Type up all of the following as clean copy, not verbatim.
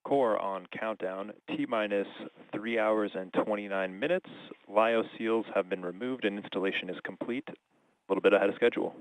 core on countdown, T-minus 3 hours and 29 minutes. LIO seals have been removed and installation is complete. A little bit ahead of schedule.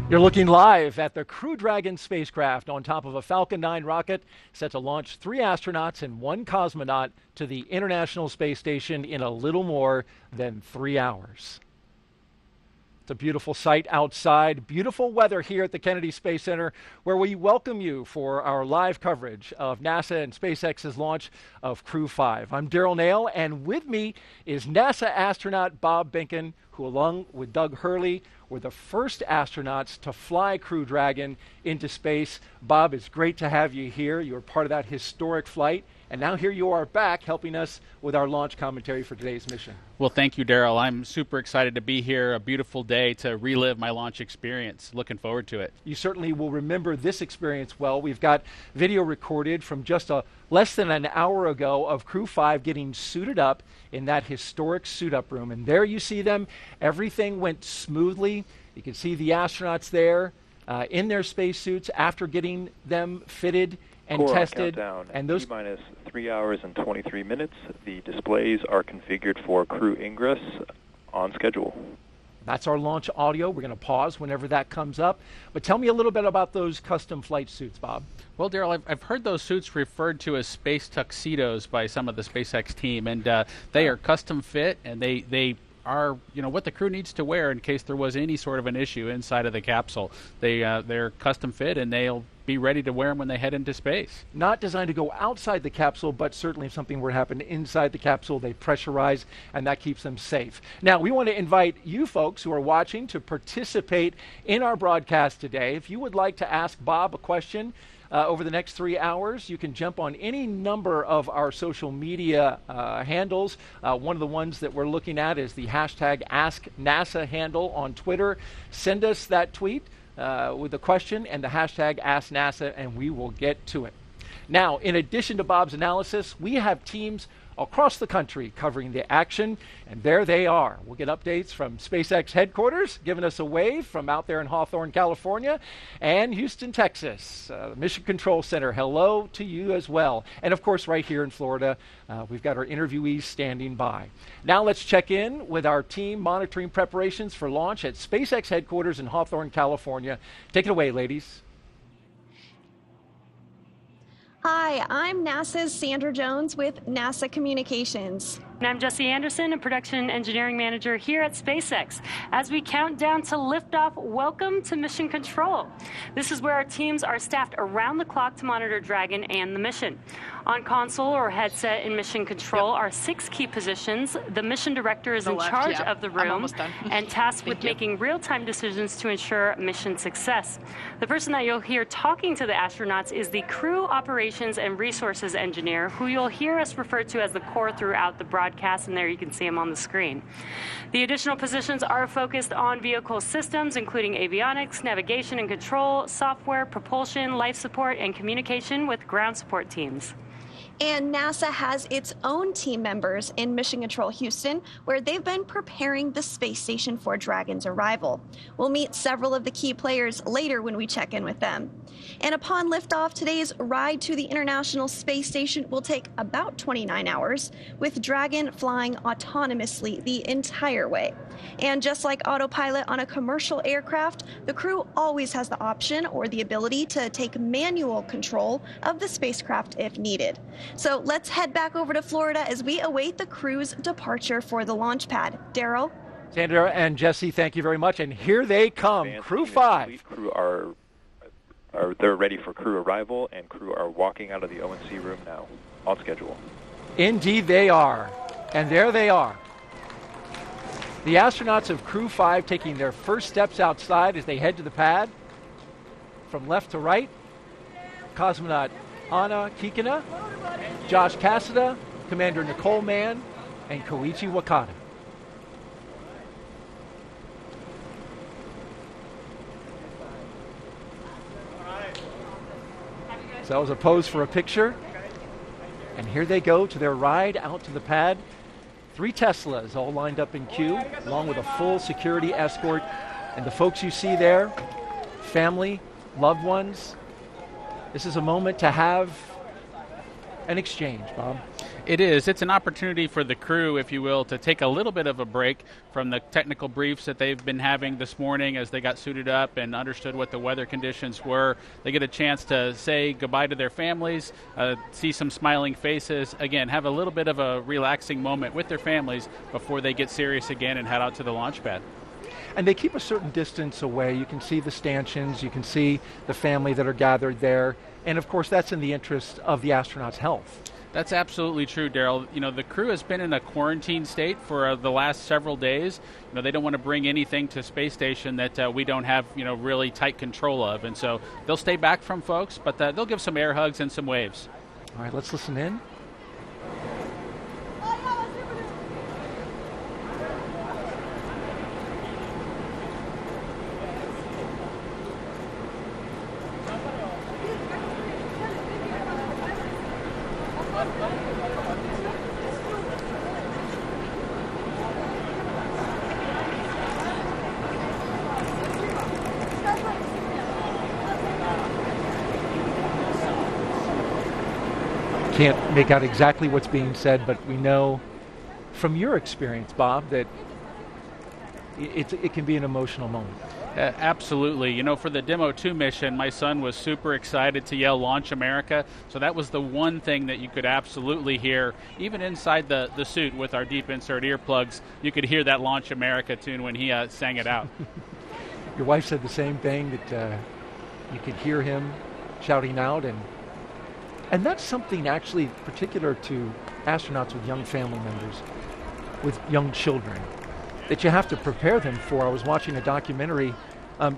You're looking live at the Crew-Dragon spacecraft on top of a Falcon 9 rocket set to launch 3 astronauts and 1 cosmonaut to the International Space Station in a little more than 3 hours. It's a beautiful sight outside, beautiful weather here at the Kennedy Space Center, where we welcome you for our live coverage of NASA and SpaceX's launch of Crew-5. I'm Daryl Nail, and with me is NASA astronaut Bob Behnken, who along with Doug Hurley were the first astronauts to fly Crew-Dragon into space. Bob, it's great to have you here. You were part of that historic flight, and now here you are back helping us with our launch commentary for today's mission. Well, thank you, Daryl. I'm super excited to be here. A beautiful day to relive my launch experience. Looking forward to it. You certainly will remember this experience well. We've got video recorded from just less than an hour ago of Crew-5 getting suited up in that historic suit-up room. And there you see them. Everything went smoothly. You can see the astronauts there in their spacesuits after getting them fitted and Core tested. Countdown. And those T-minus 3 hours and 23 minutes. The displays are configured for crew ingress on schedule. That's our launch audio. We're going to pause whenever that comes up. But tell me a little bit about those custom flight suits, Bob. Well, Daryl, I've heard those suits referred to as space tuxedos by some of the SpaceX team, and they are custom fit, and they are, what the crew needs to wear in case there was any sort of an issue inside of the capsule. They're custom fit, and they'll be ready to wear them when they head into space. Not designed to go outside the capsule, but certainly if something were to happen inside the capsule, they pressurize, and that keeps them safe. Now, we want to invite you folks who are watching to participate in our broadcast today. If you would like to ask Bob a question over the next 3 hours, you can jump on any number of our social media handles. One of the ones that we're looking at is the hashtag AskNASA handle on Twitter. Send us that tweet with the question and the hashtag AskNASA, and we will get to it. Now, in addition to Bob's analysis, we have teams across the country covering the action, and there they are. We'll get updates from SpaceX headquarters, giving us a wave from out there in Hawthorne, California, and Houston, Texas. The Mission Control Center, hello to you as well. And of course, right here in Florida, we've got our interviewees standing by. Now let's check in with our team monitoring preparations for launch at SpaceX headquarters in Hawthorne, California. Take it away, ladies. Hi, I'm NASA's Sandra Jones with NASA Communications. And I'm Jesse Anderson, a production engineering manager here at SpaceX. As we count down to liftoff, welcome to Mission Control. This is where our teams are staffed around the clock to monitor Dragon and the mission. On console or headset in Mission Control are 6 key positions. The mission director is in charge of the room and tasked with making real-time decisions to ensure mission success. The person that you'll hear talking to the astronauts is the Crew Operations and Resources Engineer, who you'll hear us refer to as the core throughout the broadcast, and there you can see him on the screen. The additional positions are focused on vehicle systems, including avionics, navigation and control, software, propulsion, life support, and communication with ground support teams. And NASA has its own team members in Mission Control Houston, where they've been preparing the space station for Dragon's arrival. We'll meet several of the key players later when we check in with them. And upon liftoff, today's ride to the International Space Station will take about 29 hours, with Dragon flying autonomously the entire way. And just like autopilot on a commercial aircraft, the crew always has the option or the ability to take manual control of the spacecraft if needed. So let's head back over to Florida as we await the crew's departure for the launch pad. Daryl? Sandra and Jesse, thank you very much. And here they come, Crew-5. Crew they're ready for crew arrival, and crew are walking out of the O&C room now, on schedule. Indeed they are. And there they are. The astronauts of Crew-5 taking their first steps outside as they head to the pad. From left to right, cosmonaut Kikina, Josh Cassada, Commander Nicole Mann, and Koichi Wakata. So that was a pose for a picture. And here they go to their ride out to the pad. 3 Teslas all lined up in queue, along with a full security escort. And the folks you see there, family, loved ones. This is a moment to have an exchange, Bob. It is. It's an opportunity for the crew, if you will, to take a little bit of a break from the technical briefs that they've been having this morning as they got suited up and understood what the weather conditions were. They get a chance to say goodbye to their families, see some smiling faces, again, have a little bit of a relaxing moment with their families before they get serious again and head out to the launch pad. And they keep a certain distance away. You can see the stanchions, you can see the family that are gathered there, and of course that's in the interest of the astronauts' health. That's absolutely true, Daryl. You know, the crew has been in a quarantine state for the last several days. You know, they don't want to bring anything to space station that we don't have, you know, really tight control of. And so they'll stay back from folks, but they'll give some air hugs and some waves. All right, let's listen in. Can't make out exactly what's being said, but we know from your experience, Bob, that it can be an emotional moment. Absolutely. You know, for the Demo 2 mission, my son was super excited to yell Launch America. So that was the one thing that you could absolutely hear. Even inside the suit with our deep insert earplugs, you could hear that Launch America tune when he sang it out. Your wife said the same thing, that you could hear him shouting out, and that's something actually particular to astronauts with young family members, with young children, that you have to prepare them for. I was watching a documentary.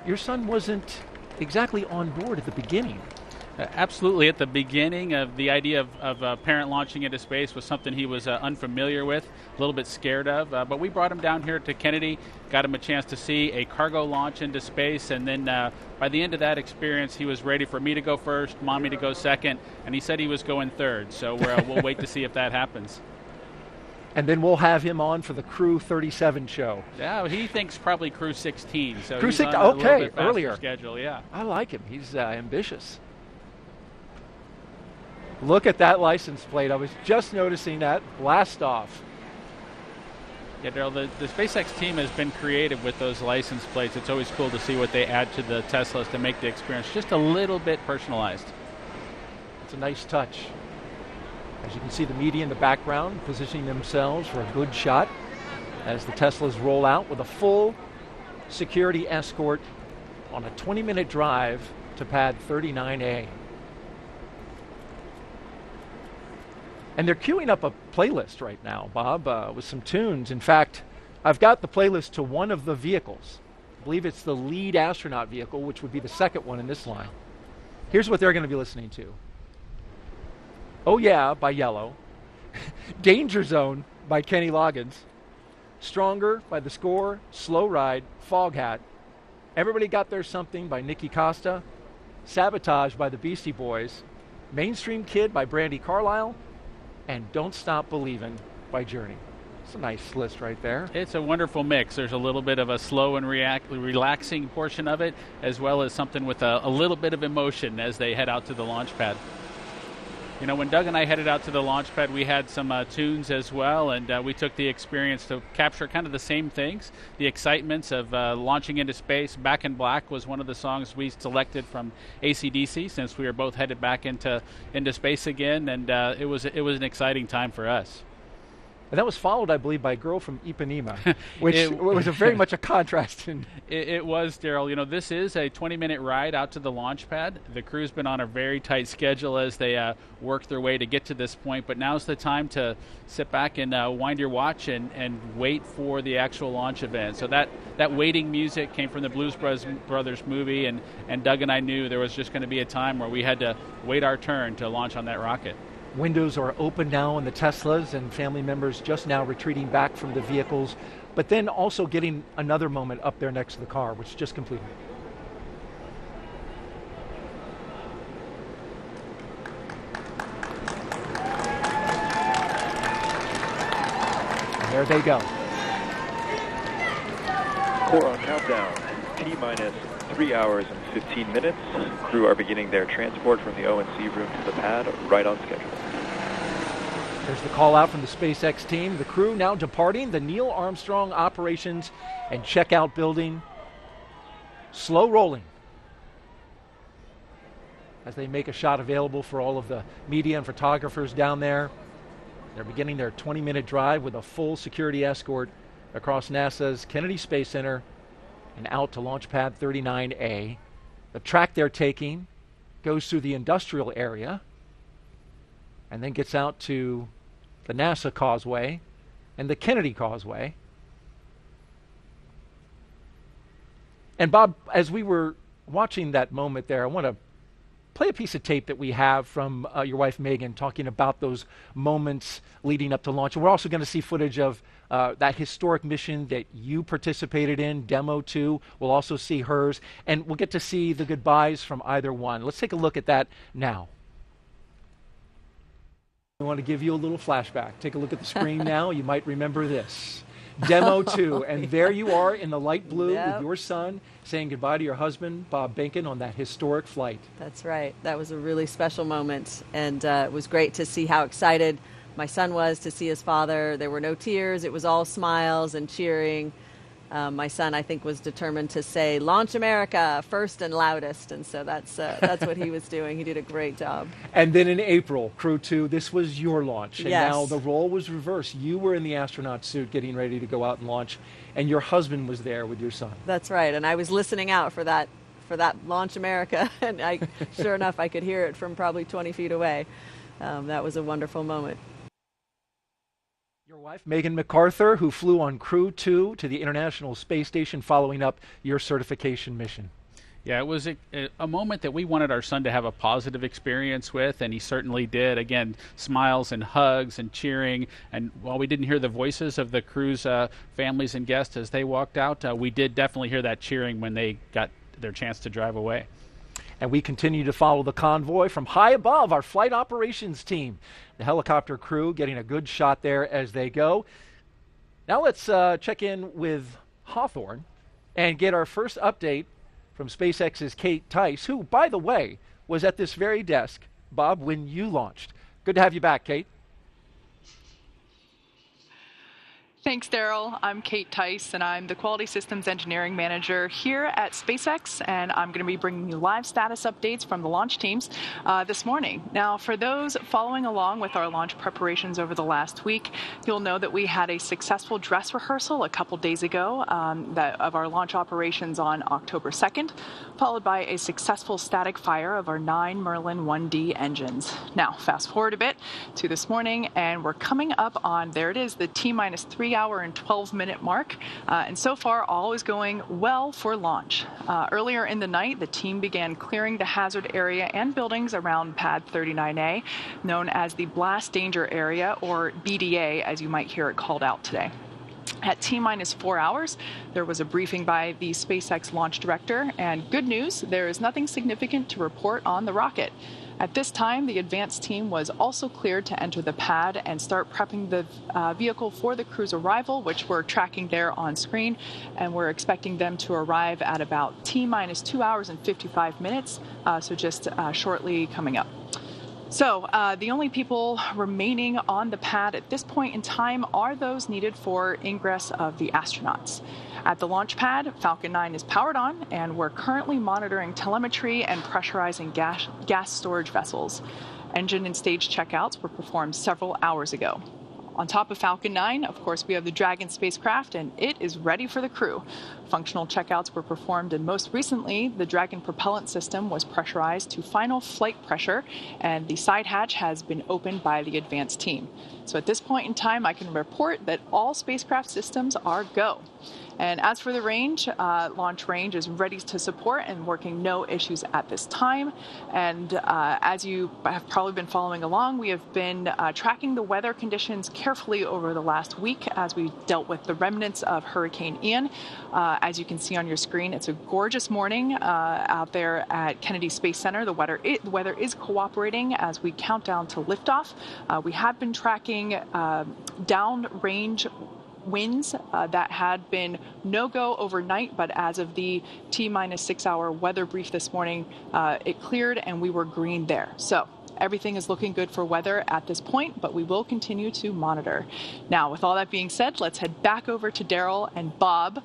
Your son wasn't exactly on board at the beginning. Absolutely. At the beginning of the idea of a parent launching into space was something he was unfamiliar with, a little bit scared of. But we brought him down here to Kennedy, got him a chance to see a cargo launch into space, and then by the end of that experience, he was ready for me to go first, Mommy to go second, and he said he was going third. So we'll wait to see if that happens. And then we'll have him on for the Crew-37 show. Yeah, he thinks probably Crew-16. So Crew he's 16, on a little okay, bit faster earlier. schedule, yeah. I like him. He's ambitious. Look at that license plate. I was just noticing that. Blast off. Yeah, Daryl, the SpaceX team has been creative with those license plates. It's always cool to see what they add to the Teslas to make the experience just a little bit personalized. It's a nice touch. As you can see, the media in the background positioning themselves for a good shot as the Teslas roll out with a full security escort on a 20-minute drive to pad 39A. And they're queuing up a playlist right now, Bob, with some tunes. In fact, I've got the playlist to one of the vehicles. I believe it's the lead astronaut vehicle, which would be the second one in this line. Here's what they're going to be listening to. Oh Yeah by Yellow, Danger Zone by Kenny Loggins, Stronger by The Score, Slow Ride, Foghat, Everybody Got Their Something by Nikki Costa, Sabotage by the Beastie Boys, Mainstream Kid by Brandi Carlile, and Don't Stop Believin' by Journey. It's a nice list right there. It's a wonderful mix. There's a little bit of a slow and relaxing portion of it, as well as something with a little bit of emotion as they head out to the launch pad. You know, when Doug and I headed out to the launch pad, we had some tunes as well, and we took the experience to capture kind of the same things. The excitements of launching into space. Back in Black was one of the songs we selected from AC/DC, since we were both headed back into space again, and it was an exciting time for us. And that was followed, I believe, by Girl from Ipanema, which was very much a contrast. It was, Daryl. You know, this is a 20-minute ride out to the launch pad. The crew's been on a very tight schedule as they work their way to get to this point, but now's the time to sit back and wind your watch and wait for the actual launch event. So that waiting music came from the Blues Brothers movie, and Doug and I knew there was just going to be a time where we had to wait our turn to launch on that rocket. Windows are open now in the Teslas, and family members just now retreating back from the vehicles, but then also getting another moment up there next to the car, which just completed. And there they go. Core on countdown. T-minus 3 hours and 15 minutes. Crew are beginning their transport from the O&C room to the pad right on schedule. There's the call out from the SpaceX team. The crew now departing the Neil Armstrong Operations and Checkout Building. Slow rolling as they make a shot available for all of the media and photographers down there. They're beginning their 20-minute drive with a full security escort across NASA's Kennedy Space Center and out to Launch Pad 39A. The track they're taking goes through the industrial area and then gets out to the NASA Causeway and the Kennedy Causeway. And Bob, as we were watching that moment there, I want to play a piece of tape that we have from your wife Megan talking about those moments leading up to launch. And we're also going to see footage of that historic mission that you participated in, Demo 2. We'll also see hers, and we'll get to see the goodbyes from either one. Let's take a look at that now. I want to give you a little flashback. Take a look at the screen now. You might remember this. Demo 2, and there you are in the light blue with your son saying goodbye to your husband, Bob Behnken, on that historic flight. That's right. That was a really special moment, and it was great to see how excited my son was to see his father. There were no tears. It was all smiles and cheering. My son, I think, was determined to say, "Launch America," first and loudest, and so that's what he was doing. He did a great job. And then in April, Crew 2, this was your launch, and yes. Now the role was reversed. You were in the astronaut suit getting ready to go out and launch, and your husband was there with your son. That's right, and I was listening out for that Launch America, and sure enough, I could hear it from probably 20 feet away. That was a wonderful moment. Your wife, Megan MacArthur, who flew on Crew 2 to the International Space Station following up your certification mission. Yeah, it was a moment that we wanted our son to have a positive experience with, and he certainly did. Again, smiles and hugs and cheering. And while we didn't hear the voices of the crew's families and guests as they walked out, we did definitely hear that cheering when they got their chance to drive away. And we continue to follow the convoy from high above, our flight operations team. The helicopter crew getting a good shot there as they go. Now let's check in with Hawthorne and get our first update from SpaceX's Kate Tice, who, by the way, was at this very desk, Bob, when you launched. Good to have you back, Kate. Thanks, Daryl. I'm Kate Tice, and I'm the Quality Systems Engineering Manager here at SpaceX, and I'm going to be bringing you live status updates from the launch teams this morning. Now, for those following along with our launch preparations over the last week, you'll know that we had a successful dress rehearsal a couple days ago of our launch operations on October 2nd, followed by a successful static fire of our 9 Merlin 1D engines. Now, fast forward a bit to this morning, and we're coming up on, there it is, the T-minus 3 hour and 12-minute mark, and so far all is going well for launch. Earlier in the night, the team began clearing the hazard area and buildings around Pad 39A, known as the Blast Danger Area, or BDA, as you might hear it called out today. At T-minus 4 hours, there was a briefing by the SpaceX launch director, and good news, there is nothing significant to report on the rocket. At this time, the advanced team was also cleared to enter the pad and start prepping the vehicle for the crew's arrival, which we're tracking there on screen, and we're expecting them to arrive at about T-minus 2 hours and 55 minutes, so just shortly coming up. So the only people remaining on the pad at this point in time are those needed for ingress of the astronauts. At the launch pad, Falcon 9 is powered on, and we're currently monitoring telemetry and pressurizing gas storage vessels. Engine and stage checkouts were performed several hours ago. On top of Falcon 9, of course, we have the Dragon spacecraft, and it is ready for the crew. Functional checkouts were performed, and most recently, the Dragon propellant system was pressurized to final flight pressure, and the side hatch has been opened by the advanced team. So at this point in time, I can report that all spacecraft systems are go. And as for the range, launch range is ready to support and working no issues at this time. And as you have probably been following along, we have been tracking the weather conditions carefully over the last week as we dealt with the remnants of Hurricane Ian. As you can see on your screen, it's a gorgeous morning out there at Kennedy Space Center. The weather is cooperating as we count down to liftoff. We have been tracking downrange winds that had been no-go overnight, but as of the T-minus 6 hour weather brief this morning, it cleared and we were green there. So everything is looking good for weather at this point, but we will continue to monitor. Now, with all that being said, let's head back over to Daryl and Bob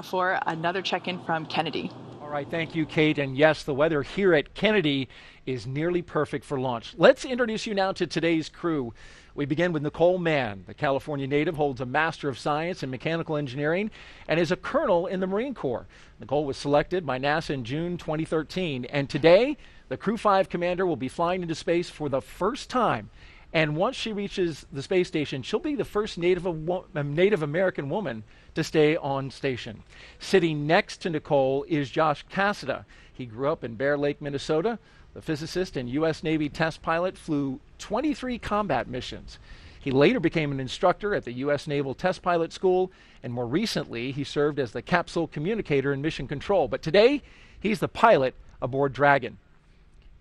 for another check-in from Kennedy. All right, thank you, Kate. And yes, the weather here at Kennedy is nearly perfect for launch. Let's introduce you now to today's crew. We begin with Nicole Mann. The California native holds a Master of Science in Mechanical Engineering and is a colonel in the Marine Corps. Nicole was selected by NASA in June 2013, and today the Crew-5 commander will be flying into space for the first time. And once she reaches the space station, she'll be the first Native American woman to stay on station. Sitting next to Nicole is Josh Cassada. He grew up in Bear Lake, Minnesota. The physicist and U.S. Navy test pilot flew 23 combat missions. He later became an instructor at the U.S. Naval Test Pilot School, and more recently, he served as the capsule communicator in mission control. But today, he's the pilot aboard Dragon.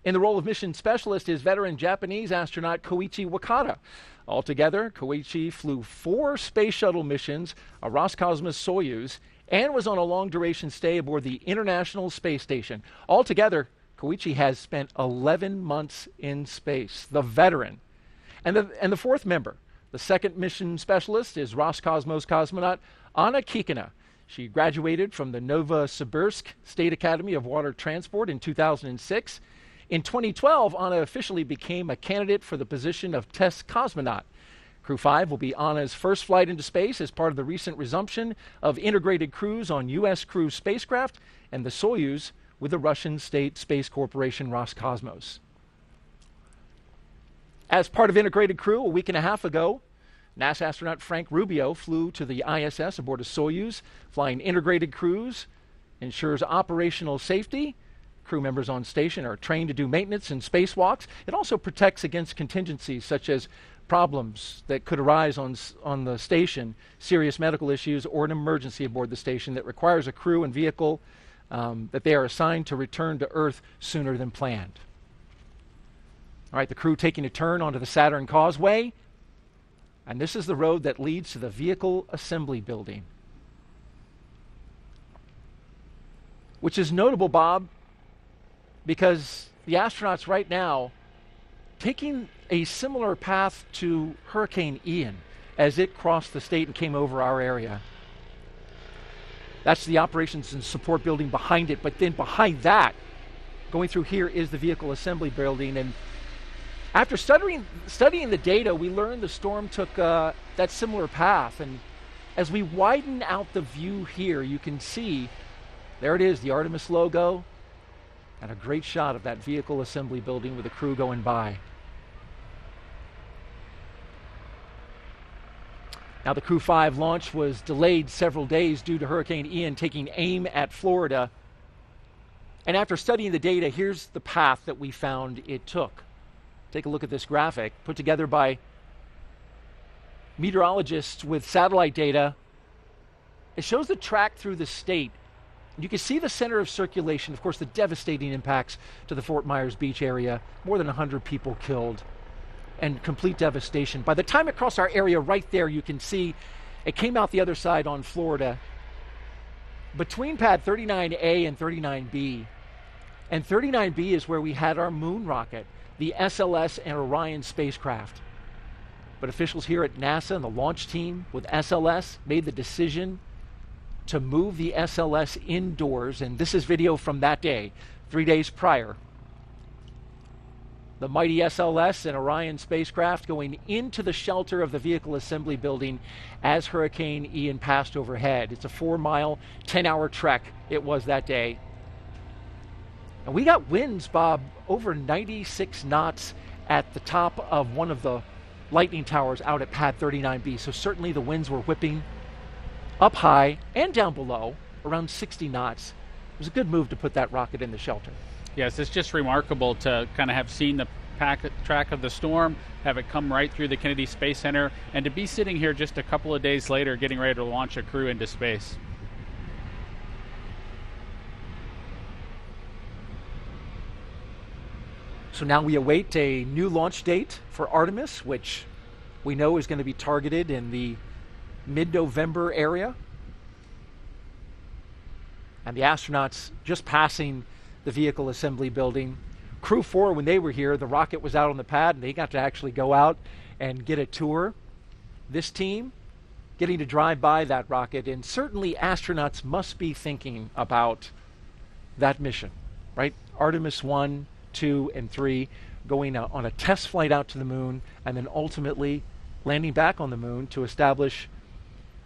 In the role of mission specialist is veteran Japanese astronaut Koichi Wakata. Altogether, Koichi flew 4 space shuttle missions, a Roscosmos Soyuz, and was on a long-duration stay aboard the International Space Station. Altogether, Koichi has spent 11 months in space, the veteran. And the fourth member, the second mission specialist, is Roscosmos cosmonaut Anna Kikina. She graduated from the Novosibirsk State Academy of Water Transport in 2006. In 2012, Anna officially became a candidate for the position of test cosmonaut. Crew-5 will be Anna's first flight into space as part of the recent resumption of integrated crews on U.S. Crew spacecraft and the Soyuz with the Russian state space corporation Roscosmos. As part of integrated crew, a week and a half ago, NASA astronaut Frank Rubio flew to the ISS aboard a Soyuz. Flying integrated crews ensures operational safety. Crew members on station are trained to do maintenance and spacewalks. It also protects against contingencies such as problems that could arise on the station, serious medical issues, or an emergency aboard the station that requires a crew and vehicle that they are assigned to return to Earth sooner than planned. All right, the crew taking a turn onto the Saturn Causeway, and this is the road that leads to the Vehicle Assembly Building, which is notable, Bob, because the astronauts right now taking a similar path to Hurricane Ian as it crossed the state and came over our area. That's the operations and support building behind it, but then behind that, going through here, is the Vehicle Assembly Building. And after studying the data, we learned the storm took that similar path. And as we widen out the view here, you can see, there it is, the Artemis logo, and a great shot of that Vehicle Assembly Building with the crew going by. Now, the Crew-5 launch was delayed several days due to Hurricane Ian taking aim at Florida. And after studying the data, here's the path that we found it took. Take a look at this graphic put together by meteorologists with satellite data. It shows the track through the state. You can see the center of circulation, of course, the devastating impacts to the Fort Myers Beach area, more than 100 people killed, and complete devastation. By the time it crossed our area right there, you can see it came out the other side on Florida. Between pad 39A and 39B, and 39B is where we had our moon rocket, the SLS and Orion spacecraft. But officials here at NASA and the launch team with SLS made the decision to move the SLS indoors, and this is video from that day, 3 days prior. The mighty SLS and Orion spacecraft going into the shelter of the Vehicle Assembly Building as Hurricane Ian passed overhead. It's a 4-mile, 10-hour trek it was that day. And we got winds, Bob, over 96 knots at the top of one of the lightning towers out at pad 39B. So certainly the winds were whipping up high and down below, around 60 knots. It was a good move to put that rocket in the shelter. Yes, it's just remarkable to kind of have seen the track of the storm, have it come right through the Kennedy Space Center, and to be sitting here just a couple of days later getting ready to launch a crew into space. So now we await a new launch date for Artemis, which we know is going to be targeted in the mid-November area. And the astronauts just passing the Vehicle Assembly Building Crew-4, when they were here, the rocket was out on the pad, and they got to actually go out and get a tour. This team, getting to drive by that rocket, and certainly astronauts must be thinking about that mission, right? Artemis 1, 2, and 3, going out on a test flight out to the moon, and then ultimately landing back on the moon to establish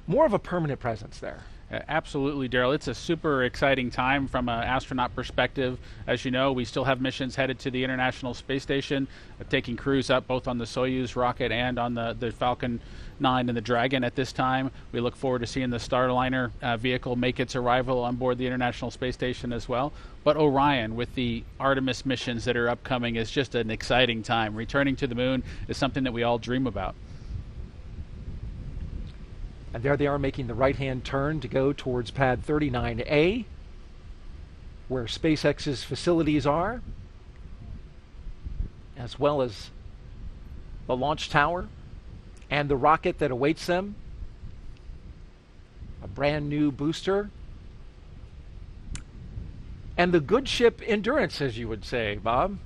more of a permanent presence there. Absolutely, Daryl. It's a super exciting time from an astronaut perspective. As you know, we still have missions headed to the International Space Station, taking crews up both on the Soyuz rocket and on the Falcon 9 and the Dragon at this time. We look forward to seeing the Starliner vehicle make its arrival on board the International Space Station as well. But Orion, with the Artemis missions that are upcoming, is just an exciting time. Returning to the moon is something that we all dream about. And there they are making the right-hand turn to go towards pad 39A, where SpaceX's facilities are, as well as the launch tower and the rocket that awaits them. A brand new booster. And the good ship Endurance, as you would say, Bob.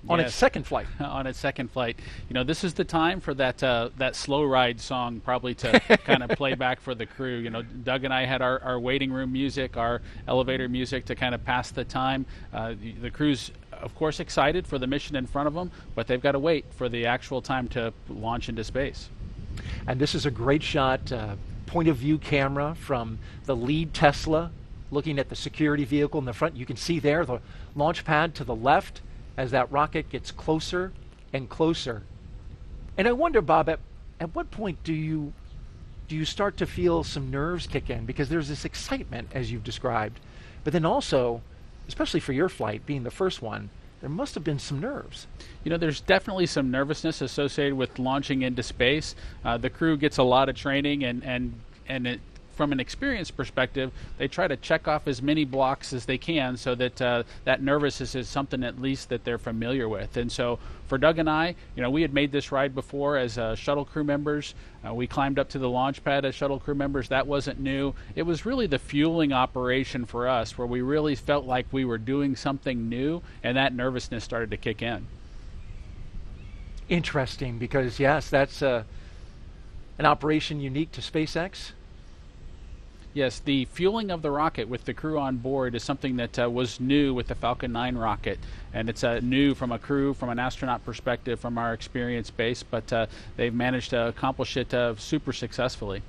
On its second flight. On its second flight. You know, this is the time for that slow ride song probably to kind of play back for the crew. You know, Doug and I had our waiting room music, our elevator music to kind of pass the time. The crew's, of course, excited for the mission in front of them, but they've got to wait for the actual time to launch into space. And this is a great shot, point of view camera from the lead Tesla looking at the security vehicle in the front. You can see there the launch pad to the left as that rocket gets closer and closer. And I wonder, Bob, at what point do you start to feel some nerves kick in? Because there's this excitement, as you've described, but then also, especially for your flight, being the first one, there must have been some nerves. You know, there's definitely some nervousness associated with launching into space. The crew gets a lot of training, and from an experience perspective, they try to check off as many blocks as they can so that that nervousness is something at least that they're familiar with. And so for Doug and I, you know, we had made this ride before as shuttle crew members. We climbed up to the launch pad as shuttle crew members. That wasn't new. It was really the fueling operation for us where we really felt like we were doing something new, and that nervousness started to kick in. Interesting, because yes, that's an operation unique to SpaceX. Yes, the fueling of the rocket with the crew on board is something that was new with the Falcon 9 rocket, and it's new from a crew, from an astronaut perspective, from our experience base, but they've managed to accomplish it super successfully.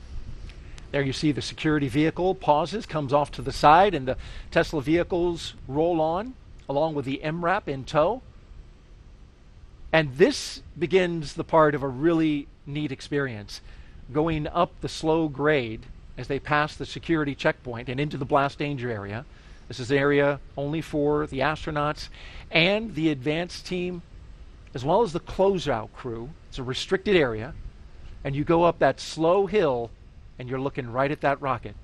There you see the security vehicle pauses, comes off to the side, and the Tesla vehicles roll on, along with the MRAP in tow. And this begins the part of a really neat experience, going up the slow grade as they pass the security checkpoint and into the blast danger area. This is an area only for the astronauts and the advanced team, as well as the closeout crew. It's a restricted area, and you go up that slow hill, and you're looking right at that rocket.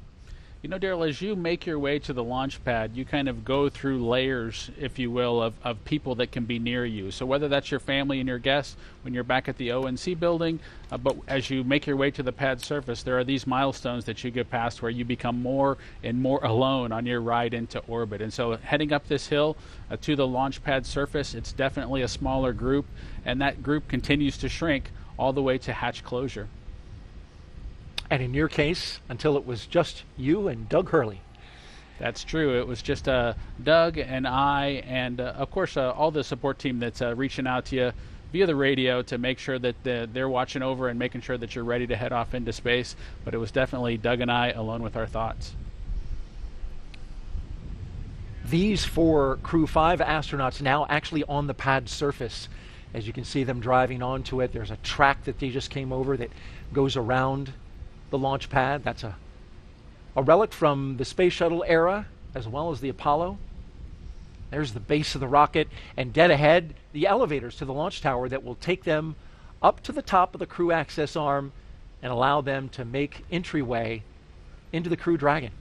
You know, Daryl, as you make your way to the launch pad, you kind of go through layers, if you will, of people that can be near you. So whether that's your family and your guests when you're back at the O&C building, but as you make your way to the pad surface, there are these milestones that you get past where you become more and more alone on your ride into orbit. And so heading up this hill to the launch pad surface, it's definitely a smaller group, and that group continues to shrink all the way to hatch closure. And in your case, until it was just you and Doug Hurley. That's true. It was just Doug and I, and of course all the support team that's reaching out to you via the radio to make sure that they're watching over and making sure that you're ready to head off into space. But it was definitely Doug and I alone with our thoughts. These 4 Crew-5 astronauts now actually on the pad surface. As you can see them driving onto it, there's a track that they just came over that goes around the launch pad. That's a relic from the space shuttle era, as well as the Apollo. There's the base of the rocket, and dead ahead, the elevators to the launch tower that will take them up to the top of the crew access arm and allow them to make entryway into the Crew Dragon.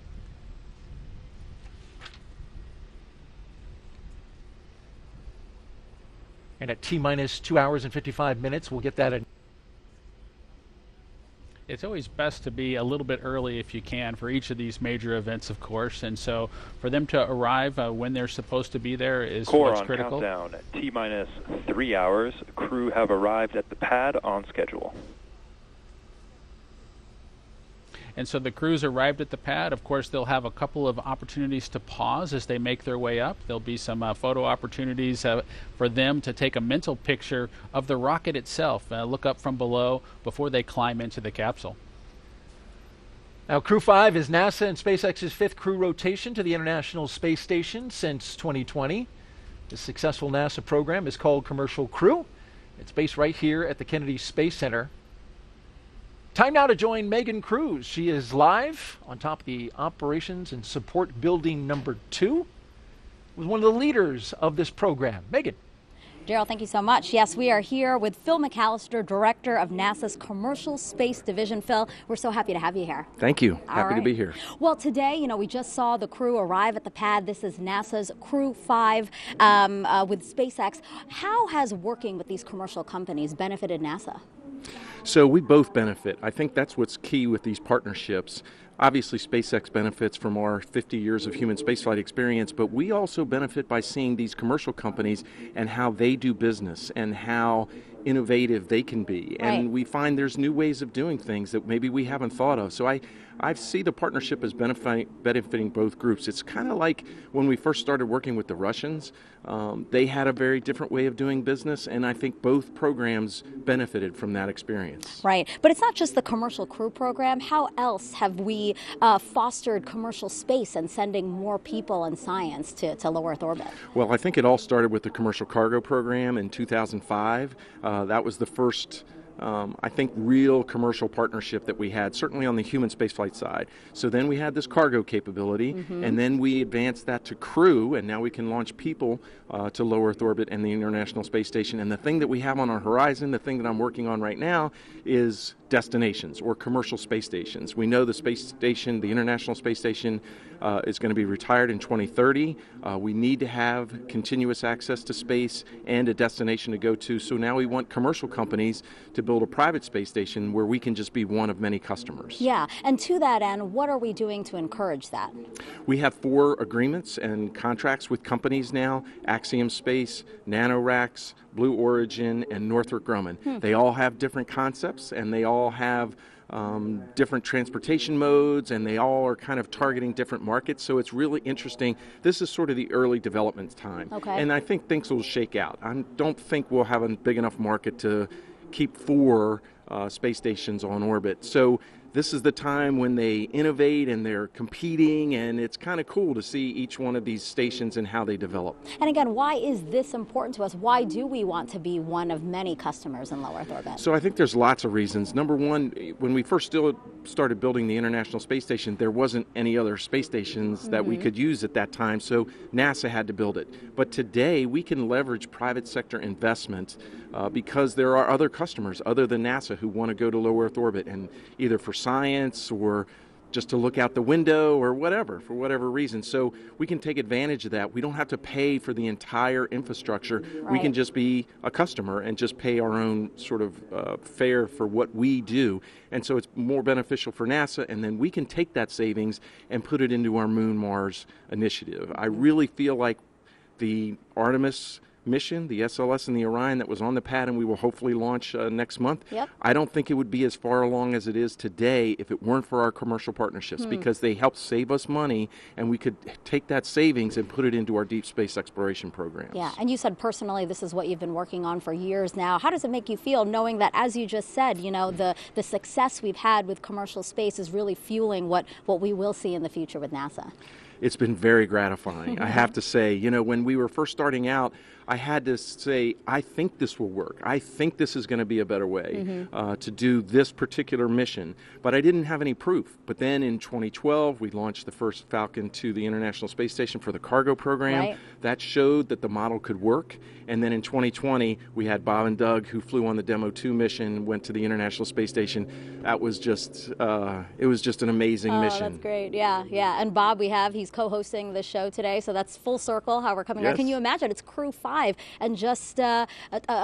And at T-minus 2 hours and 55 minutes, we'll get that in. it's always best to be a little bit early if you can for each of these major events, of course. And so for them to arrive when they're supposed to be there is what's critical. Countdown. T-minus 3 hours. Crew have arrived at the pad on schedule. And so the crews arrived at the pad. Of course, they'll have a couple of opportunities to pause as they make their way up. There'll be some photo opportunities for them to take a mental picture of the rocket itself, look up from below before they climb into the capsule. Now, Crew-5 is NASA and SpaceX's 5th crew rotation to the International Space Station since 2020. This successful NASA program is called Commercial Crew. It's based right here at the Kennedy Space Center. Time now to join Megan Cruz. She is live on top of the Operations and Support Building number 2 with one of the leaders of this program. Megan. Daryl, thank you so much. Yes, we are here with Phil McAllister, Director of NASA's Commercial Space Division. Phil, we're so happy to have you here. Thank you. Happy to be here. Well, today, we just saw the crew arrive at the pad. This is NASA's Crew-5 with SpaceX. How has working with these commercial companies benefited NASA? So we both benefit. I think that's what's key with these partnerships. Obviously, SpaceX benefits from our 50 years of human spaceflight experience, but we also benefit by seeing these commercial companies and how they do business and how innovative they can be. Right. And we find there's new ways of doing things that maybe we haven't thought of. So I see the partnership as benefiting both groups. It's kind of like when we first started working with the Russians. They had a very different way of doing business, and I think both programs benefited from that experience. Right. But it's not just the Commercial Crew program. How else have we fostered commercial space and sending more people and science to low Earth orbit? Well, I think it all started with the Commercial Cargo program in 2005. That was the first I think, real commercial partnership that we had, certainly on the human spaceflight side. So then we had this cargo capability, and then we advanced that to crew, and now we can launch people to low Earth orbit and the International Space Station. And the thing that we have on our horizon, the thing that I'm working on right now, is destinations or commercial space stations. We know the space station, the International Space Station, is going to be retired in 2030. We need to have continuous access to space and a destination to go to. So now we want commercial companies to build a private space station where we can just be one of many customers. Yeah, and to that end, what are we doing to encourage that? We have 4 agreements and contracts with companies now: Axiom Space, NanoRacks, Blue Origin, and Northrop Grumman. They all have different concepts, and they all have different transportation modes, and they all are kind of targeting different markets. So it's really interesting. This is sort of the early development time. Okay. And I think things will shake out. I don't think we'll have a big enough market to keep 4 space stations on orbit. So this is the time when they innovate and they're competing, and it's kind of cool to see each one of these stations and how they develop. And again, why is this important to us? Why do we want to be one of many customers in low Earth orbit? So I think there's lots of reasons. Number one, when we first started building the International Space Station, there wasn't any other space stations that we could use at that time, so NASA had to build it. But today, we can leverage private sector investment because there are other customers other than NASA who want to go to low Earth orbit, and either for science or just to look out the window or whatever, for whatever reason. So we can take advantage of that. We don't have to pay for the entire infrastructure. Right. We can just be a customer and just pay our own sort of fare for what we do. And so it's more beneficial for NASA, and then we can take that savings and put it into our Moon-Mars initiative. I really feel like the Artemis mission, the SLS and the Orion that was on the pad and we will hopefully launch next month, I don't think it would be as far along as it is today if it weren't for our commercial partnerships, because they help save us money, and we could take that savings and put it into our deep space exploration programs. Yeah, and you said personally this is what you've been working on for years now. How does it make you feel knowing that, as you just said, the success we've had with commercial space is really fueling what we will see in the future with NASA? It's been very gratifying. I have to say, when we were first starting out, I had to say, I think this will work. I think this is going to be a better way to do this particular mission. But I didn't have any proof. But then in 2012, we launched the first Falcon to the International Space Station for the cargo program. Right. That showed that the model could work. And then in 2020, we had Bob and Doug, who flew on the Demo 2 mission, went to the International Space Station. That was just, it was just an amazing mission. That's great. Yeah. And Bob, he's He's co-hosting the show today, so that's full circle how we're coming Yes. out. Can you imagine? It's Crew-5, and just a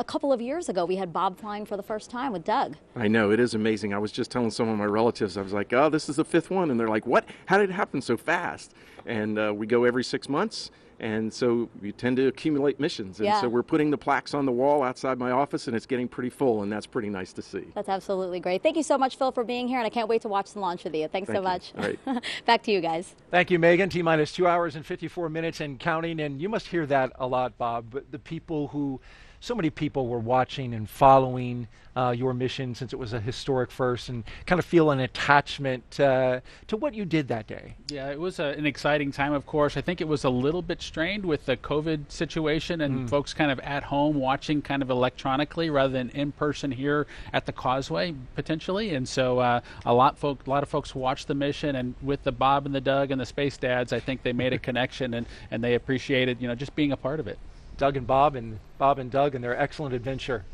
couple of years ago, we had Bob flying for the first time with Doug. I know, it is amazing. I was just telling some of my relatives, I was like, oh, this is the 5th one. And they're like, what? How did it happen so fast? And we go every 6 months. And so you tend to accumulate missions. And so we're putting the plaques on the wall outside my office, and it's getting pretty full, and that's pretty nice to see. That's absolutely great. Thank you so much, Phil, for being here, and I can't wait to watch the launch with you. Thanks so much. All right. Back to you guys. Thank you, Megan. T-minus 2 hours and 54 minutes and counting. And you must hear that a lot, Bob. But the people who, so many people were watching and following your mission since it was a historic first, and kind of feel an attachment to what you did that day. Yeah, it was an exciting time, of course. I think it was a little bit strained with the COVID situation and folks kind of at home watching kind of electronically rather than in person here at the Causeway, potentially. And so a lot of folks watched the mission, and with the Bob and the Doug and the Space Dads, I think they made a connection, and they appreciated, just being a part of it. Doug and Bob and Doug and their excellent adventure.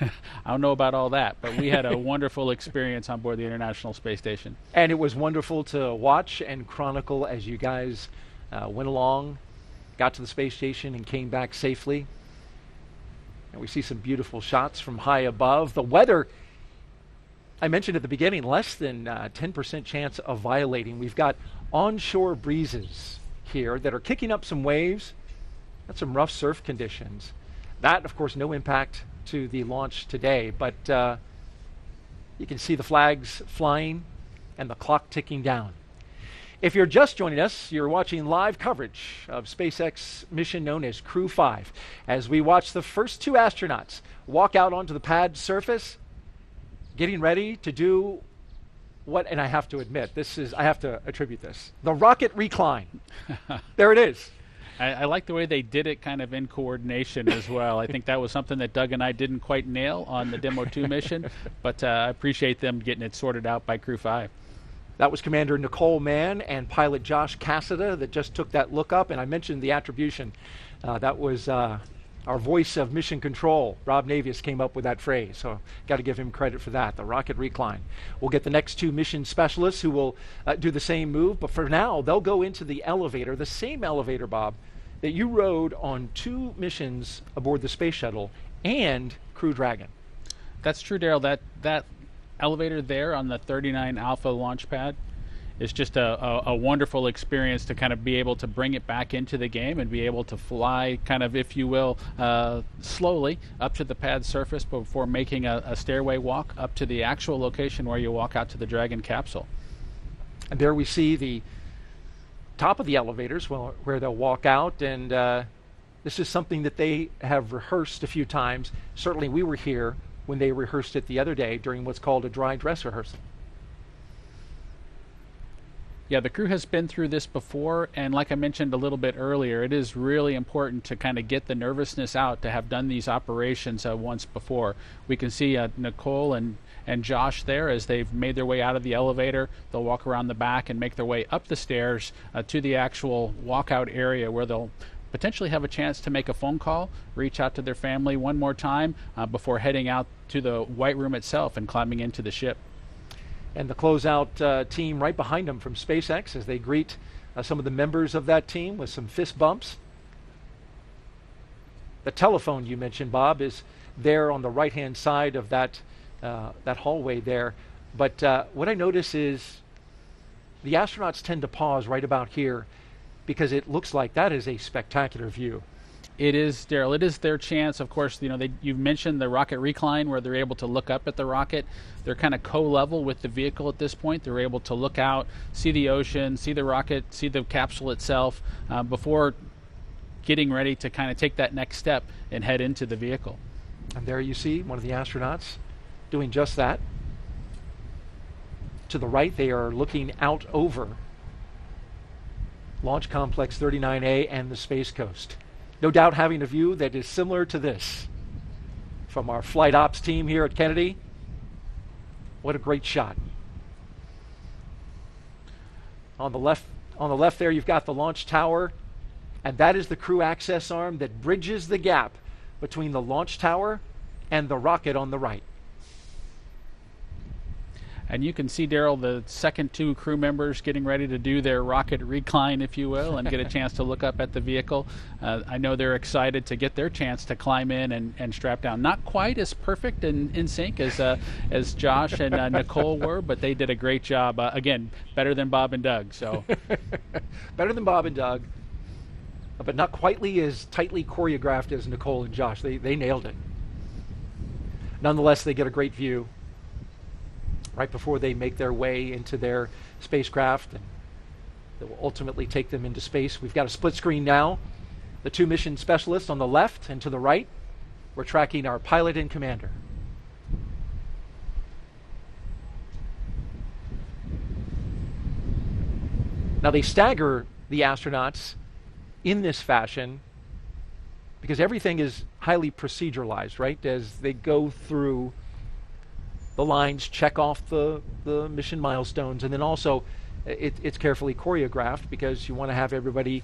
I don't know about all that, but we had a wonderful experience on board the International Space Station. And it was wonderful to watch and chronicle as you guys went along, got to the space station, and came back safely. And we see some beautiful shots from high above. The weather, I mentioned at the beginning, less than 10% chance of violating. We've got onshore breezes here that are kicking up some waves. That's some rough surf conditions. That, of course, no impact to the launch today, but you can see the flags flying and the clock ticking down. If you're just joining us, you're watching live coverage of SpaceX mission known as Crew-5 as we watch the first 2 astronauts walk out onto the pad surface, getting ready to do what, and I have to admit, I have to attribute this, the rocket recline. There it is. I like the way they did it kind of in coordination as well. I think that was something that Doug and I didn't quite nail on the Demo 2 mission, but I appreciate them getting it sorted out by Crew-5. That was Commander Nicole Mann and pilot Josh Cassada that just took that look up, and I mentioned the attribution. That was our voice of mission control. Rob Navius came up with that phrase, so got to give him credit for that, the rocket recline. We'll get the next 2 mission specialists who will do the same move, but for now, they'll go into the elevator, the same elevator, Bob, that you rode on 2 missions aboard the space shuttle and Crew-Dragon. That's true, Daryl. That elevator there on the 39 Alpha launch pad is just a wonderful experience to kind of be able to bring it back into the game and be able to fly kind of, if you will, slowly up to the pad surface before making a stairway walk up to the actual location where you walk out to the Dragon capsule. And there we see the top of the elevators where they'll walk out, and this is something that they have rehearsed a few times. Certainly we were here when they rehearsed it the other day during what's called a dry dress rehearsal. Yeah, the crew has been through this before, and like I mentioned a little bit earlier, it is really important to kind of get the nervousness out to have done these operations once before. We can see Nicole and Josh there as they've made their way out of the elevator. They'll walk around the back and make their way up the stairs to the actual walkout area where they'll potentially have a chance to make a phone call, reach out to their family one more time before heading out to the White Room itself and climbing into the ship. And the closeout team right behind them from SpaceX as they greet some of the members of that team with some fist bumps. The telephone you mentioned, Bob, is there on the right-hand side of that hallway there. But what I notice is the astronauts tend to pause right about here because it looks like that is a spectacular view. It is, Daryl. It is their chance. Of course, you've mentioned the rocket recline where they're able to look up at the rocket. They're kind of co-level with the vehicle at this point. They're able to look out, see the ocean, see the rocket, see the capsule itself before getting ready to kind of take that next step and head into the vehicle. And there you see one of the astronauts doing just that. To the right, they are looking out over Launch Complex 39A and the Space Coast. No doubt having a view that is similar to this from our flight ops team here at Kennedy. What a great shot. On the left there, you've got the launch tower, and that is the crew access arm that bridges the gap between the launch tower and the rocket on the right. And you can see, Daryl, the second two crew members getting ready to do their rocket recline, if you will, and get a chance to look up at the vehicle. I know they're excited to get their chance to climb in and strap down. Not quite as perfect and in sync as Josh and Nicole were, but they did a great job. Again, better than Bob and Doug. So better than Bob and Doug, but not quite as tightly choreographed as Nicole and Josh. They nailed it. Nonetheless, they get a great view right before they make their way into their spacecraft, and that will ultimately take them into space. We've got a split screen now. The two mission specialists on the left, and to the right, we're tracking our pilot and commander. Now they stagger the astronauts in this fashion because everything is highly proceduralized, right? As they go through the lines, check off the mission milestones, and then also it's carefully choreographed because you want to have everybody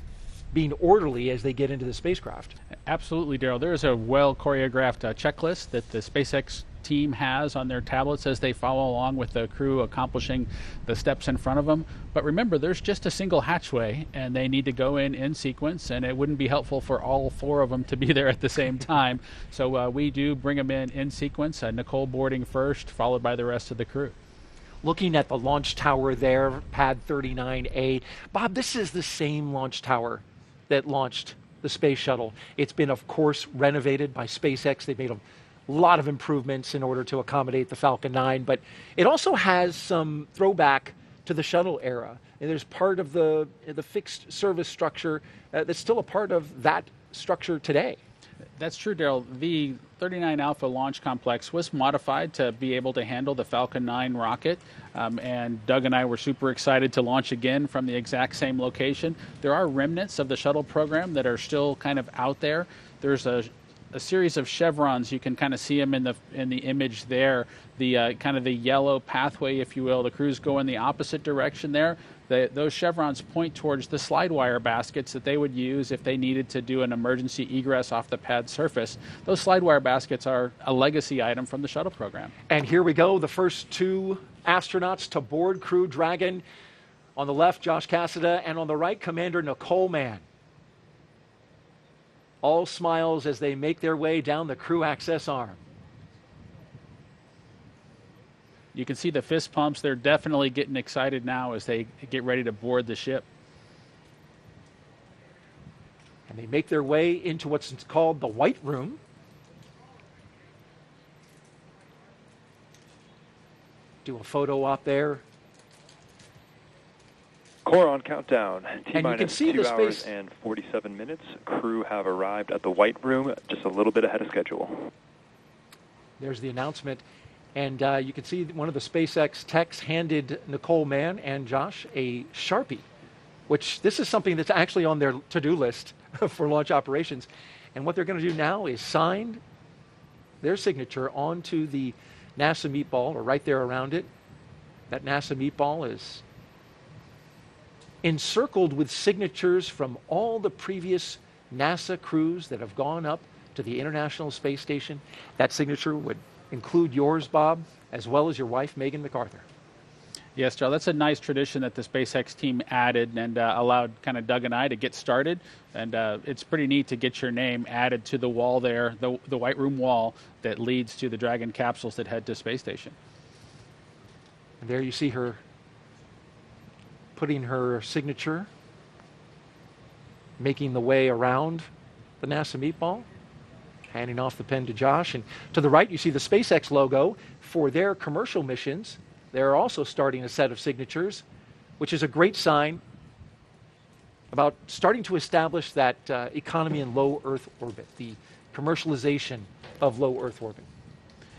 being orderly as they get into the spacecraft. Absolutely, Daryl. There is a well choreographed checklist that the SpaceX team has on their tablets as they follow along with the crew accomplishing the steps in front of them. But remember, there's just a single hatchway, and they need to go in sequence, and it wouldn't be helpful for all four of them to be there at the same time. So we do bring them in sequence, Nicole boarding first, followed by the rest of the crew. Looking at the launch tower there, pad 39A. Bob, this is the same launch tower that launched the space shuttle. It's been, of course, renovated by SpaceX. They've made a lot of improvements in order to accommodate the Falcon 9, but it also has some throwback to the shuttle era. And there's part of the fixed service structure that's still a part of that structure today. That's true, Daryl. The 39 Alpha launch complex was modified to be able to handle the Falcon 9 rocket, and Doug and I were super excited to launch again from the exact same location. There are remnants of the shuttle program that are still kind of out there. There's a series of chevrons. You can kind of see them in the image there. The kind of the yellow pathway, if you will. The crews go in the opposite direction there. Those chevrons point towards the slide wire baskets that they would use if they needed to do an emergency egress off the pad surface. Those slide wire baskets are a legacy item from the shuttle program. And here we go, the first two astronauts to board Crew-Dragon. On the left, Josh Cassada, and on the right, Commander Nicole Mann. All smiles as they make their way down the crew access arm. You can see the fist pumps. They're definitely getting excited now as they get ready to board the ship. And they make their way into what's called the White Room. Do a photo op there. Core on countdown. T-minus 2 hours space and 47 minutes. Crew have arrived at the White Room just a little bit ahead of schedule. There's the announcement. And you can see one of the SpaceX techs handed Nicole Mann and Josh a Sharpie, which this is something that's actually on their to-do list for launch operations. And what they're going to do now is sign their signature onto the NASA meatball, or right there around it. That NASA meatball is encircled with signatures from all the previous NASA crews that have gone up to the International Space Station. That signature would include yours, Bob, as well as your wife, Megan MacArthur. Yes, Joe, that's a nice tradition that the SpaceX team added and allowed kind of Doug and I to get started. And it's pretty neat to get your name added to the wall there, the White Room wall that leads to the Dragon capsules that head to space station. And there you see her putting her signature, making the way around the NASA meatball, handing off the pen to Josh. And to the right, you see the SpaceX logo for their commercial missions. They're also starting a set of signatures, which is a great sign about starting to establish that economy in low Earth orbit, the commercialization of low Earth orbit.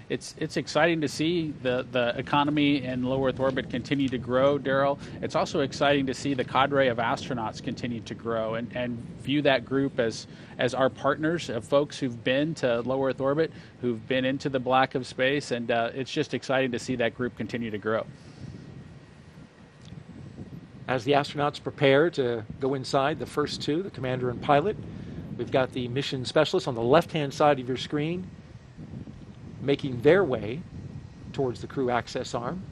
It's exciting to see the economy in low Earth orbit continue to grow, Daryl. It's also exciting to see the cadre of astronauts continue to grow and view that group as our partners of folks who've been to low Earth orbit, who've been into the black of space, and it's just exciting to see that group continue to grow. As the astronauts prepare to go inside, the first two, the commander and pilot, we've got the mission specialists on the left-hand side of your screen, making their way towards the crew access arm.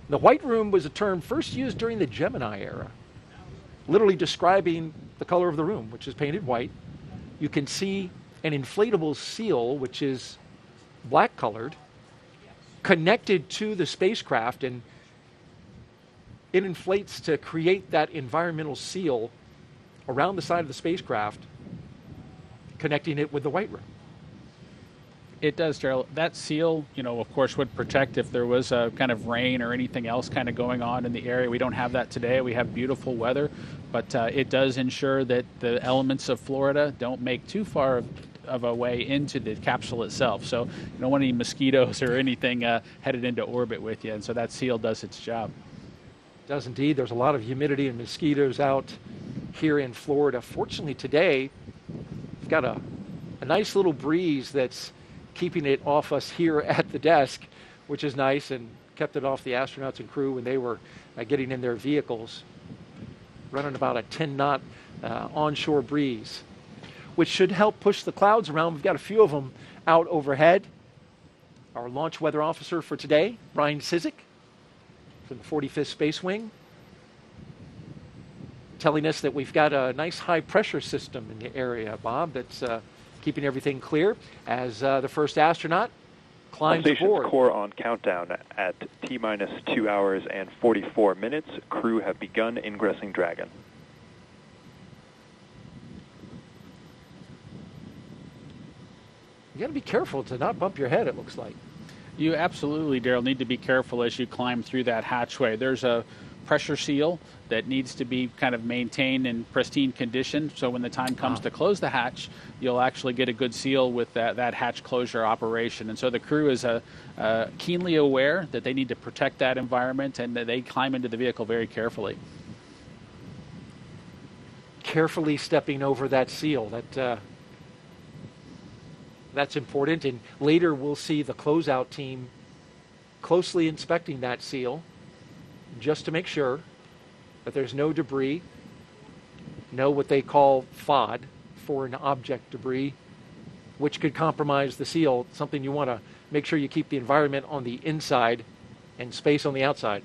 The white room was a term first used during the Gemini era, literally describing the color of the room, which is painted white. You can see an inflatable seal, which is black colored, connected to the spacecraft, and it inflates to create that environmental seal around the side of the spacecraft, connecting it with the white room. It does, Gerald. That seal, of course, would protect if there was a kind of rain or anything else kind of going on in the area. We don't have that today. We have beautiful weather, but it does ensure that the elements of Florida don't make too far of a way into the capsule itself. So you don't want any mosquitoes or anything headed into orbit with you, and so that seal does its job. It does indeed. There's a lot of humidity and mosquitoes out here in Florida. Fortunately today, we've got a nice little breeze that's keeping it off us here at the desk, which is nice, and kept it off the astronauts and crew when they were getting in their vehicles. Running about a 10-knot onshore breeze, which should help push the clouds around. We've got a few of them out overhead. Our launch weather officer for today, Brian Sizik, from the 45th Space Wing, telling us that we've got a nice high-pressure system in the area, Bob, that's keeping everything clear as the first astronaut climbs aboard. Core on countdown at T-minus 2 hours and 44 minutes. Crew have begun ingressing Dragon. You got to be careful to not bump your head, it looks like. You absolutely, Daryl, need to be careful as you climb through that hatchway. There's a pressure seal that needs to be kind of maintained in pristine condition, so when the time comes to close the hatch, you'll actually get a good seal with that hatch closure operation. And so the crew is keenly aware that they need to protect that environment, and that they climb into the vehicle very carefully. Carefully stepping over that seal. That's important, and later we'll see the closeout team closely inspecting that seal just to make sure that there's no debris, no what they call FOD, foreign object debris, which could compromise the seal, something you want to make sure you keep the environment on the inside and space on the outside.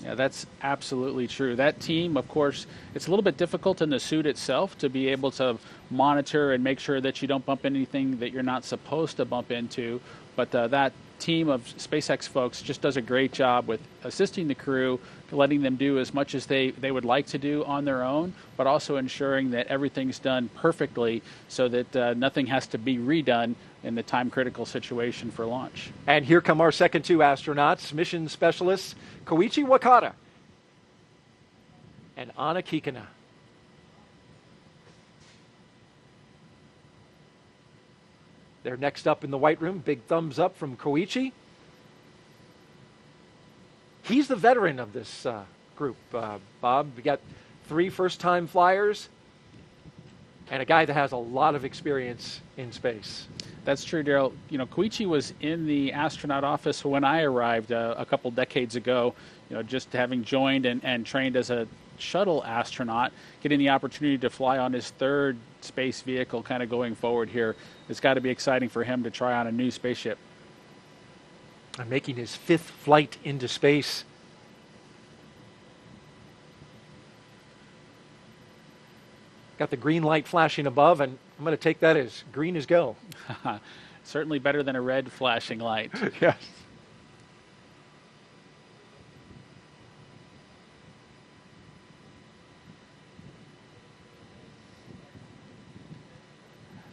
Yeah, that's absolutely true. That team, of course, it's a little bit difficult in the suit itself to be able to monitor and make sure that you don't bump anything that you're not supposed to bump into. But that team of SpaceX folks just does a great job with assisting the crew, letting them do as much as they would like to do on their own, but also ensuring that everything's done perfectly so that nothing has to be redone in the time-critical situation for launch. And here come our second two astronauts, mission specialists Koichi Wakata and Anna Kikina. They're next up in the white room. Big thumbs up from Koichi. He's the veteran of this group, Bob. We got 3 first-time flyers and a guy that has a lot of experience in space. That's true, Daryl. Koichi was in the astronaut office when I arrived a couple decades ago, just having joined and trained as a shuttle astronaut, getting the opportunity to fly on his 3rd space vehicle kind of going forward here. It's got to be exciting for him to try on a new spaceship. And making his 5th flight into space. Got the green light flashing above, and I'm going to take that as green as go. Certainly better than a red flashing light. Yes.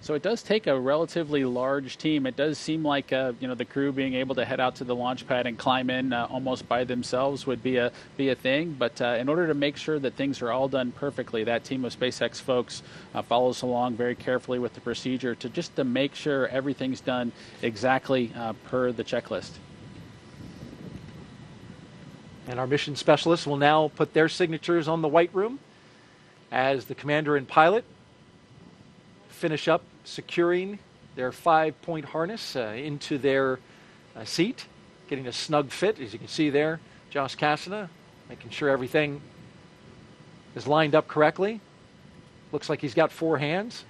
So it does take a relatively large team. It does seem like the crew being able to head out to the launch pad and climb in almost by themselves would be a thing. But in order to make sure that things are all done perfectly, that team of SpaceX folks follows along very carefully with the procedure to make sure everything's done exactly per the checklist. And our mission specialists will now put their signatures on the white room as the commander and pilot finish up securing their 5-point harness into their seat, getting a snug fit, as you can see there. Josh Cassada making sure everything is lined up correctly. Looks like he's got 4 hands.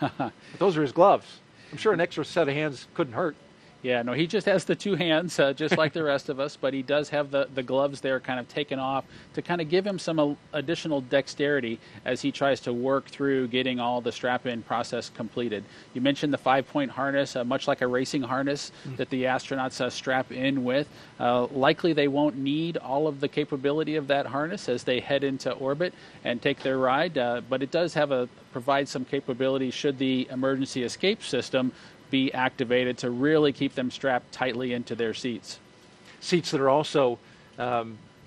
But those are his gloves. I'm sure an extra set of hands couldn't hurt. Yeah, no, he just has the two hands, just like the rest of us, but he does have the gloves there kind of taken off to kind of give him some additional dexterity as he tries to work through getting all the strap-in process completed. You mentioned the 5-point harness, much like a racing harness that the astronauts strap in with. Likely they won't need all of the capability of that harness as they head into orbit and take their ride, but it does provide some capability should the emergency escape system be activated to really keep them strapped tightly into their seats. Seats that are also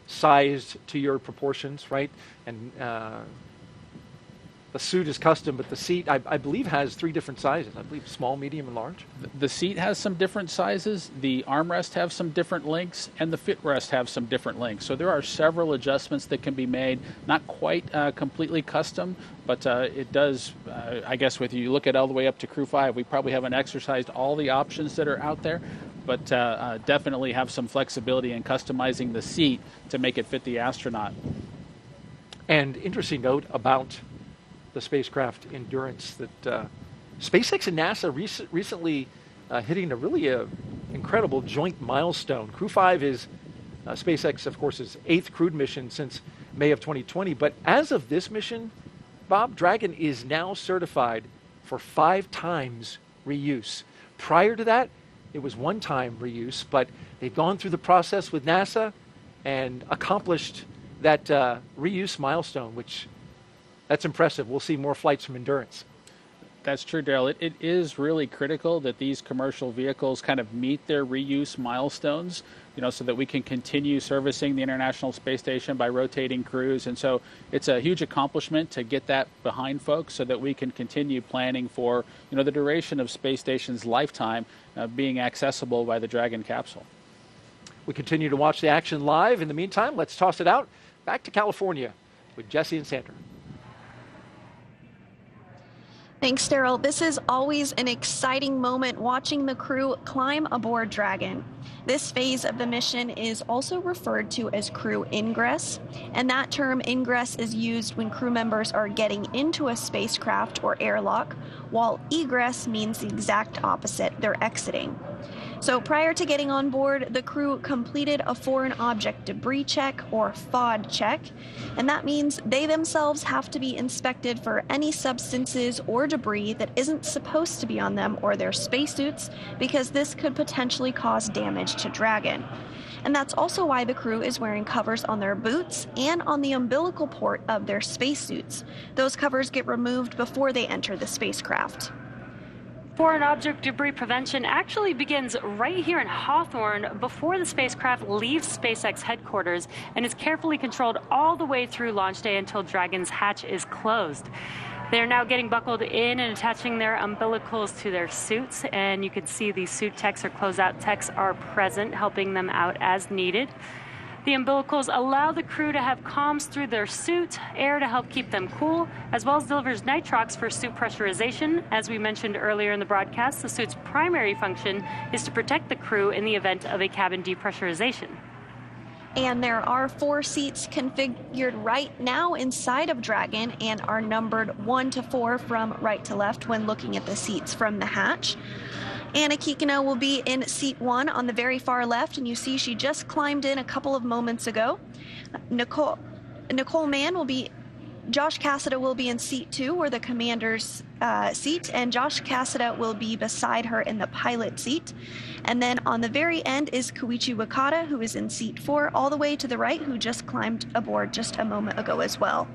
sized to your proportions, right? And the suit is custom, but the seat, I believe, has 3 different sizes. I believe small, medium, and large. The seat has some different sizes. The armrest have some different lengths, and the footrest have some different lengths. So there are several adjustments that can be made. Not quite completely custom, but it does, I guess, with you look at all the way up to Crew-5, we probably haven't exercised all the options that are out there, but definitely have some flexibility in customizing the seat to make it fit the astronaut. And interesting note about the spacecraft endurance that SpaceX and NASA recently hitting a really incredible joint milestone. Crew-5 is SpaceX, of course, is 8th crewed mission since May of 2020. But as of this mission, Bob, Dragon is now certified for 5 times reuse. Prior to that, it was 1-time reuse, but they've gone through the process with NASA and accomplished that reuse milestone, which that's impressive. We'll see more flights from Endurance. That's true, Daryl. It is really critical that these commercial vehicles kind of meet their reuse milestones, so that we can continue servicing the International Space Station by rotating crews. And so it's a huge accomplishment to get that behind folks so that we can continue planning for, the duration of Space Station's lifetime being accessible by the Dragon capsule. We continue to watch the action live. In the meantime, let's toss it out back to California with Jesse and Sandra. Thanks, Daryl. This is always an exciting moment watching the crew climb aboard Dragon. This phase of the mission is also referred to as crew ingress, and that term ingress is used when crew members are getting into a spacecraft or airlock, while egress means the exact opposite, they're exiting. So prior to getting on board, the crew completed a foreign object debris check, or FOD check, and that means they themselves have to be inspected for any substances or debris that isn't supposed to be on them or their spacesuits, because this could potentially cause damage to Dragon. And that's also why the crew is wearing covers on their boots and on the umbilical port of their spacesuits. Those covers get removed before they enter the spacecraft. Foreign object debris prevention actually begins right here in Hawthorne before the spacecraft leaves SpaceX headquarters and is carefully controlled all the way through launch day until Dragon's hatch is closed. They're now getting buckled in and attaching their umbilicals to their suits, and you can see the suit techs or closeout techs are present, helping them out as needed. The umbilicals allow the crew to have comms through their suit, air to help keep them cool, as well as delivers nitrox for suit pressurization. As we mentioned earlier in the broadcast, the suit's primary function is to protect the crew in the event of a cabin depressurization. And there are 4 seats configured right now inside of Dragon and are numbered 1 to 4 from right to left when looking at the seats from the hatch. Anna Kikina will be in seat 1 on the very far left, and you see she just climbed in a couple of moments ago. Nicole Mann will be, Josh Cassada will be in seat 2, or the commander's seat, and Josh Cassada will be beside her in the pilot seat. And then on the very end is Koichi Wakata, who is in seat 4, all the way to the right, who just climbed aboard just a moment ago as well.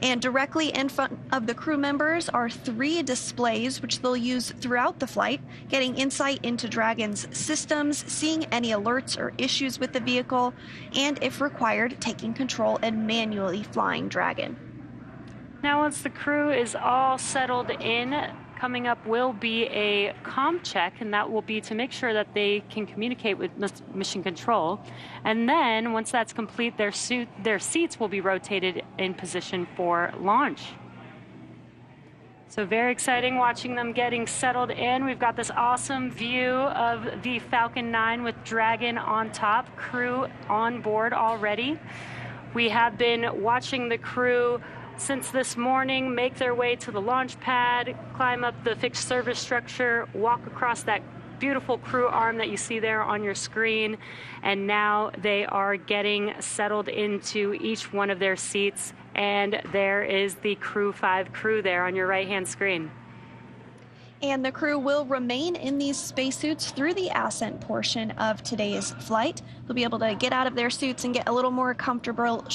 And directly in front of the crew members are 3 displays, which they'll use throughout the flight, getting insight into Dragon's systems, seeing any alerts or issues with the vehicle, and if required, taking control and manually flying Dragon. Now, once the crew is all settled in, coming up will be a comm check, and that will be to make sure that they can communicate with mission control. And then once that's complete, their seats will be rotated in position for launch. So very exciting watching them getting settled in. We've got this awesome view of the Falcon 9 with Dragon on top, crew on board already. We have been watching the crew since this morning make their way to the launch pad, climb up the fixed service structure, walk across that beautiful crew arm that you see there on your screen. And now they are getting settled into each one of their seats. And there is the Crew-5 crew there on your right-hand screen. And the crew will remain in these spacesuits through the ascent portion of today's flight. They'll be able to get out of their suits and get a little more comfortable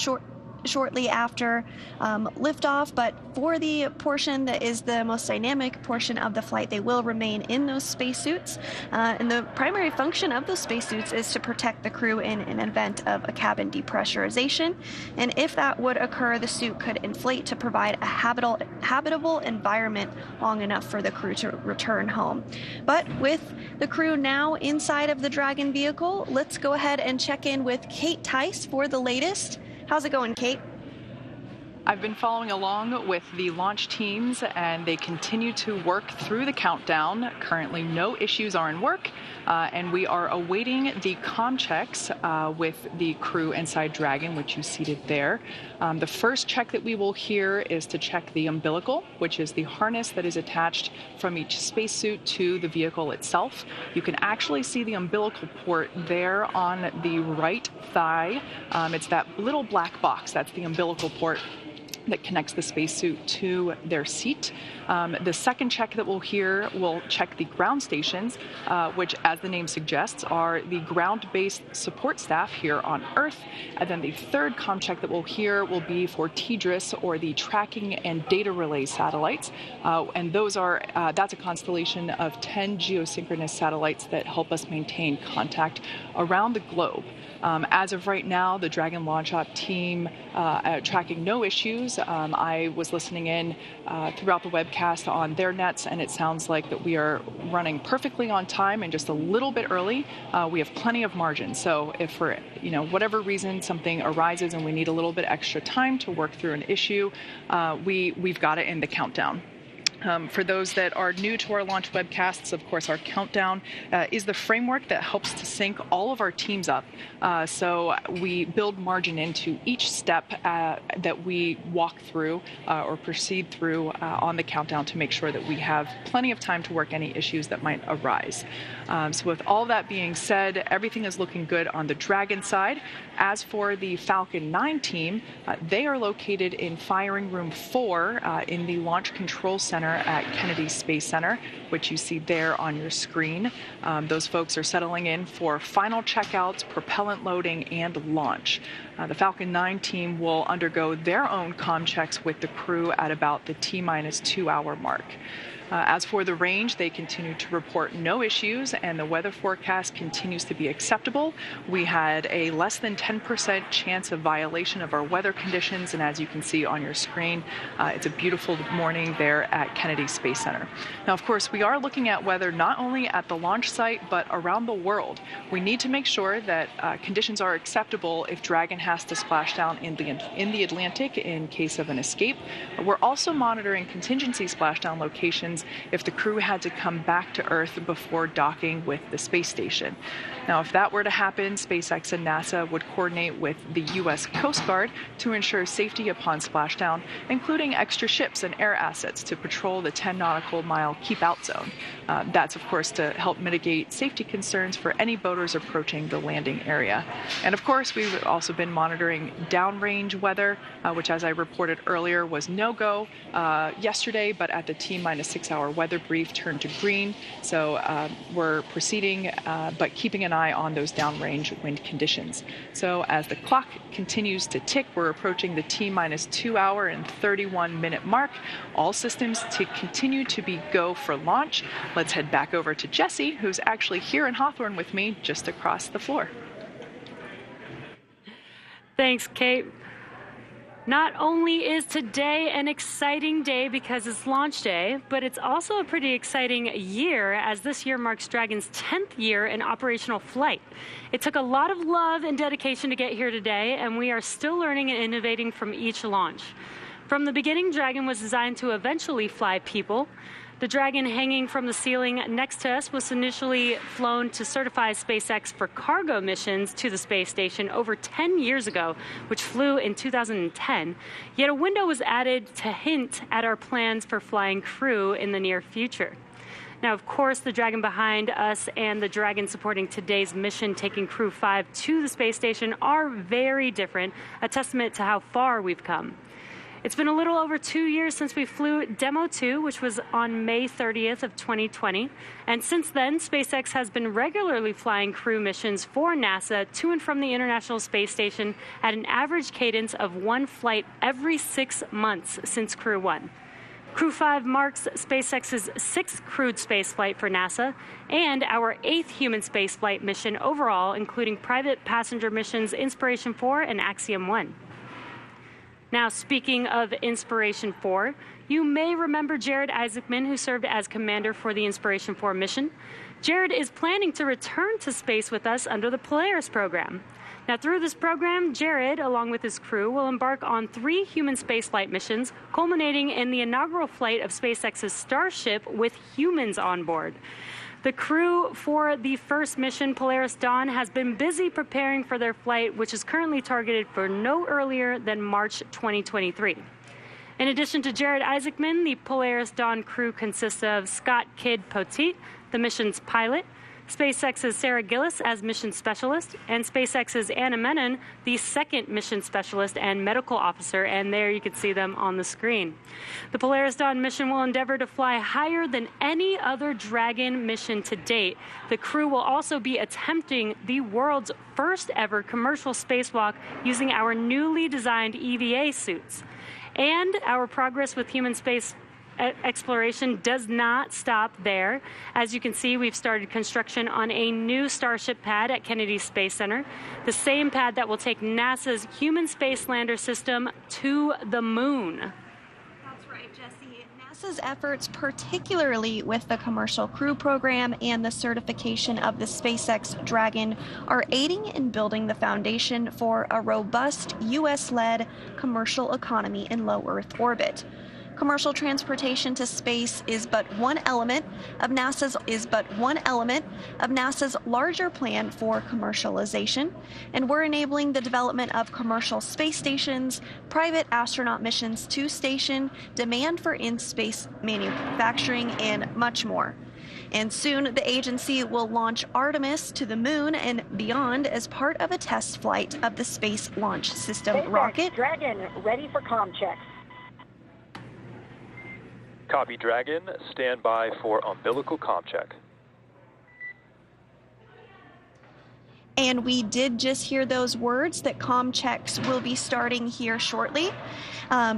shortly after liftoff, but for the portion that is the most dynamic portion of the flight, they will remain in those spacesuits. And the primary function of those spacesuits is to protect the crew in an event of a cabin depressurization. And if that would occur, the suit could inflate to provide a habitable environment long enough for the crew to return home. But with the crew now inside of the Dragon vehicle, let's go ahead and check in with Kate Tice for the latest. How's it going, Kate? I've been following along with the launch teams, and they continue to work through the countdown. Currently, no issues are in work, and we are awaiting the comm checks with the crew inside Dragon, which you seated there. The first check that we will hear is to check the umbilical, which is the harness that is attached from each spacesuit to the vehicle itself. You can actually see the umbilical port there on the right thigh. It's that little black box. That's the umbilical port that connects the spacesuit to their seat. The second check that we'll hear will check the ground stations, which, as the name suggests, are the ground-based support staff here on Earth. And then the third comm check that we'll hear will be for TDRS, or the tracking and data relay satellites. And those are that's a constellation of 10 geosynchronous satellites that help us maintain contact around the globe. As of right now, the Dragon launch op team tracking no issues. I was listening in throughout the webcast on their nets, and it sounds like that we are running perfectly on time and just a little bit early. We have plenty of margin. So if for whatever reason something arises and we need a little bit extra time to work through an issue, we've got it in the countdown. For those that are new to our launch webcasts, of course, our countdown is the framework that helps to sync all of our teams up. So we build margin into each step that we walk through or proceed through on the countdown to make sure that we have plenty of time to work any issues that might arise. So with all that being said, everything is looking good on the Dragon side. As for the Falcon 9 team, they are located in Firing Room 4 in the Launch Control Center at Kennedy Space Center, which you see there on your screen. Those folks are settling in for final checkouts, propellant loading, and launch. The Falcon 9 team will undergo their own comm checks with the crew at about the T-2 hour mark. As for the range, they continue to report no issues, and the weather forecast continues to be acceptable. We had a less than 10% chance of violation of our weather conditions, and as you can see on your screen, it's a beautiful morning there at Kennedy Space Center. Now, of course, we are looking at weather not only at the launch site, but around the world. We need to make sure that conditions are acceptable if Dragon has to splash down in the Atlantic in case of an escape. We're also monitoring contingency splashdown locations if the crew had to come back to Earth before docking with the space station. Now, if that were to happen, SpaceX and NASA would coordinate with the U.S. Coast Guard to ensure safety upon splashdown, including extra ships and air assets to patrol the 10 nautical mile keep-out zone. That's, of course, to help mitigate safety concerns for any boaters approaching the landing area. And, of course, we've also been monitoring downrange weather, which, as I reported earlier, was no-go yesterday, but at the T-6 hour weather brief turned to green. So we're proceeding, but keeping an eye on those downrange wind conditions. So as the clock continues to tick, we're approaching the T-2 hour and 31-minute mark. All systems to continue to be go for launch. Let's head back over to Jesse, who's actually here in Hawthorne with me, just across the floor. Thanks, Kate. Not only is today an exciting day because it's launch day, but it's also a pretty exciting year, as this year marks Dragon's 10th year in operational flight. It took a lot of love and dedication to get here today, and we are still learning and innovating from each launch. From the beginning, Dragon was designed to eventually fly people. The Dragon hanging from the ceiling next to us was initially flown to certify SpaceX for cargo missions to the space station over 10 years ago, which flew in 2010. Yet a window was added to hint at our plans for flying crew in the near future. Now, of course, the Dragon behind us and the Dragon supporting today's mission, taking Crew-5 to the space station, are very different, a testament to how far we've come. It's been a little over 2 years since we flew Demo 2, which was on May 30th of 2020. And since then, SpaceX has been regularly flying crew missions for NASA to and from the International Space Station at an average cadence of 1 flight every 6 months since Crew-1. Crew-5 marks SpaceX's 6th crewed spaceflight for NASA and our 8th human spaceflight mission overall, including private passenger missions Inspiration-4 and Axiom-1. Now, speaking of Inspiration-4, you may remember Jared Isaacman, who served as commander for the Inspiration-4 mission. Jared is planning to return to space with us under the Polaris program. Now, through this program, Jared, along with his crew, will embark on 3 human spaceflight missions, culminating in the inaugural flight of SpaceX's Starship with humans on board. The crew for the first mission, Polaris Dawn, has been busy preparing for their flight, which is currently targeted for no earlier than March 2023. In addition to Jared Isaacman, the Polaris Dawn crew consists of Scott Kidd Poteet, the mission's pilot, SpaceX's Sarah Gillis as mission specialist, and SpaceX's Anna Menon, the second mission specialist and medical officer, and there you can see them on the screen. The Polaris Dawn mission will endeavor to fly higher than any other Dragon mission to date. The crew will also be attempting the world's first ever commercial spacewalk using our newly designed EVA suits. And our progress with human space exploration does not stop there. As you can see, we've started construction on a new Starship pad at Kennedy Space Center, the same pad that will take NASA's human space lander system to the moon. That's right, Jesse. NASA's efforts, particularly with the Commercial Crew Program and the certification of the SpaceX Dragon, are aiding in building the foundation for a robust U.S.-led commercial economy in low Earth orbit. Commercial transportation to space is but one element of NASA's larger plan for commercialization, and we're enabling the development of commercial space stations, private astronaut missions to station, demand for in-space manufacturing, and much more. And soon the agency will launch Artemis to the moon and beyond as part of a test flight of the Space Launch System rocket. Dragon, ready for comm checks. Copy, Dragon. Stand by for umbilical comm check. And we did just hear those words that comm checks will be starting here shortly.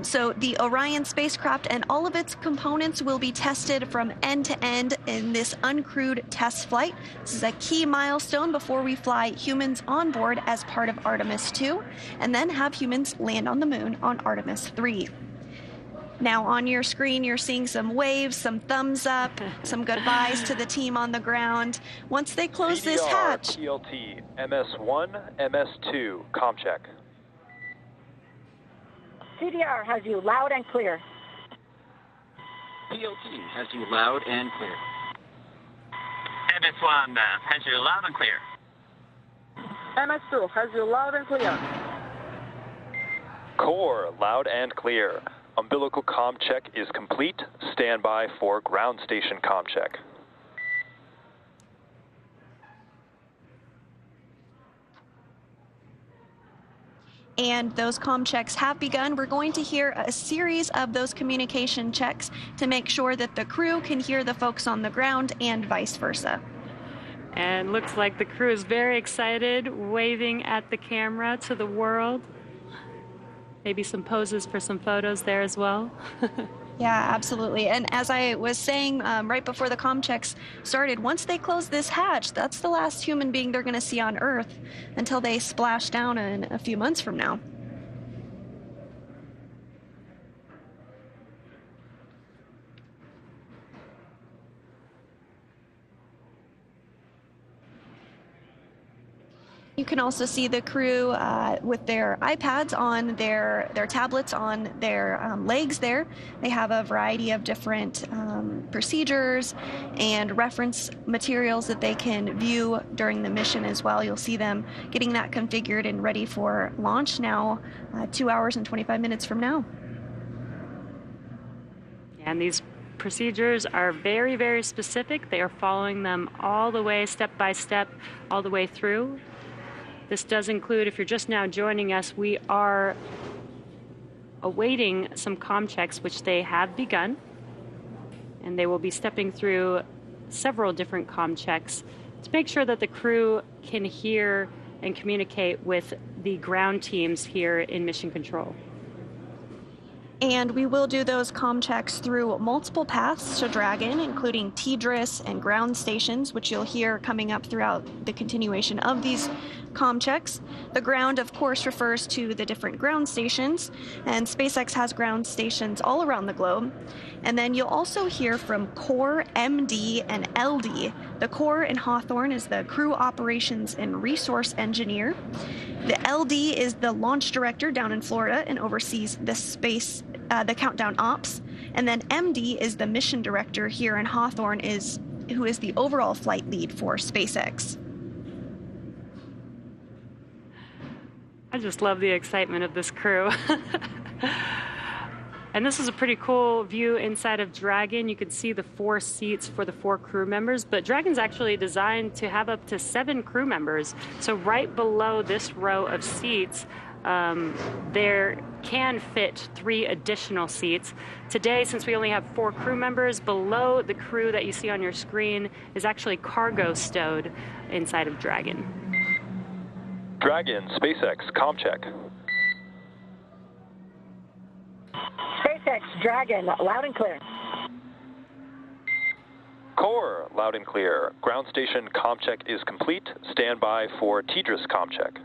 So the Orion spacecraft and all of its components will be tested from end to end in this uncrewed test flight. This is a key milestone before we fly humans on board as part of Artemis 2, and then have humans land on the moon on Artemis 3. Now on your screen, you're seeing some waves, some thumbs up, some goodbyes to the team on the ground. Once they close CDR, this hatch. PLT, MS1, MS2, comm check. CDR has you loud and clear. PLT has you loud and clear. MS1 has you loud and clear. MS2 has you loud and clear. Core, loud and clear. Umbilical comm check is complete. Stand by for ground station comm check. And those comm checks have begun. We're going to hear a series of those communication checks to make sure that the crew can hear the folks on the ground and vice versa. And looks like the crew is very excited, waving at the camera to the world. Maybe some poses for some photos there as well. Yeah, absolutely. And as I was saying right before the comm checks started, once they close this hatch, that's the last human being they're going to see on Earth until they splash down in a few months from now. You can also see the crew with their iPads on their tablets on their legs there. They have a variety of different procedures and reference materials that they can view during the mission as well. You'll see them getting that configured and ready for launch now, 2 hours and 25 minutes from now. And these procedures are very, very specific. They are following them all the way, step by step, all the way through. This does include, if you're just now joining us, we are awaiting some comm checks, which they have begun. And they will be stepping through several different comm checks to make sure that the crew can hear and communicate with the ground teams here in Mission Control. And we will do those comm checks through multiple paths to Dragon, including TDRS and ground stations, which you'll hear coming up throughout the continuation of these comm checks. The ground, of course, refers to the different ground stations, and SpaceX has ground stations all around the globe. And then you'll also hear from Core, MD, and LD. The Core in Hawthorne is the Crew Operations and Resource Engineer. The LD is the Launch Director down in Florida and oversees the countdown ops. And then MD is the Mission Director here in Hawthorne, who is the overall flight lead for SpaceX. I just love the excitement of this crew. And this is a pretty cool view inside of Dragon. You can see the 4 seats for the 4 crew members, but Dragon's actually designed to have up to 7 crew members. So right below this row of seats, there can fit 3 additional seats. Today, since we only have 4 crew members, below the crew that you see on your screen is actually cargo stowed inside of Dragon. Dragon, SpaceX, comm check. SpaceX Dragon, loud and clear. Core, loud and clear. Ground station comm check is complete. Stand by for TDRS comm check.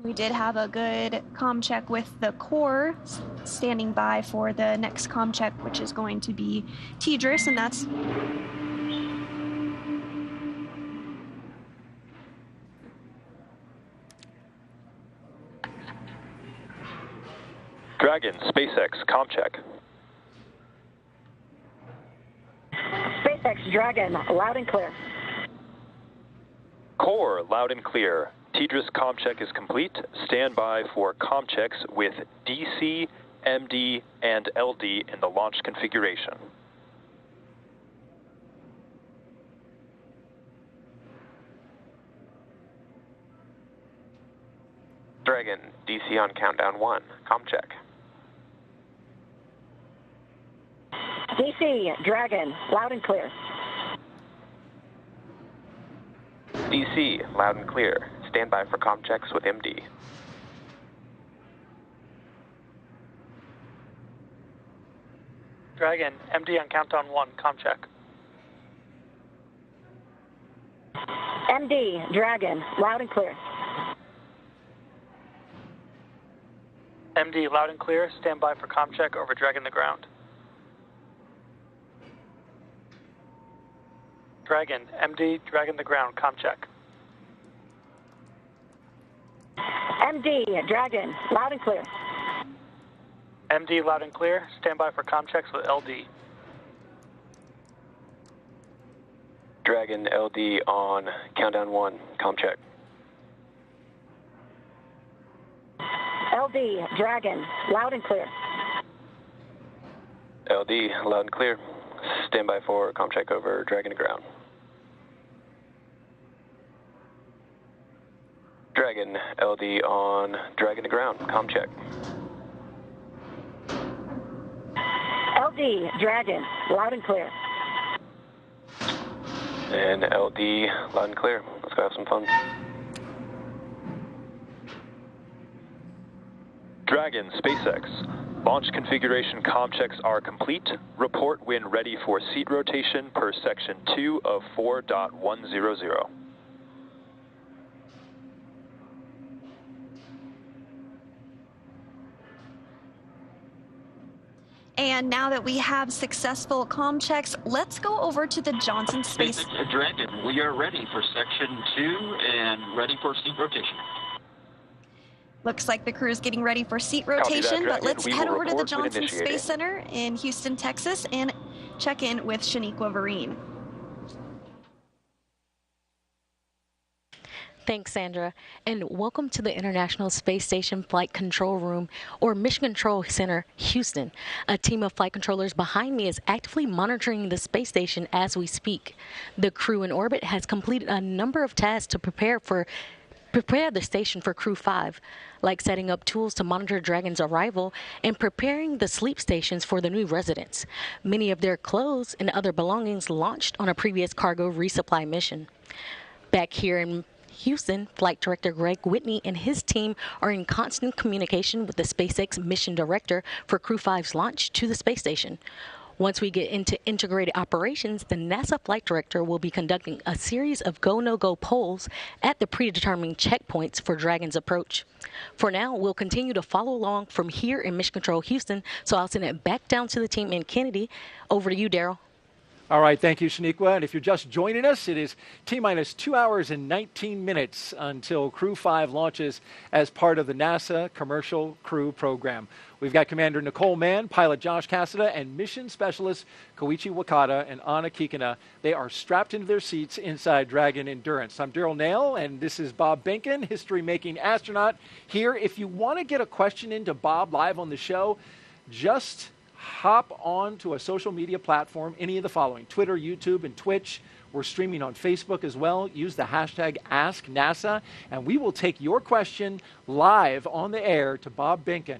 We did have a good comm check with the Core standing by for the next comm check, which is going to be TDRS, and that's Dragon, SpaceX, comm check. SpaceX Dragon, loud and clear. Core, loud and clear. TDRS comm check is complete. Stand by for comm checks with DC, MD, and LD in the launch configuration. Dragon, DC on countdown 1, comm check. DC Dragon, loud and clear. DC, loud and clear. Stand by for comm checks with MD. Dragon, MD on countdown 1, comm check. MD Dragon, loud and clear. MD, loud and clear. Stand by for comm check over Dragon the ground. Dragon, MD, Dragon the ground, comm check. MD Dragon, loud and clear. MD, loud and clear. Stand by for comm checks with LD. Dragon, LD on countdown 1, comm check. LD Dragon, loud and clear. LD, loud and clear. Stand by for comm check over Dragon to ground. Dragon, LD on Dragon to ground, comm check. LD Dragon, loud and clear. And LD, loud and clear. Let's go have some fun. Dragon, SpaceX. Launch configuration comm checks are complete. Report when ready for seat rotation per section 2 of 4.100. And now that we have successful comm checks, let's go over to the Johnson Space. SpaceX Dragon, we are ready for section 2 and ready for seat rotation. Looks like the crew is getting ready for seat Copy that, rotation, but Dragon. let's We head will over to the report when Johnson initiating. Space Center in Houston, Texas, and check in with Shaniqua Vereen. Thanks, Sandra, and welcome to the International Space Station Flight Control Room, or Mission Control Center, Houston. A team of flight controllers behind me is actively monitoring the space station as we speak. The crew in orbit has completed a number of tasks to prepare the station for Crew-5, like setting up tools to monitor Dragon's arrival and preparing the sleep stations for the new residents. Many of their clothes and other belongings launched on a previous cargo resupply mission. Back here in Houston, Flight Director Greg Whitney and his team are in constant communication with the SpaceX Mission Director for Crew-5's launch to the space station. Once we get into integrated operations, the NASA Flight Director will be conducting a series of go-no-go polls at the predetermined checkpoints for Dragon's approach. For now, we'll continue to follow along from here in Mission Control Houston, so I'll send it back down to the team in Kennedy. Over to you, Daryl. All right, thank you, Shaniqua. And if you're just joining us, it is T-minus 2 hours and 19 minutes until Crew-5 launches as part of the NASA Commercial Crew Program. We've got Commander Nicole Mann, pilot Josh Cassada, and mission specialist Koichi Wakata and Anna Kikina. They are strapped into their seats inside Dragon Endurance. I'm Daryl Nail, and this is Bob Benkin, history-making astronaut here. If you want to get a question into Bob live on the show, just hop on to a social media platform, any of the following: Twitter, YouTube, and Twitch. We're streaming on Facebook as well. Use the hashtag AskNASA, and we will take your question live on the air to Bob Benkin.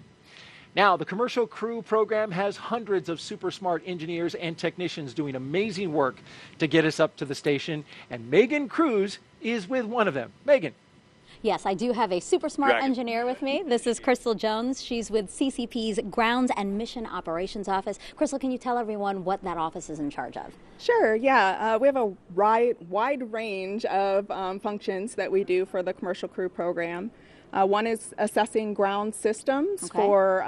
Now, the Commercial Crew Program has hundreds of super smart engineers and technicians doing amazing work to get us up to the station, and Megan Cruz is with one of them. Megan. Yes, I do have a super smart engineer with me. This is Crystal Jones. She's with CCP's Grounds and Mission Operations Office. Crystal, can you tell everyone what that office is in charge of? Sure, yeah. We have a wide range of functions that we do for the Commercial Crew Program. One is assessing ground systems for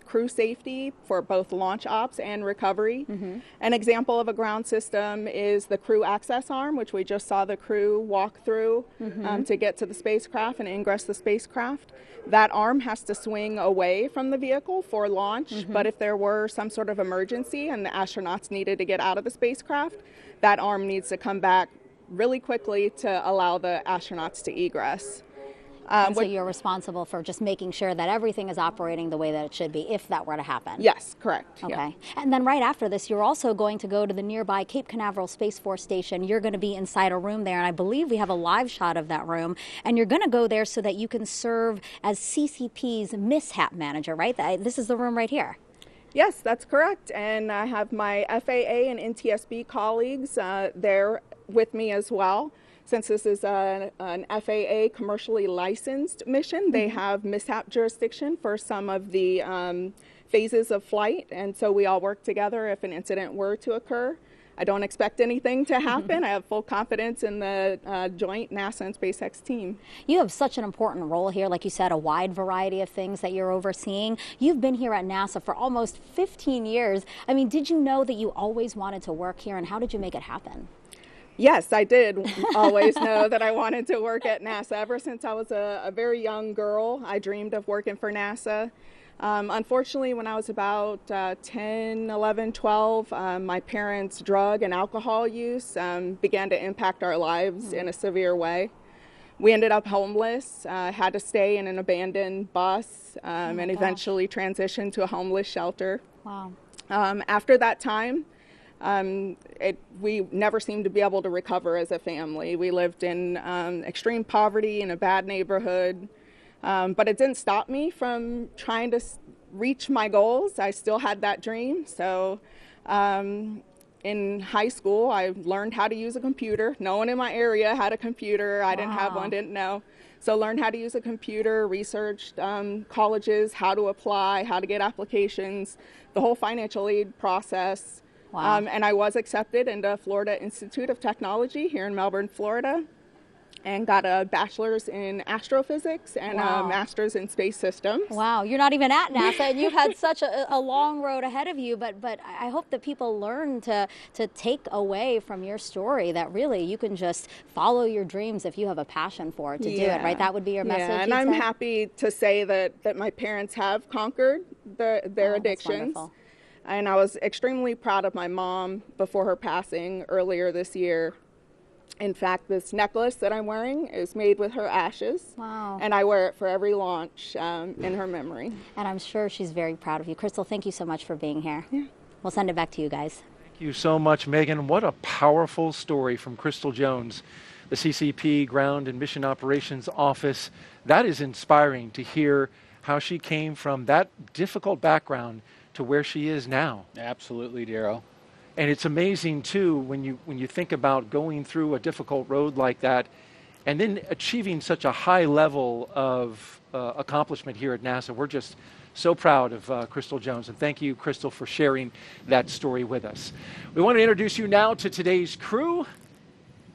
crew safety for both launch ops and recovery. An example of a ground system is the crew access arm, which we just saw the crew walk through to get to the spacecraft and ingress the spacecraft. That arm has to swing away from the vehicle for launch, but if there were some sort of emergency and the astronauts needed to get out of the spacecraft, that arm needs to come back really quickly to allow the astronauts to egress. So you're responsible for just making sure that everything is operating the way that it should be if that were to happen? Yes, correct. Okay. Yeah. And then right after this, you're also going to go to the nearby Cape Canaveral Space Force Station. You're going to be inside a room there, and I believe we have a live shot of that room. And you're going to go there so that you can serve as CCP's mishap manager, right? This is the room right here. Yes, that's correct. And I have my FAA and NTSB colleagues there with me as well. Since this is an FAA commercially licensed mission, they have mishap jurisdiction for some of the phases of flight, and so we all work together if an incident were to occur. I don't expect anything to happen. I have full confidence in the joint NASA and SpaceX team. You have such an important role here, like you said, a wide variety of things that you're overseeing. You've been here at NASA for almost 15 years. I mean, did you know that you always wanted to work here, and how did you make it happen? Yes, I did always know that I wanted to work at NASA. Ever since I was a very young girl, I dreamed of working for NASA. Unfortunately, when I was about 10, 11, 12, my parents' drug and alcohol use began to impact our lives in a severe way. We ended up homeless, had to stay in an abandoned bus, and eventually transitioned to a homeless shelter. Wow. After that time, we never seemed to be able to recover as a family. We lived in extreme poverty in a bad neighborhood, but it didn't stop me from trying to reach my goals. I still had that dream. So in high school, I learned how to use a computer. No one in my area had a computer. I didn't have one, didn't know. So learned how to use a computer, researched colleges, how to apply, how to get applications, the whole financial aid process. Wow. And I was accepted into Florida Institute of Technology here in Melbourne, Florida. and got a bachelor's in astrophysics and a master's in space systems. Wow, you're not even at NASA, and you've had such a long road ahead of you, but I hope that people learn to take away from your story that really you can just follow your dreams if you have a passion for it to do it, right? That would be your message. Yeah, and I'm happy to say that my parents have conquered their addictions. And I was extremely proud of my mom before her passing earlier this year. In fact, this necklace that I'm wearing is made with her ashes. Wow. And I wear it for every launch in her memory. And I'm sure she's very proud of you. Crystal, thank you so much for being here. Yeah. We'll send it back to you guys. Thank you so much, Megan. What a powerful story from Crystal Jones, the CCP Ground and Mission Operations Office. That is inspiring to hear how she came from that difficult background to where she is now. Absolutely, Daryl. And it's amazing, too, when you think about going through a difficult road like that and then achieving such a high level of accomplishment here at NASA. We're just so proud of Crystal Jones. And thank you, Crystal, for sharing that story with us. We want to introduce you now to today's crew.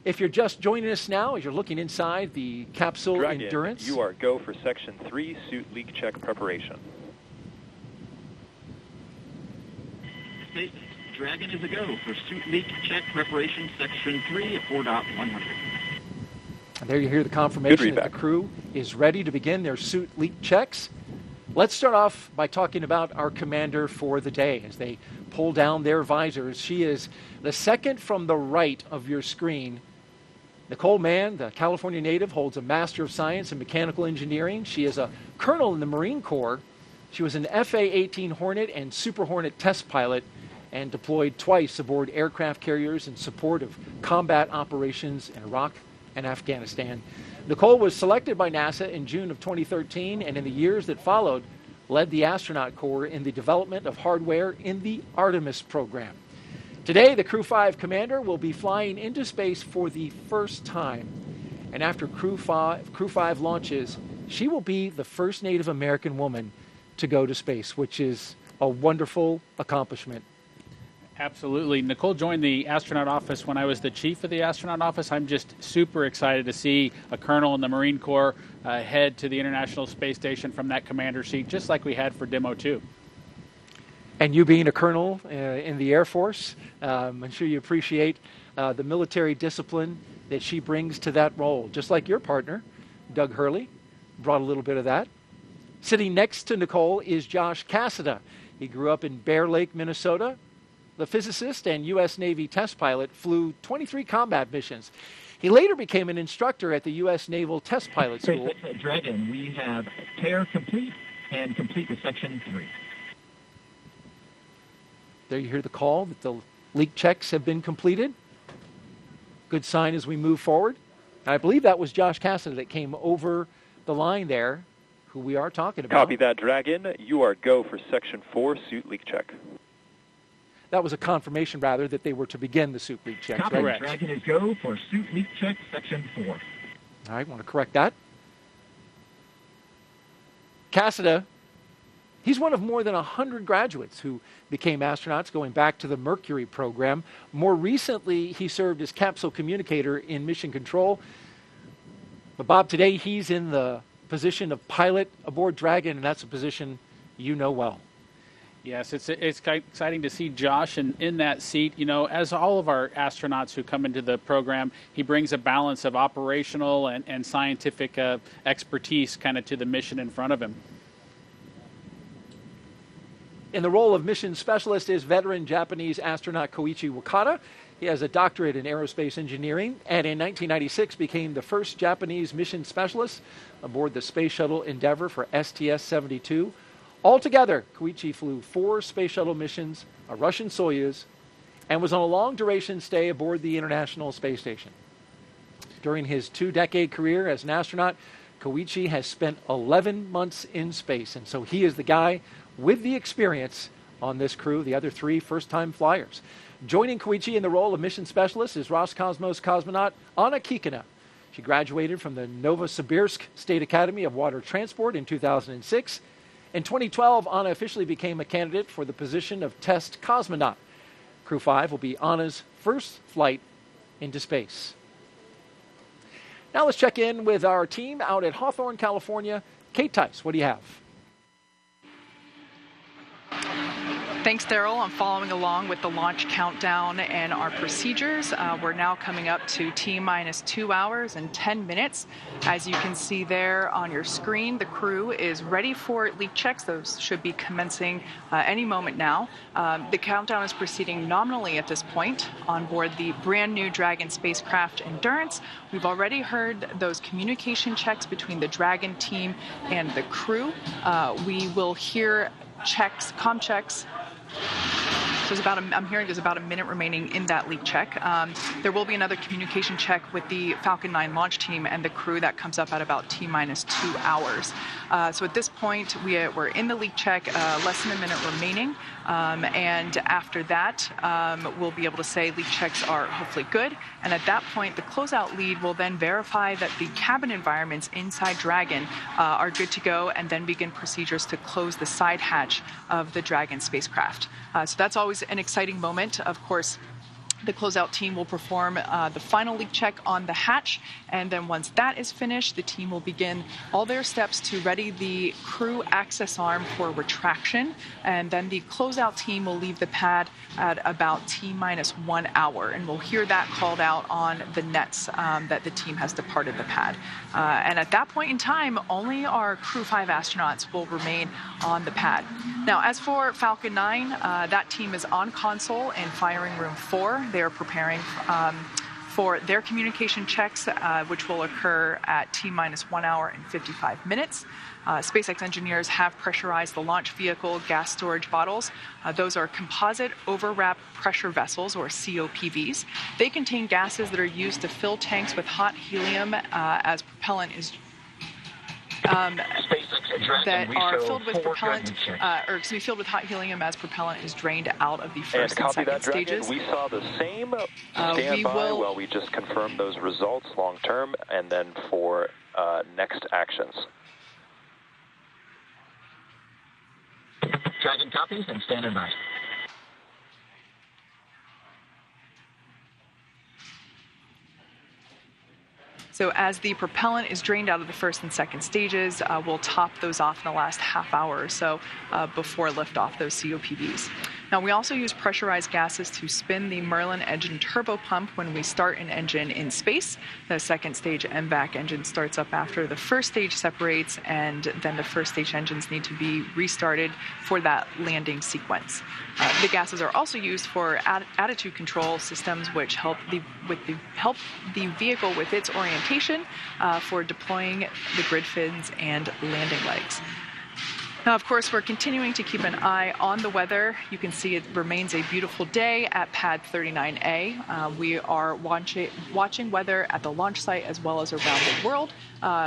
If you're just joining us now, as you're looking inside the capsule Dragon, Endurance. You are go for Section 3 suit leak check preparation. SpaceX Dragon is a go for suit leak check preparation, Section 3 at 4.100. And there you hear the confirmation that the crew is ready to begin their suit leak checks. Let's start off by talking about our commander for the day as they pull down their visors. She is the second from the right of your screen. Nicole Mann, the California native, holds a Master of Science in Mechanical Engineering. She is a colonel in the Marine Corps. She was an FA-18 Hornet and Super Hornet test pilot and deployed twice aboard aircraft carriers in support of combat operations in Iraq and Afghanistan. Nicole was selected by NASA in June of 2013, and in the years that followed, led the astronaut corps in the development of hardware in the Artemis program. Today, the Crew-5 commander will be flying into space for the first time. And after Crew-5 launches, she will be the first Native American woman to go to space, which is a wonderful accomplishment. Absolutely. Nicole joined the astronaut office when I was the chief of the astronaut office. I'm just super excited to see a colonel in the Marine Corps head to the International Space Station from that commander seat, just like we had for Demo 2. And you being a colonel in the Air Force, I'm sure you appreciate the military discipline that she brings to that role, just like your partner, Doug Hurley, brought a little bit of that. Sitting next to Nicole is Josh Cassada. He grew up in Bear Lake, Minnesota. The physicist and U.S. Navy test pilot flew 23 combat missions. He later became an instructor at the U.S. Naval Test Pilot School. Dragon, we have pair complete and complete with Section 3. There you hear the call that the leak checks have been completed. Good sign as we move forward. And I believe that was Josh Cassada that came over the line there, who we are talking about. Copy that, Dragon. You are go for Section 4 suit leak check. That was a confirmation, rather, that they were to begin the suit leak check. Correct. Dragon is go for suit leak check, Section 4. All right, want to correct that. Cassada, he's one of more than 100 graduates who became astronauts going back to the Mercury program. More recently, he served as capsule communicator in mission control. But Bob, today he's in the position of pilot aboard Dragon, and that's a position you know well. Yes, it's exciting to see Josh in that seat. You know, as all of our astronauts who come into the program, he brings a balance of operational and scientific expertise kind of to the mission in front of him. In the role of mission specialist is veteran Japanese astronaut Koichi Wakata. He has a doctorate in aerospace engineering and in 1996 became the first Japanese mission specialist aboard the Space Shuttle Endeavour for STS-72. Altogether, Koichi flew 4 space shuttle missions, a Russian Soyuz, and was on a long-duration stay aboard the International Space Station. During his 2-decade career as an astronaut, Koichi has spent 11 months in space, and so he is the guy with the experience on this crew, the other 3 first-time flyers. Joining Koichi in the role of mission specialist is Roscosmos cosmonaut Anna Kikina. She graduated from the Novosibirsk State Academy of Water Transport in 2006. In 2012, Anna officially became a candidate for the position of test cosmonaut. Crew-5 will be Anna's first flight into space. Now let's check in with our team out at Hawthorne, California. Kate Tice, what do you have? Thanks, Daryl. I'm following along with the launch countdown and our procedures. We're now coming up to T-minus 2 hours and 10 minutes. As you can see there on your screen, the crew is ready for leak checks. Those should be commencing any moment now. The countdown is proceeding nominally at this point on board the brand new Dragon spacecraft Endurance. We've already heard those communication checks between the Dragon team and the crew. We will hear checks, comm checks. So I'm hearing there's about a minute remaining in that leak check. There will be another communication check with the Falcon 9 launch team and the crew that comes up at about T-minus 2 hours. So at this point, we're in the leak check, less than a minute remaining. And after that, we'll be able to say leak checks are hopefully good. And at that point, the closeout lead will then verify that the cabin environments inside Dragon are good to go, and then begin procedures to close the side hatch of the Dragon spacecraft. So that's always an exciting moment. Of course, the closeout team will perform the final leak check on the hatch, and then once that is finished, the team will begin all their steps to ready the crew access arm for retraction, and then the closeout team will leave the pad at about T-minus 1 hour, and we'll hear that called out on the nets that the team has departed the pad. And at that point in time, only our Crew-5 astronauts will remain on the pad. Now, as for Falcon 9, that team is on console in firing room 4. They are preparing for their communication checks, which will occur at T-minus 1 hour and 55 minutes. SpaceX engineers have pressurized the launch vehicle gas storage bottles. Those are composite overwrap pressure vessels, or COPVs. They contain gases that are used to fill tanks with hot helium as propellant is that are filled with propellant, filled with hot helium as propellant is drained out of the first and second stages. We saw the same. Stand by while we just confirm those results long term, and then for next actions. Dragon copies and standing by. So as the propellant is drained out of the first and second stages, we'll top those off in the last half hour or so before liftoff, those COPVs. Now, we also use pressurized gases to spin the Merlin engine turbo pump when we start an engine in space. The second stage MVAC engine starts up after the first stage separates, and then the first stage engines need to be restarted for that landing sequence. The gases are also used for attitude control systems, which help the vehicle with its orientation for deploying the grid fins and landing legs. Now, of course, we're continuing to keep an eye on the weather. You can see it remains a beautiful day at Pad 39A. We are watching weather at the launch site as well as around the world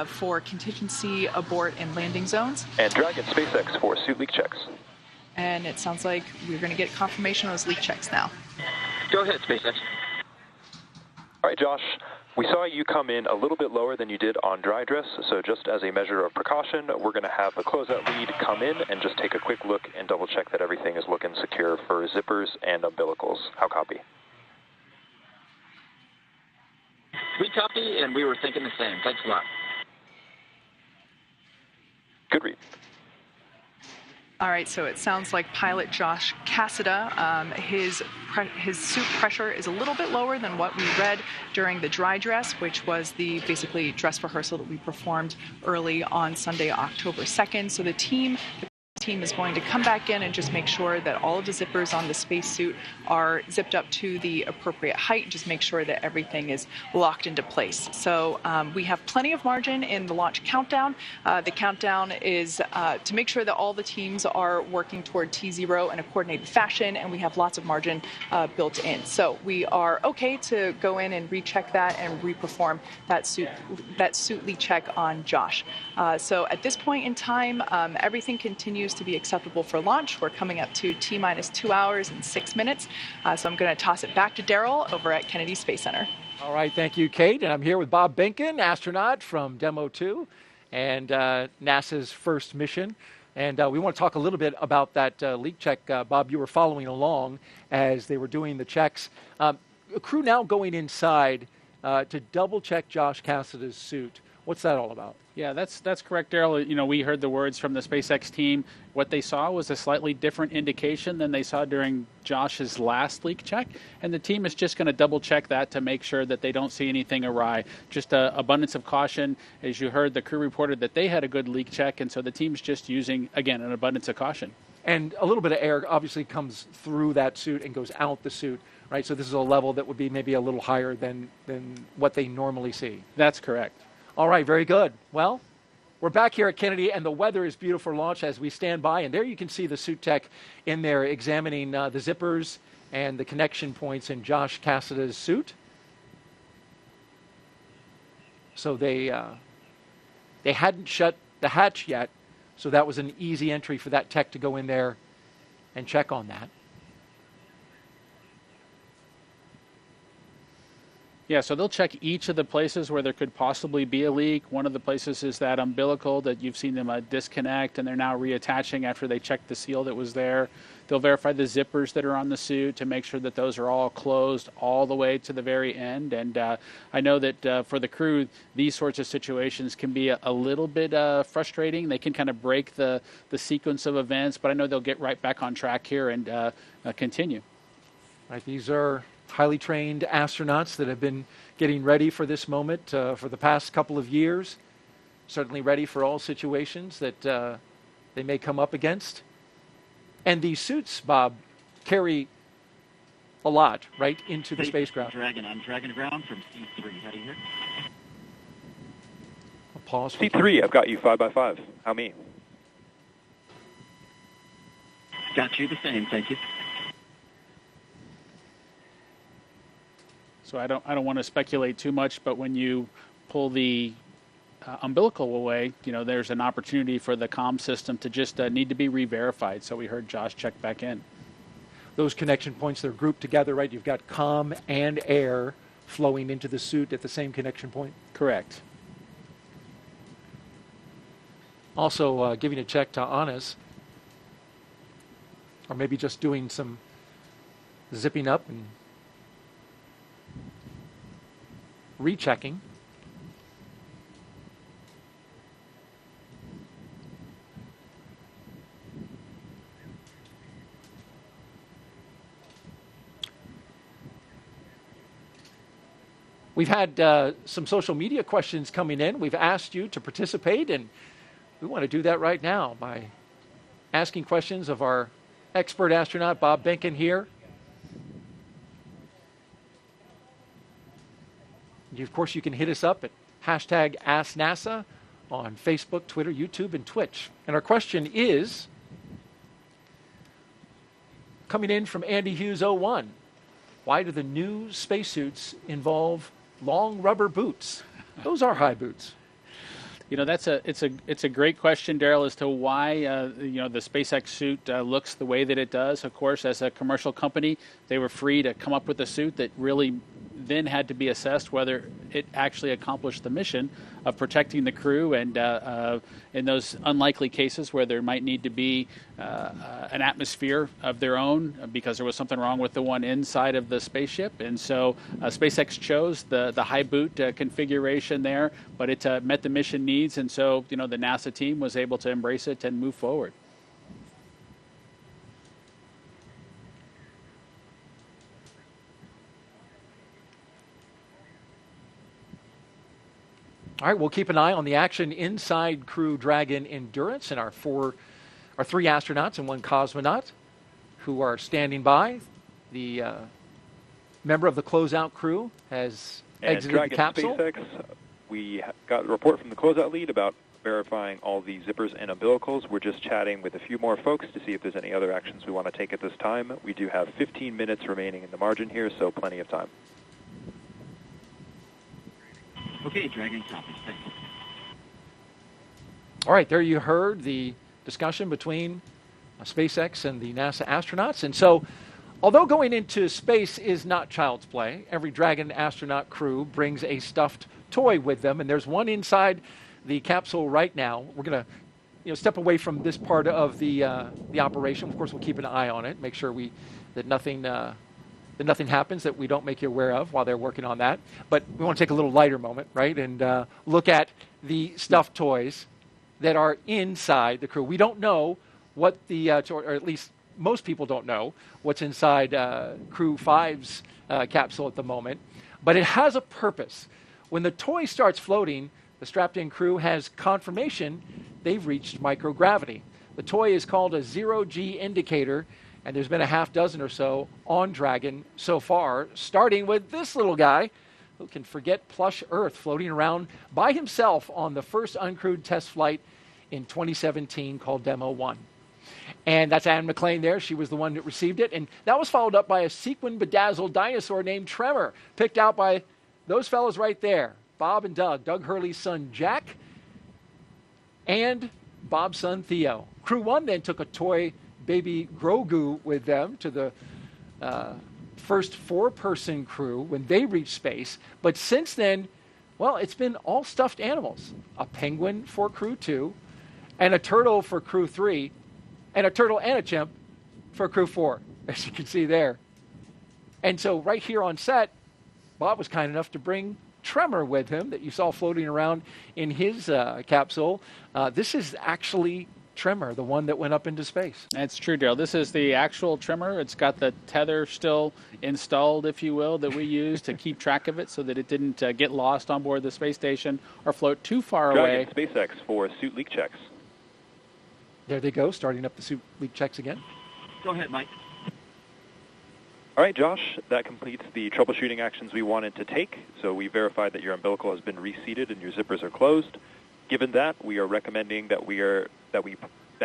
for contingency abort and landing zones. And Dragon SpaceX for suit leak checks. And it sounds like we're going to get confirmation of those leak checks now. Go ahead, SpaceX. All right, Josh. We saw you come in a little bit lower than you did on dry dress, so just as a measure of precaution, we're going to have the closeout lead come in and just take a quick look and double check that everything is looking secure for zippers and umbilicals. How copy? We copy, and we were thinking the same. Thanks a lot. Good read. All right, so it sounds like pilot Josh Cassada, his suit pressure is a little bit lower than what we read during the dry dress, which was the basically dress rehearsal that we performed early on Sunday, October 2nd. So the team is going to come back in and just make sure that all of the zippers on the spacesuit are zipped up to the appropriate height, just make sure that everything is locked into place. So we have plenty of margin in the launch countdown. The countdown is to make sure that all the teams are working toward T0 in a coordinated fashion, and we have lots of margin built in. So we are okay to go in and recheck that and reperform that suit leak check on Josh. So at this point in time, everything continues to be acceptable for launch. We're coming up to T-minus 2 hours and 6 minutes. So I'm going to toss it back to Daryl over at Kennedy Space Center. All right, thank you, Kate. And I'm here with Bob Benkin, astronaut from Demo 2 and NASA's first mission. And we want to talk a little bit about that leak check. Bob, you were following along as they were doing the checks. A crew now going inside. to double-check Josh Cassada's suit. What's that all about? Yeah, that's correct, Daryl. You know, we heard the words from the SpaceX team. What they saw was a slightly different indication than they saw during Josh's last leak check, and the team is just going to double check that to make sure that they don't see anything awry. Just abundance of caution. As you heard, the crew reported that they had a good leak check, and so the team's just using, again, an abundance of caution. And a little bit of air obviously comes through that suit and goes out the suit, right? So this is a level that would be maybe a little higher than what they normally see. That's correct. All right, very good. Well, we're back here at Kennedy, and the weather is beautiful for launch as we stand by. And there you can see the suit tech in there examining the zippers and the connection points in Josh Cassada's suit. So they hadn't shut the hatch yet, so that was an easy entry for that tech to go in there and check on that. Yeah, so they'll check each of the places where there could possibly be a leak. One of the places is that umbilical that you've seen them disconnect, and they're now reattaching after they checked the seal that was there. They'll verify the zippers that are on the suit to make sure that those are all closed all the way to the very end. And I know that for the crew, these sorts of situations can be a little bit frustrating. They can kind of break the sequence of events, but I know they'll get right back on track here and continue. Right, these are highly trained astronauts that have been getting ready for this moment for the past couple of years, certainly ready for all situations that they may come up against. And these suits, Bob, carry a lot, right, into the spacecraft. Dragon on Dragon ground from C3, heading here. A pause. C3, I've got you 5x5. How me? Got you the same, thank you. So I don't want to speculate too much, but when you pull the umbilical away, you know, there's an opportunity for the comm system to just need to be re-verified. So we heard Josh check back in. Those connection points, they're grouped together, right? You've got comm and air flowing into the suit at the same connection point. Correct. Also giving a check to Anas, or maybe just doing some zipping up and rechecking. We've had some social media questions coming in. We've asked you to participate, and we want to do that right now by asking questions of our expert astronaut, Bob Behnken, here. Of course, you can hit us up at hashtag AskNASA on Facebook, Twitter, YouTube, and Twitch. And our question is, coming in from Andy Hughes 01, why do the new spacesuits involve long rubber boots? Those are high boots. You know, it's a great question, Daryl, as to why the SpaceX suit looks the way that it does. Of course, as a commercial company, they were free to come up with a suit that really then had to be assessed whether it actually accomplished the mission of protecting the crew, and in those unlikely cases where there might need to be an atmosphere of their own because there was something wrong with the one inside of the spaceship. And so SpaceX chose the high boot configuration there, but it met the mission needs, and so the NASA team was able to embrace it and move forward. All right, we'll keep an eye on the action inside Crew-Dragon Endurance and our three astronauts and one cosmonaut who are standing by. The member of the closeout crew has exited the capsule. SpaceX, we got a report from the closeout lead about verifying all the zippers and umbilicals. We're just chatting with a few more folks to see if there's any other actions we want to take at this time. We do have 15 minutes remaining in the margin here, so plenty of time. Okay, Dragon copies. Thank you. All right, there you heard the discussion between SpaceX and the NASA astronauts. And so, although going into space is not child's play, every Dragon astronaut crew brings a stuffed toy with them, and there's one inside the capsule right now. We're going to step away from this part of the operation. Of course, we'll keep an eye on it, make sure that nothing that nothing happens that we don't make you aware of while they're working on that. But we want to take a little lighter moment, right, and look at the stuffed toys that are inside the Crew. We don't know what the, or at least most people don't know what's inside Crew-5's capsule at the moment, but it has a purpose. When the toy starts floating, the strapped-in crew has confirmation they've reached microgravity. The toy is called a zero-G indicator, and there's been a half dozen or so on Dragon so far, starting with this little guy who can forget plush Earth, floating around by himself on the first uncrewed test flight in 2017 called Demo 1. And that's Anne McLean there. She was the one that received it. And that was followed up by a sequin-bedazzled dinosaur named Tremor, picked out by those fellows right there, Bob and Doug. Doug Hurley's son, Jack, and Bob's son, Theo. Crew 1 then took a toy baby Grogu with them to the first four-person crew when they reached space. But since then, well, it's been all stuffed animals. A penguin for Crew 2, and a turtle for Crew 3, and a turtle and a chimp for Crew 4, as you can see there. And so right here on set, Bob was kind enough to bring Tremor with him that you saw floating around in his capsule. This is actually Tremor, the one that went up into space. That's true, Daryl. This is the actual Tremor. It's got the tether still installed, if you will, that we use to keep track of it so that it didn't get lost on board the space station or float too far away. SpaceX for suit leak checks. There they go, starting up the suit leak checks again. Go ahead, Mike. All right, Josh, that completes the troubleshooting actions we wanted to take. So we verified that your umbilical has been reseated and your zippers are closed. Given that, we are recommending that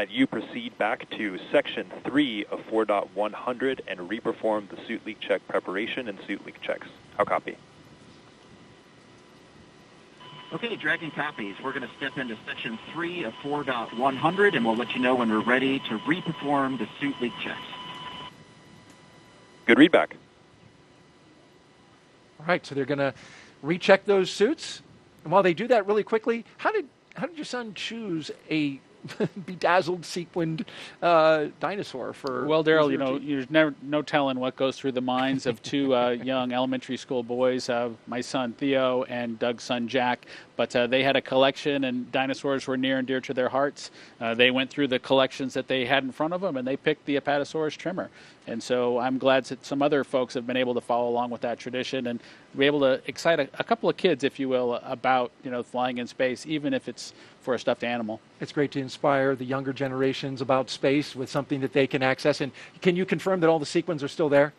you proceed back to Section 3 of 4.100 and reperform the suit leak check preparation and suit leak checks. How copy? Okay, Dragon copies. We're going to step into Section 3 of 4.100, and we'll let you know when we're ready to reperform the suit leak checks. Good readback. All right, so they're going to recheck those suits. And while they do that really quickly, how did your son choose a bedazzled, sequined dinosaur for? Well, Daryl, you know, there's never no telling what goes through the minds of two young elementary school boys, my son Theo and Doug's son Jack. But they had a collection, and dinosaurs were near and dear to their hearts. They went through the collections that they had in front of them, and they picked the Apatosaurus Tremor. And so I'm glad that some other folks have been able to follow along with that tradition and be able to excite a couple of kids, if you will, about flying in space, even if it's for a stuffed animal. It's great to inspire the younger generations about space with something that they can access. And can you confirm that all the sequins are still there?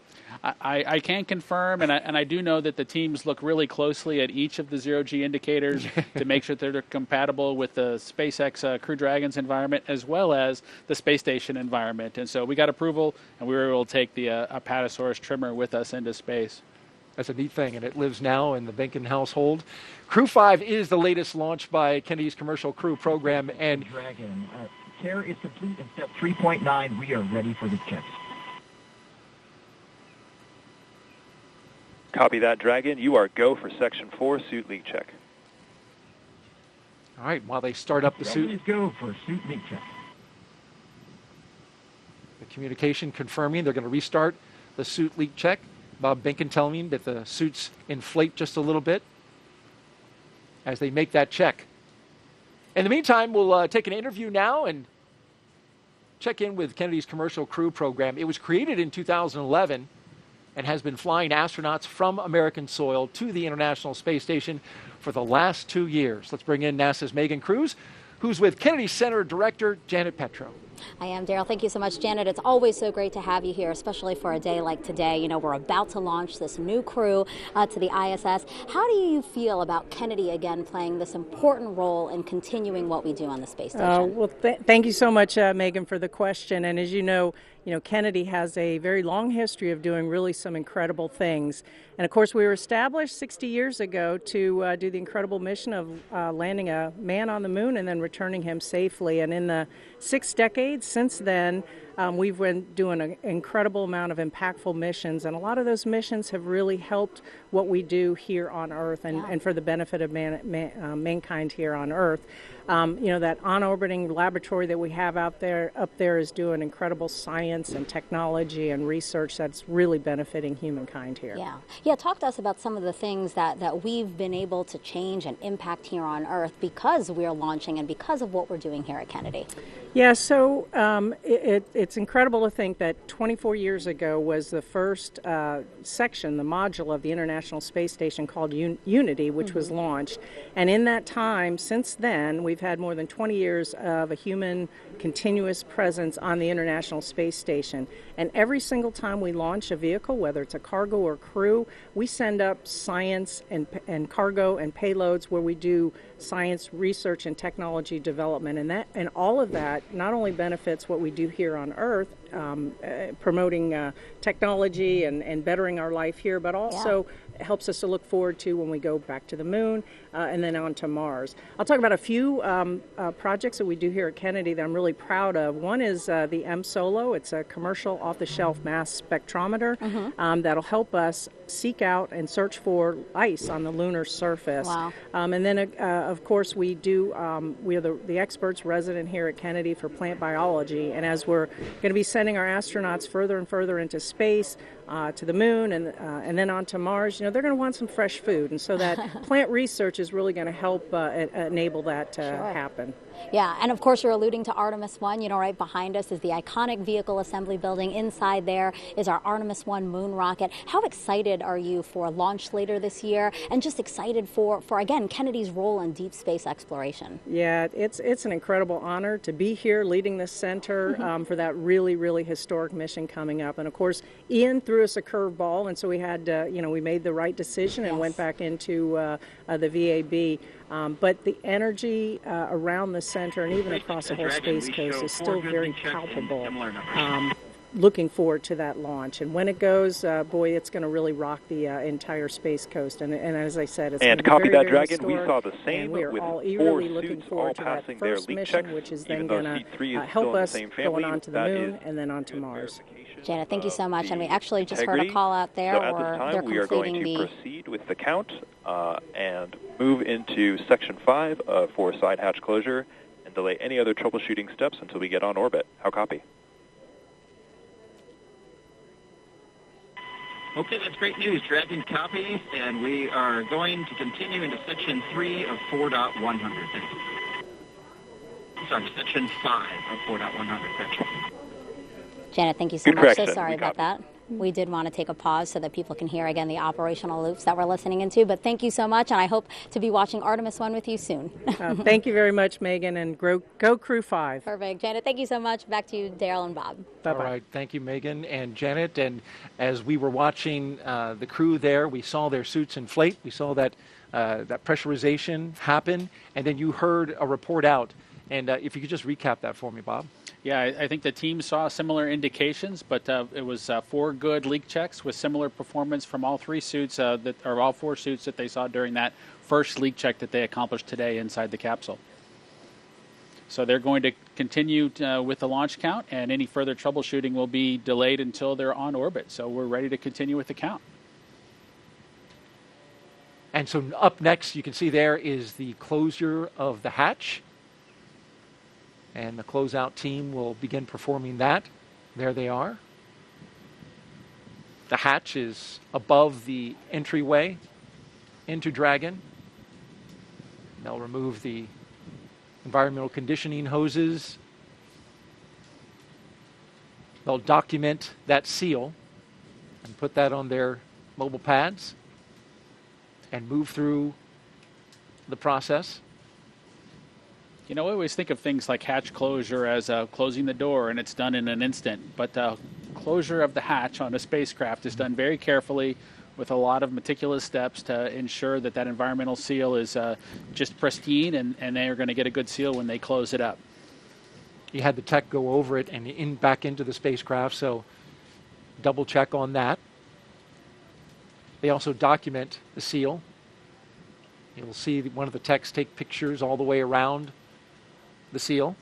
I can confirm, and I do know that the teams look really closely at each of the zero-G indicators to make sure that they're compatible with the SpaceX Crew-Dragon's environment as well as the space station environment. And so we got approval, and we were able to take the Apatosaurus Tremor with us into space. That's a neat thing, and it lives now in the Benkin household. Crew-5 is the latest launch by Kennedy's Commercial Crew program. And Dragon, care is complete in step 3.9. We are ready for the checks. Copy that, Dragon. You are go for Section 4 suit leak check. All right, while they start up the suit. Let's go for suit leak check. The communication confirming they're going to restart the suit leak check. Bob Benkin telling me that the suits inflate just a little bit as they make that check. In the meantime, we'll take an interview now and check in with Kennedy's Commercial Crew program. It was created in 2011 and has been flying astronauts from American soil to the International Space Station for the last 2 years. Let's bring in NASA's Megan Cruz, who's with Kennedy Center Director Janet Petro. I am, Daryl. Thank you so much, Janet. It's always so great to have you here, especially for a day like today. You know, we're about to launch this new crew to the ISS. How do you feel about Kennedy again playing this important role in continuing what we do on the space station? Well, thank you so much, Megan, for the question. And as you know, Kennedy has a very long history of doing really some incredible things. And of course, we were established 60 years ago to do the incredible mission of landing a man on the moon and then returning him safely. And in the 6 decades since then, we've been doing an incredible amount of impactful missions, and a lot of those missions have really helped what we do here on Earth and for the benefit of mankind here on Earth. That on-orbiting laboratory that we have up there is doing incredible science and technology and research that's really benefiting humankind here. Yeah. Talk to us about some of the things that we've been able to change and impact here on Earth because we're launching and because of what we're doing here at Kennedy. Yeah, so it's incredible to think that 24 years ago was the first section, the module of the International Space Station called Unity, which was launched. And in that time, since then, we've had more than 20 years of a human continuous presence on the International Space Station. And every single time we launch a vehicle, whether it's a cargo or crew, we send up science and cargo and payloads where we do science research and technology development. And all of that not only benefits what we do here on Earth, promoting technology and bettering our life here, but also helps us to look forward to when we go back to the moon and then on to Mars. I'll talk about a few projects that we do here at Kennedy that I'm really proud of. One is the M-SOLO. It's a commercial off-the-shelf mass spectrometer that'll help us seek out and search for ice on the lunar surface. Wow. And then, of course, we are the experts resident here at Kennedy for plant biology. And as we're going to be sending our astronauts further and further into space, to the moon and then on to Mars, they're going to want some fresh food. And so that plant research is really going to help enable that to happen. Yeah, and of course you're alluding to Artemis 1. Right behind us is the iconic vehicle assembly building. Inside there is our Artemis 1 moon rocket. How excited are you for launch later this year, and just excited for again, Kennedy's role in deep space exploration? Yeah, it's an incredible honor to be here leading this center for that really, really historic mission coming up. And of course, Ian threw us a curveball, and so we had, we made the right decision and went back into the VAB. But the energy around the center and even across the whole Space Coast is still very palpable. Looking forward to that launch. And when it goes, boy, it's going to really rock the entire Space Coast. And as I said, it's going to be copy very, that, very Dragon. We saw the same we are with all 4 eagerly looking suits forward all to that passing their first leak mission, checks, which is even then though going Seat 3 to is help still in the us same going family. on to the That moon is and then on to Mars. Janet, thank you so much. And we actually just heard a integrity. call out there So at where this time, they're we are going completing to proceed with the count and move into Section 5 for side hatch closure and delay any other troubleshooting steps until we get on orbit. How copy? Okay, that's great news. Dragon copies, and we are going to continue into Section 3 of 4.100. Sorry, Section 5 of 4.100. Janet, thank you so Good much. So correction. sorry about that. We did want to take a pause so that people can hear again the operational loops that we're listening into. But thank you so much, and I hope to be watching Artemis 1 with you soon. Thank you very much, Megan, and go Crew-5. Perfect. Janet, thank you so much. Back to you, Daryl and Bob. Bye-bye. All right. Thank you, Megan and Janet. And as we were watching the crew there, we saw their suits inflate. We saw that pressurization happen. And then you heard a report out. And if you could just recap that for me, Bob. Yeah, I think the team saw similar indications, but it was 4 good leak checks with similar performance from all 3 suits, all 4 suits that they saw during that first leak check that they accomplished today inside the capsule. So they're going to continue with the launch count, and any further troubleshooting will be delayed until they're on orbit. So we're ready to continue with the count. And so up next, you can see there is the closure of the hatch. And the closeout team will begin performing that. There they are. The hatch is above the entryway into Dragon. They'll remove the environmental conditioning hoses. They'll document that seal and put that on their mobile pads and move through the process. You know, I always think of things like hatch closure as closing the door and it's done in an instant. But closure of the hatch on a spacecraft is done very carefully with a lot of meticulous steps to ensure that that environmental seal is just pristine and they are going to get a good seal when they close it up. You had the tech go over it and back into the spacecraft, so double check on that. They also document the seal. You'll see one of the techs take pictures all the way around the seal.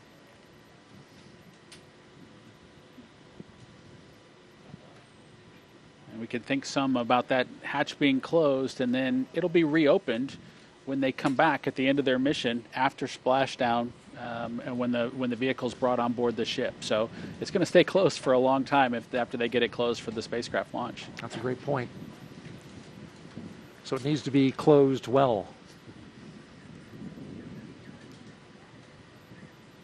could think some about that hatch being closed, and then it'll be reopened when they come back at the end of their mission after splashdown, and when the vehicle's brought on board the ship. So it's going to stay closed for a long time after they get it closed for the spacecraft launch. That's a great point. So it needs to be closed well.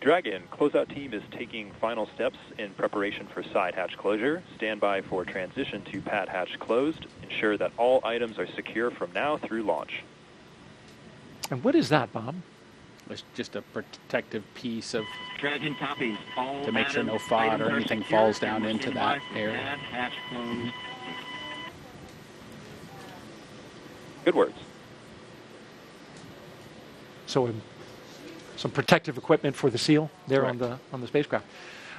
Dragon, closeout team is taking final steps in preparation for side hatch closure. Stand by for transition to pad hatch closed. Ensure that all items are secure from now through launch. And what is that, Bob? It's just a protective piece of Dragon copies. All to make sure no items FOD or are anything secure. falls down into Stand that by for area. pad hatch closed. Good words. So some protective equipment for the SEAL there Correct. on the spacecraft.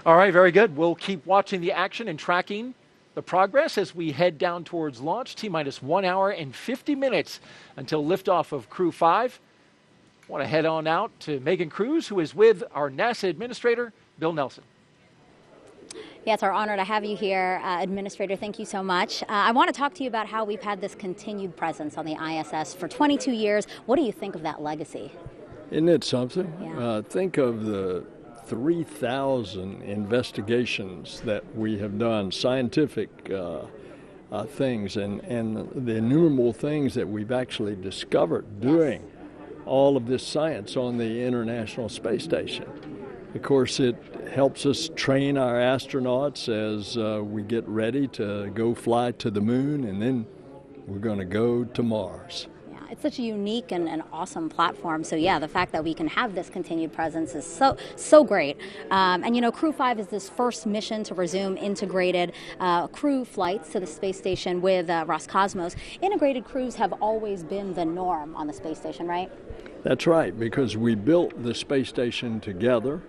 All right, very good. We'll keep watching the action and tracking the progress as we head down towards launch. T-minus 1 hour and 50 minutes until liftoff of Crew-5. I want to head on out to Megan Cruz, who is with our NASA Administrator, Bill Nelson. Yeah, it's our honor to have you here, Administrator. Thank you so much. I want to talk to you about how we've had this continued presence on the ISS for 22 years. What do you think of that legacy? Isn't it something? Yeah. Think of the 3,000 investigations that we have done, scientific things, and the innumerable things that we've actually discovered doing all of this science on the International Space Station. Of course, it helps us train our astronauts as we get ready to go fly to the moon, and then we're going to go to Mars. It's such a unique and awesome platform. So yeah, the fact that we can have this continued presence is so great. And you know, Crew-5 is this first mission to resume integrated crew flights to the space station with Roscosmos. Integrated crews have always been the norm on the space station, right? That's right, because we built the space station together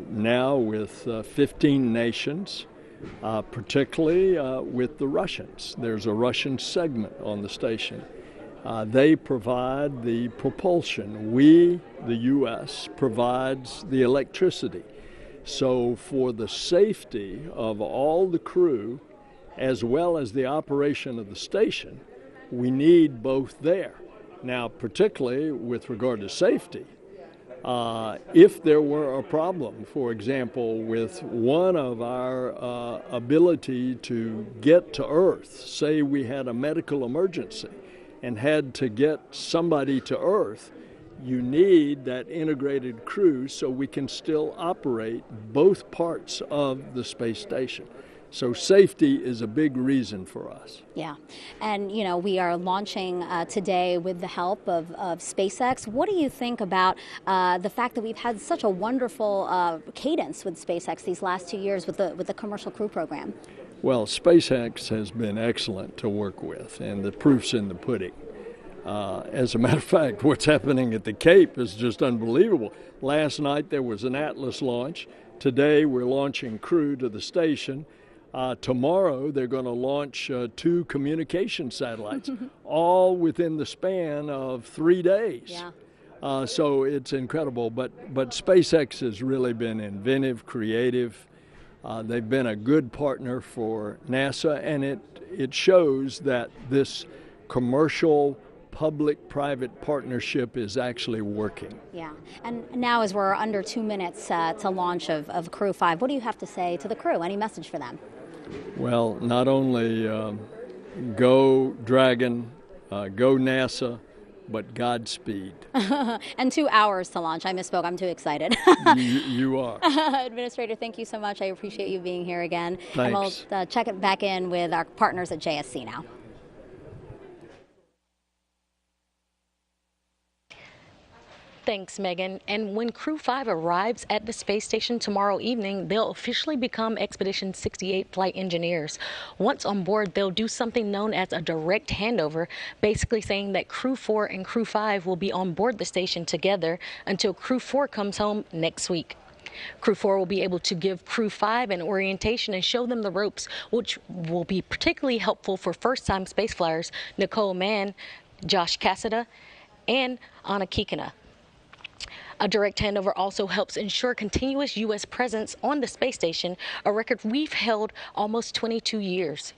now with 15 nations, particularly with the Russians. There's a Russian segment on the station. They provide the propulsion. We, the U.S., provides the electricity. So for the safety of all the crew, as well as the operation of the station, we need both there. Now, particularly with regard to safety, if there were a problem, for example, with one of our ability to get to Earth, say we had a medical emergency, and had to get somebody to Earth, you need that integrated crew so we can still operate both parts of the space station. So safety is a big reason for us. Yeah, and you know, we are launching today with the help of SpaceX. What do you think about the fact that we've had such a wonderful cadence with SpaceX these last 2 years with the commercial crew program? Well, SpaceX has been excellent to work with, and the proof's in the pudding. As a matter of fact, what's happening at the Cape is just unbelievable. Last night there was an Atlas launch. Today we're launching crew to the station. Tomorrow they're going to launch 2 communication satellites, all within the span of 3 days. Yeah. So it's incredible. But SpaceX has really been inventive, creative. They've been a good partner for NASA, and it shows that this commercial public-private partnership is actually working. Yeah, and now as we're under 2 minutes to launch of Crew-5, what do you have to say to the crew? Any message for them? Well, not only go Dragon, go NASA, but Godspeed. And 2 hours to launch. I misspoke. I'm too excited. You are. Administrator, thank you so much. I appreciate you being here again. Thanks. And we'll check it back in with our partners at JSC now. Thanks, Megan. And when Crew-5 arrives at the space station tomorrow evening, they'll officially become Expedition 68 flight engineers. Once on board, they'll do something known as a direct handover, basically saying that Crew-4 and Crew-5 will be on board the station together until Crew-4 comes home next week. Crew-4 will be able to give Crew-5 an orientation and show them the ropes, which will be particularly helpful for first-time space flyers Nicole, Mann, Josh Cassada, and Anna Kikina. A direct handover also helps ensure continuous U.S. presence on the space station, a record we've held almost 22 years.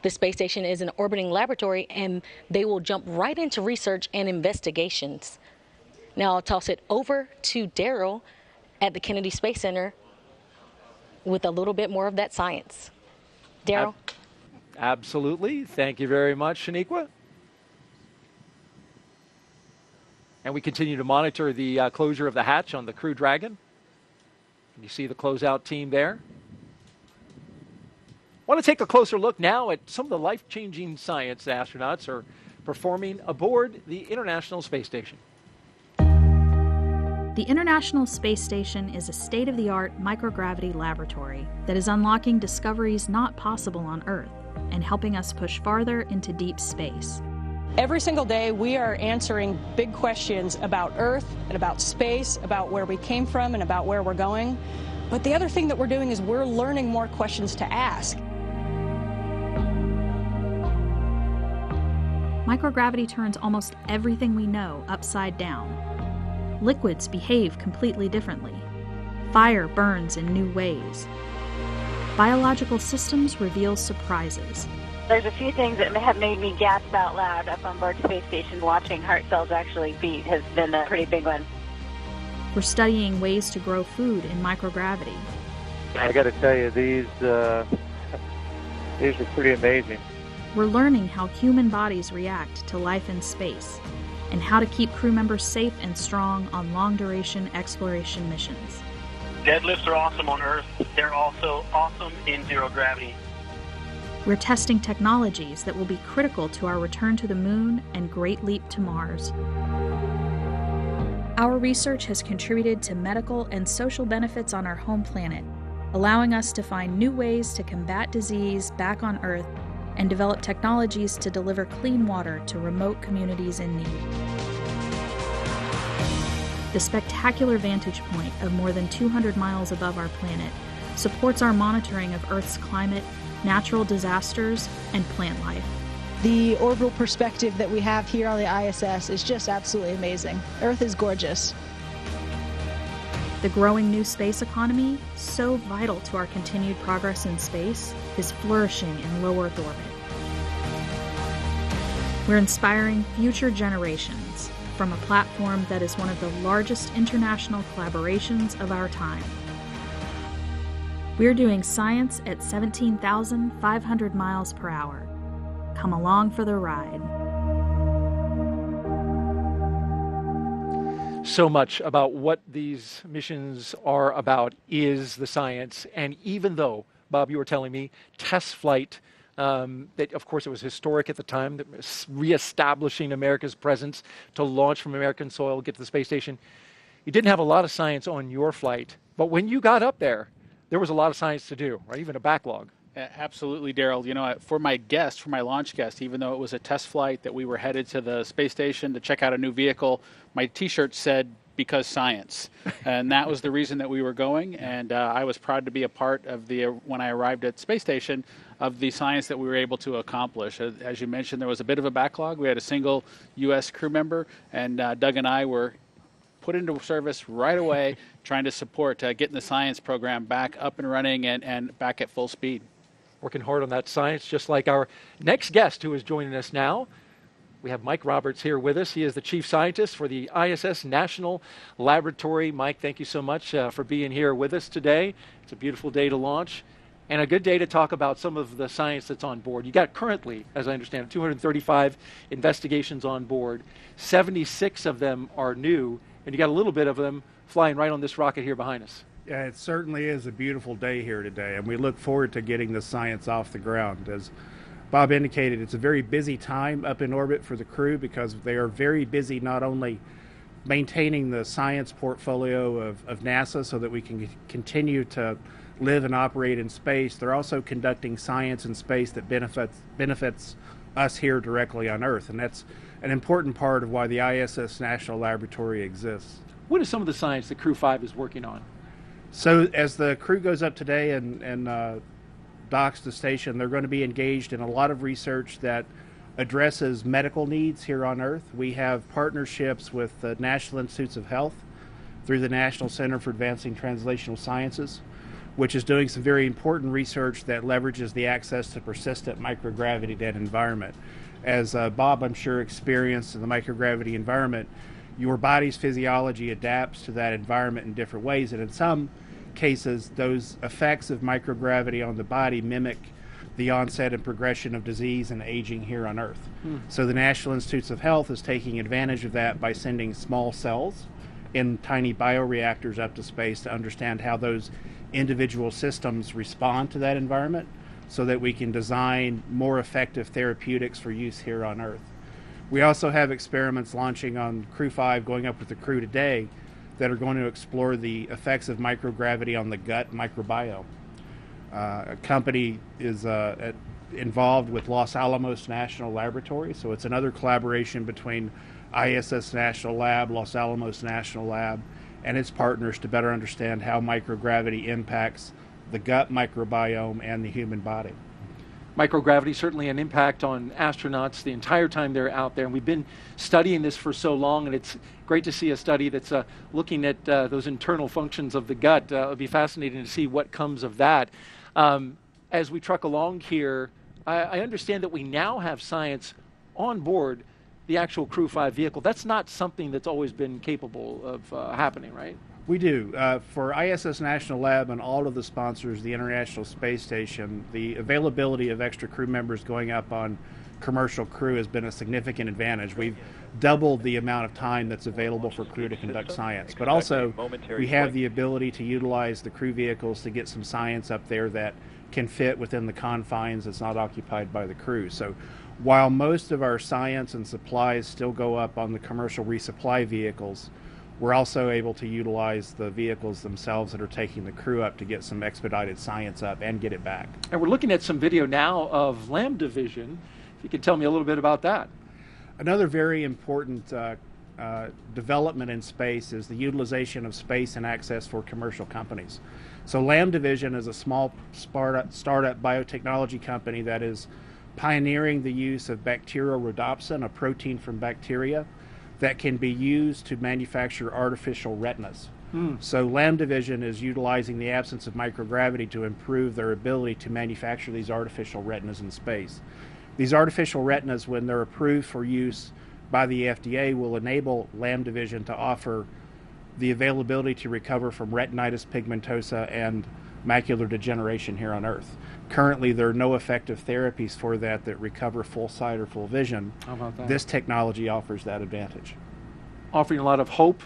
The space station is an orbiting laboratory, and they will jump right into research and investigations. Now I'll toss it over to Daryl at the Kennedy Space Center with a little bit more of that science. Daryl? Absolutely. Thank you very much, Shaniqua. And we continue to monitor the closure of the hatch on the Crew-Dragon. You see the closeout team there. I want to take a closer look now at some of the life-changing science the astronauts are performing aboard the International Space Station. The International Space Station is a state-of-the-art microgravity laboratory that is unlocking discoveries not possible on Earth and helping us push farther into deep space. Every single day, we are answering big questions about Earth and about space, about where we came from and about where we're going. But the other thing that we're doing is we're learning more questions to ask. Microgravity turns almost everything we know upside down. Liquids behave completely differently. Fire burns in new ways. Biological systems reveal surprises. There's a few things that have made me gasp out loud up on board Space Station. Watching heart cells actually beat has been a pretty big one. We're studying ways to grow food in microgravity. I got to tell you, these are pretty amazing. We're learning how human bodies react to life in space and how to keep crew members safe and strong on long-duration exploration missions. Deadlifts are awesome on Earth. They're also awesome in zero gravity. We're testing technologies that will be critical to our return to the moon and great leap to Mars. Our research has contributed to medical and social benefits on our home planet, allowing us to find new ways to combat disease back on Earth and develop technologies to deliver clean water to remote communities in need. The spectacular vantage point of more than 200 miles above our planet supports our monitoring of Earth's climate, natural disasters, and plant life. The orbital perspective that we have here on the ISS is just absolutely amazing. Earth is gorgeous. The growing new space economy, so vital to our continued progress in space, is flourishing in low Earth orbit. We're inspiring future generations from a platform that is one of the largest international collaborations of our time. We're doing science at 17,500 miles per hour. Come along for the ride. So much about what these missions are about is the science. And even though, Bob, you were telling me, test flight, that of course it was historic at the time, that was reestablishing America's presence to launch from American soil, get to the space station. You didn't have a lot of science on your flight, but when you got up there was a lot of science to do, right? Even a backlog. Absolutely, Daryl. You know, for my launch guest, even though it was a test flight that we were headed to the space station to check out a new vehicle, my T-shirt said, "Because science." And that was the reason that we were going. And I was proud to be a part of when I arrived at space station, of the science that we were able to accomplish. As you mentioned, there was a bit of a backlog. We had a single U.S. crew member, and Doug and I were put into service right away, trying to support getting the science program back up and running and back at full speed. Working hard on that science, just like our next guest who is joining us now. We have Mike Roberts here with us. He is the chief scientist for the ISS National Laboratory. Mike, thank you so much for being here with us today. It's a beautiful day to launch and a good day to talk about some of the science that's on board. You got currently, as I understand it, 235 investigations on board. 76 of them are new, and you got a little bit of them flying right on this rocket here behind us. Yeah, it certainly is a beautiful day here today, and we look forward to getting the science off the ground. As Bob indicated, it's a very busy time up in orbit for the crew because they are very busy not only maintaining the science portfolio of NASA so that we can continue to live and operate in space, they're also conducting science in space that benefits us here directly on Earth, and that's an important part of why the ISS National Laboratory exists. What is some of the science that Crew-5 is working on? So as the crew goes up today and docks the station, they're going to be engaged in a lot of research that addresses medical needs here on Earth. We have partnerships with the National Institutes of Health through the National Center for Advancing Translational Sciences. which is doing some very important research that leverages the access to persistent microgravity in that environment. As Bob, I'm sure, experienced in the microgravity environment, your body's physiology adapts to that environment in different ways, and in some cases, those effects of microgravity on the body mimic the onset and progression of disease and aging here on Earth. So the National Institutes of Health is taking advantage of that by sending small cells in tiny bioreactors up to space to understand how those individual systems respond to that environment so that we can design more effective therapeutics for use here on Earth. We also have experiments launching on Crew-5, going up with the crew today, that are going to explore the effects of microgravity on the gut microbiome. A company is involved with Los Alamos National Laboratory, so it's another collaboration between ISS National Lab, Los Alamos National Lab, and its partners to better understand how microgravity impacts the gut microbiome and the human body. Microgravity certainly an impact on astronauts the entire time they're out there, and we've been studying this for so long, and it's great to see a study that's looking at those internal functions of the gut. It'll be fascinating to see what comes of that. As we truck along here, I understand that we now have science on board the actual Crew-5 vehicle. That's not something that's always been capable of happening, right? We do. For ISS National Lab and all of the sponsors of the International Space Station, the availability of extra crew members going up on commercial crew has been a significant advantage. We've doubled the amount of time that's available for crew to conduct science. But also, we have the ability to utilize the crew vehicles to get some science up there that can fit within the confines that's not occupied by the crew. So while most of our science and supplies still go up on the commercial resupply vehicles, we're also able to utilize the vehicles themselves that are taking the crew up to get some expedited science up and get it back. And we're looking at some video now of Lambda Vision. If you could tell me a little bit about that. Another very important development in space is the utilization of space and access for commercial companies. So Lambda Vision is a small startup biotechnology company that is pioneering the use of bacterial rhodopsin, a protein from bacteria, that can be used to manufacture artificial retinas. So Lambda Vision is utilizing the absence of microgravity to improve their ability to manufacture these artificial retinas in space. These artificial retinas, when they're approved for use by the FDA, will enable Lambda Vision to offer the availability to recover from retinitis pigmentosa and macular degeneration here on Earth. Currently, there are no effective therapies for that recover full sight or full vision. How about that? This technology offers that advantage. Offering a lot of hope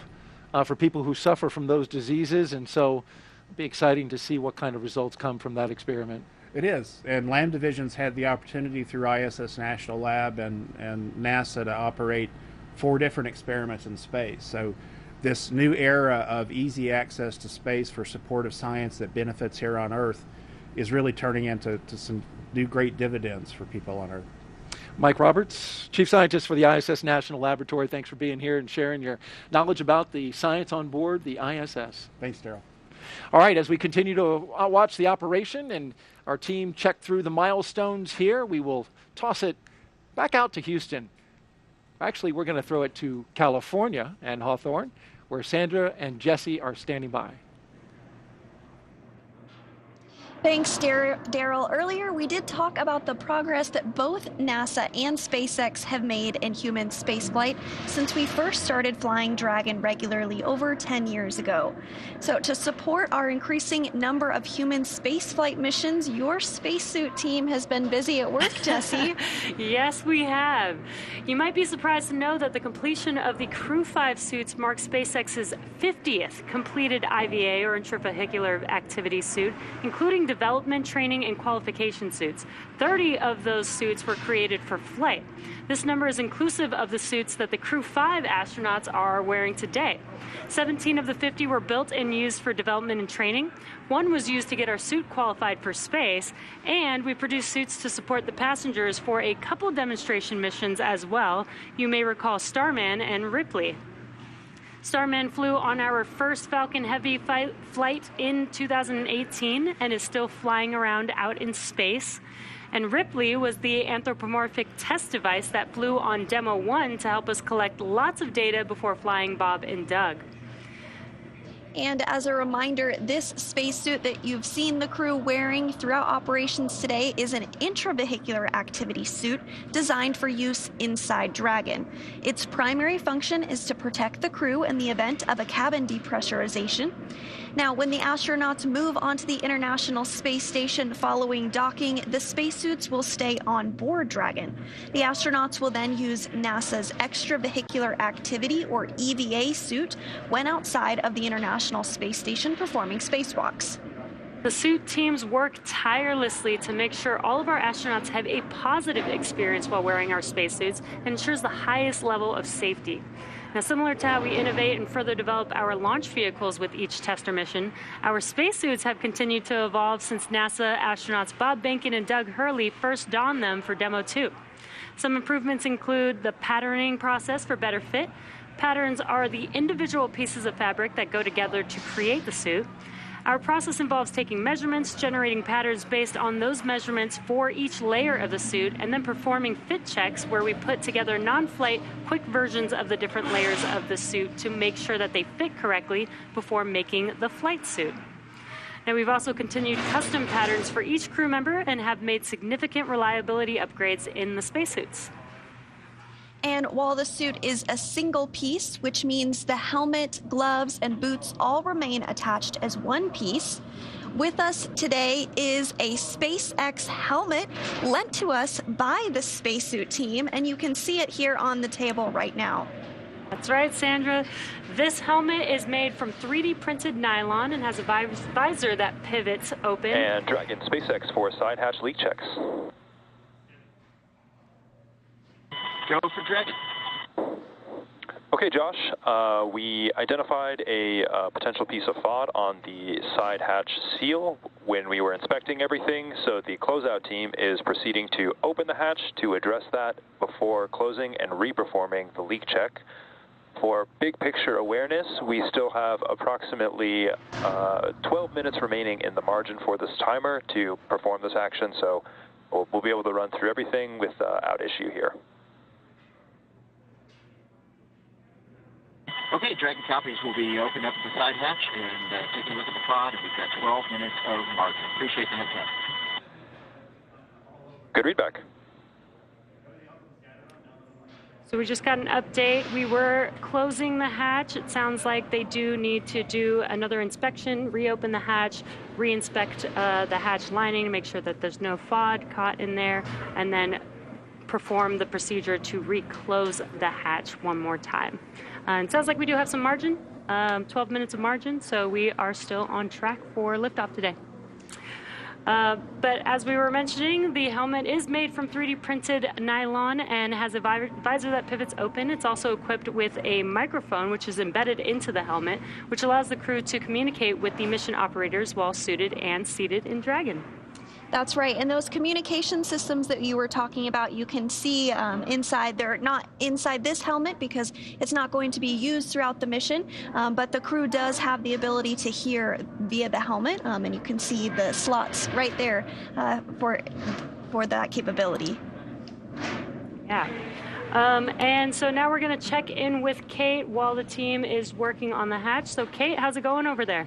for people who suffer from those diseases, and so it'll be exciting to see what kind of results come from that experiment. It is, and Lambda Vision's had the opportunity through ISS National Lab and NASA to operate 4 different experiments in space. So this new era of easy access to space for supportive science that benefits here on Earth is really turning into some new great dividends for people on Earth. Mike Roberts, Chief Scientist for the ISS National Laboratory, thanks for being here and sharing your knowledge about the science on board the ISS. Thanks, Daryl. All right, as we continue to watch the operation and our team check through the milestones here, we will toss it back out to Houston. Actually, we're going to throw it to California and Hawthorne, where Sandra and Jesse are standing by. Thanks, Daryl. Earlier, we did talk about the progress that both NASA and SpaceX have made in human spaceflight since we first started flying Dragon regularly over 10 years ago. So to support our increasing number of human spaceflight missions, your spacesuit team has been busy at work, Jesse. Yes, we have. You might be surprised to know that the completion of the Crew-5 suits marks SpaceX's 50th completed IVA, or intravehicular activity suit, including development, training, and qualification suits. 30 of those suits were created for flight. This number is inclusive of the suits that the Crew-5 astronauts are wearing today. 17 of the 50 were built and used for development and training. 1 was used to get our suit qualified for space, and we produced suits to support the passengers for a couple demonstration missions as well. You may recall Starman and Ruptly. Starman flew on our first Falcon Heavy flight in 2018 and is still flying around out in space. And Ruptly was the anthropomorphic test device that flew on Demo 1 to help us collect lots of data before flying Bob and Doug. And as a reminder, this spacesuit that you've seen the crew wearing throughout operations today is an intravehicular activity suit designed for use inside Dragon. Its primary function is to protect the crew in the event of a cabin depressurization. Now, when the astronauts move onto the International Space Station following docking, the spacesuits will stay on board Dragon. The astronauts will then use NASA's Extravehicular Activity, or EVA, suit when outside of the International Space Station performing spacewalks. The suit teams work tirelessly to make sure all of our astronauts have a positive experience while wearing our spacesuits and ensures the highest level of safety. Now, similar to how we innovate and further develop our launch vehicles with each tester mission, our spacesuits have continued to evolve since NASA astronauts Bob Behnken and Doug Hurley first donned them for Demo 2. Some improvements include the patterning process for better fit. Patterns are the individual pieces of fabric that go together to create the suit. Our process involves taking measurements, generating patterns based on those measurements for each layer of the suit, and then performing fit checks where we put together non-flight, quick versions of the different layers of the suit to make sure that they fit correctly before making the flight suit. Now, we've also continued custom patterns for each crew member and have made significant reliability upgrades in the spacesuits. And while the suit is a single piece, which means the helmet, gloves, and boots all remain attached as one piece, with us today is a SpaceX helmet lent to us by the spacesuit team, and you can see it here on the table right now. That's right, Sandra. This helmet is made from 3D printed nylon and has a visor that pivots open. And Dragon SpaceX for side hatch leak checks. Go for Dragon. Okay, Josh, we identified a potential piece of FOD on the side hatch seal when we were inspecting everything, so the closeout team is proceeding to open the hatch to address that before closing and re-performing the leak check. For big picture awareness, we still have approximately 12 minutes remaining in the margin for this timer to perform this action, so we'll be able to run through everything without issue here. Okay, Dragon copies will be opened up the side hatch and take a look at the pod. We've got 12 minutes of margin. Appreciate the heads up. Good readback. So we just got an update. We were closing the hatch. It sounds like they do need to do another inspection, reopen the hatch, re-inspect the hatch lining to make sure that there's no FOD caught in there, and then perform the procedure to reclose the hatch one more time. It sounds like we do have some margin, 12 minutes of margin, so we are still on track for liftoff today. But as we were mentioning, the helmet is made from 3D printed nylon and has a visor that pivots open. It's also equipped with a microphone, which is embedded into the helmet, which allows the crew to communicate with the mission operators while suited and seated in Dragon. That's right, and those communication systems that you were talking about, you can see inside. They're not inside this helmet because it's not going to be used throughout the mission, but the crew does have the ability to hear via the helmet, and you can see the slots right there for that capability. Yeah. And so now we're going to check in with Kate while the team is working on the hatch. So Kate, how's it going over there?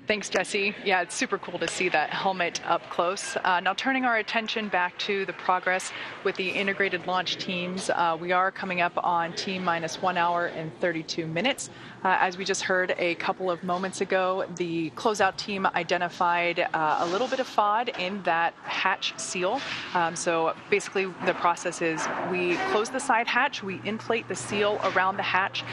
Thanks, Jesse. Yeah, it's super cool to see that helmet up close. Now turning our attention back to the progress with the integrated launch teams, we are coming up on T-minus 1 hour and 32 minutes. As we just heard a couple of moments ago, the closeout team identified a little bit of FOD in that hatch seal. So basically the process is we close the side hatch, we inflate the seal around the hatch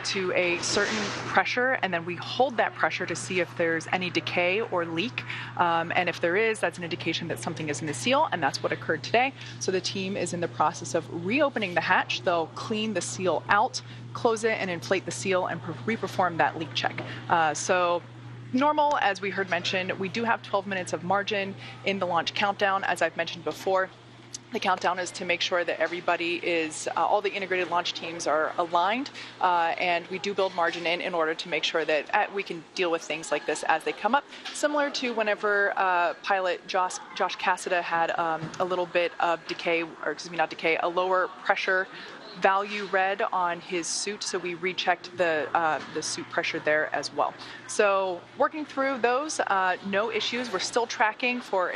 to a certain pressure, and then we hold that pressure to see if there's any decay or leak. And if there is, that's an indication that something is in the seal, and that's what occurred today. So the team is in the process of reopening the hatch. They'll clean the seal out, close it, and inflate the seal and re-perform that leak check. So normal, as we heard mentioned, we do have 12 minutes of margin in the launch countdown, as I've mentioned before. The countdown is to make sure that everybody is, all the integrated launch teams are aligned, and we do build margin in order to make sure that we can deal with things like this as they come up. Similar to whenever pilot Josh Cassada had a little bit of decay, or excuse me, not decay, a lower pressure value red on his suit, so we rechecked the suit pressure there as well. So working through those, no issues. We're still tracking for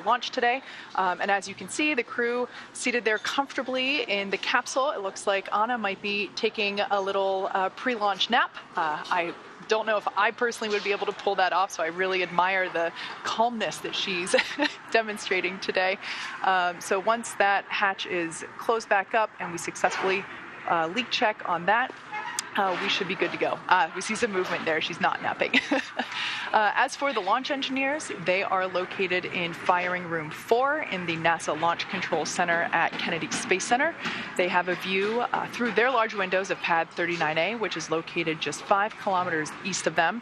launch today, and as you can see, the crew seated there comfortably in the capsule. It looks like Anna might be taking a little pre-launch nap. I don't know if I personally would be able to pull that off, so I really admire the calmness that she's demonstrating today. So once that hatch is closed back up and we successfully leak check on that, we should be good to go. We see some movement there. She's not napping. As for the launch engineers, they are located in Firing Room 4 in the NASA Launch Control Center at Kennedy Space Center. They have a view through their large windows of Pad 39A, which is located just 5 kilometers east of them.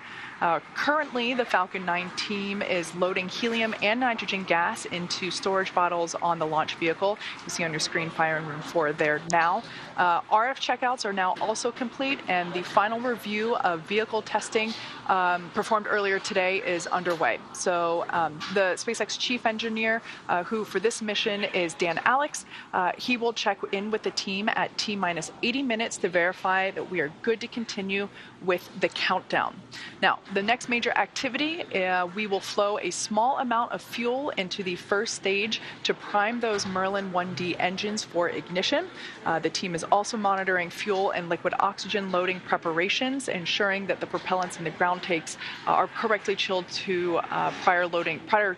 Currently, the Falcon 9 team is loading helium and nitrogen gas into storage bottles on the launch vehicle. You see on your screen Firing Room 4 there now. RF checkouts are now also complete, and the final review of vehicle testing performed earlier today is underway. So the SpaceX chief engineer, who for this mission is Dan Alex, he will check in with the team at T-minus 80 minutes to verify that we are good to continue with the countdown. Now, the next major activity, we will flow a small amount of fuel into the first stage to prime those Merlin 1D engines for ignition. The team is also monitoring fuel and liquid oxygen loading preparations, ensuring that the propellants in the ground tanks are correctly chilled to prior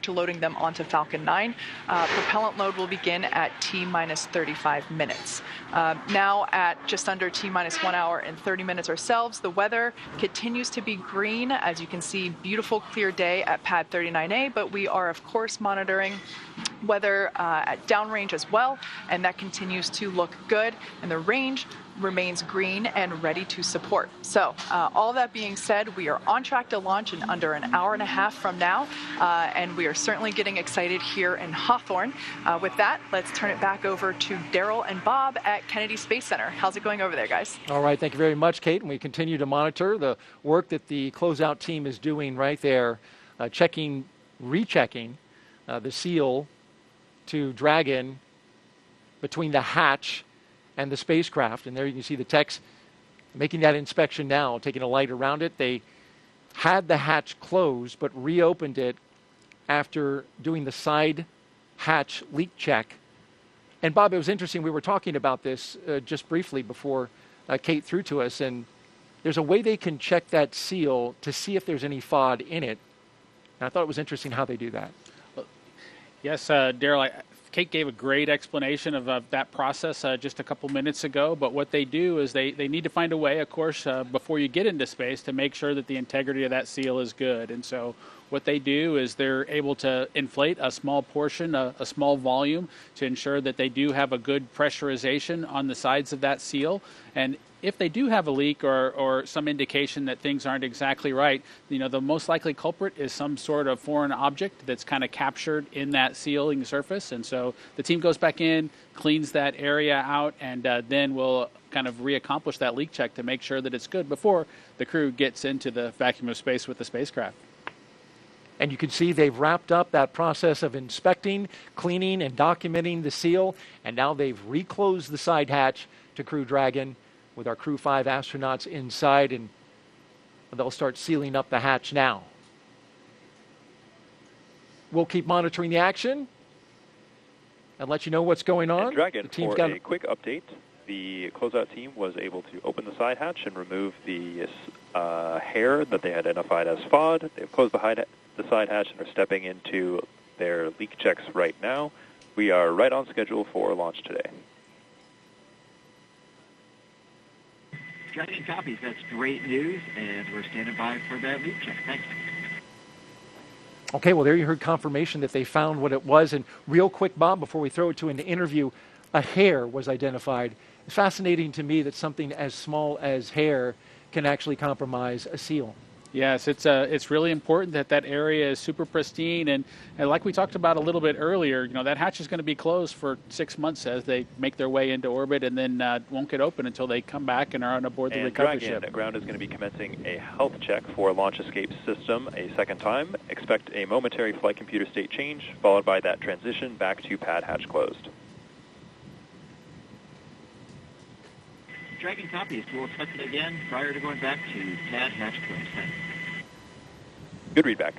to loading them onto Falcon 9. Propellant load will begin at T-minus 35 minutes. Now at just under T-minus 1 hour and 30 minutes ourselves, the weather continues to be green. As you can see, beautiful clear day at Pad 39A, but we are of course monitoring weather at downrange as well, and that continues to look good, and the range remains green and ready to support. So all that being said, we are on track to launch in under an hour and a half from now, and we are certainly getting excited here in Hawthorne. With that, let's turn it back over to Daryl and Bob at Kennedy Space Center. How's it going over there, guys? All right, thank you very much, Kate, and we continue to monitor the work that the closeout team is doing right there, rechecking the seal to Dragon between the hatch and the spacecraft. And there you can see the techs making that inspection now, taking a light around it. They had the hatch closed, but reopened it after doing the side hatch leak check. And Bob, it was interesting. We were talking about this just briefly before Kate threw to us, and there's a way they can check that seal to see if there's any FOD in it. And I thought it was interesting how they do that. Yes, Daryl, Kate gave a great explanation of that process just a couple minutes ago, but what they do is they need to find a way, of course, before you get into space to make sure that the integrity of that seal is good. And so what they do is they're able to inflate a small portion, a small volume, to ensure that they do have a good pressurization on the sides of that seal. And if they do have a leak or some indication that things aren't exactly right, the most likely culprit is some sort of foreign object that's kind of captured in that sealing surface. And so the team goes back in, cleans that area out, and then we'll kind of reaccomplish that leak check to make sure that it's good before the crew gets into the vacuum of space with the spacecraft. And you can see they've wrapped up that process of inspecting, cleaning, and documenting the seal, and now they've reclosed the side hatch to Crew Dragon with our Crew-5 astronauts inside, and they'll start sealing up the hatch now. We'll keep monitoring the action and let you know what's going on. And Dragon, for a quick update, the closeout team was able to open the side hatch and remove the hair that they identified as FOD. They've closed the side hatch and are stepping into their leak checks right now. We are right on schedule for launch today. Dragon copies. That's great news, and we're standing by for that leak check. Thanks. Okay, well, there you heard confirmation that they found what it was. And real quick, Bob, before we throw it to an interview, a hair was identified. It's fascinating to me that something as small as hair can actually compromise a seal. Yes, it's really important that area is super pristine, and like we talked about a little bit earlier, that hatch is going to be closed for 6 months as they make their way into orbit, and then won't get open until they come back and are on aboard the recovery ship. And Ground is going to be commencing a health check for launch escape system a second time. Expect a momentary flight computer state change, followed by that transition back to pad hatch closed. Dragon copies. We'll expect it again prior to going back to pad hatch close. Good readback.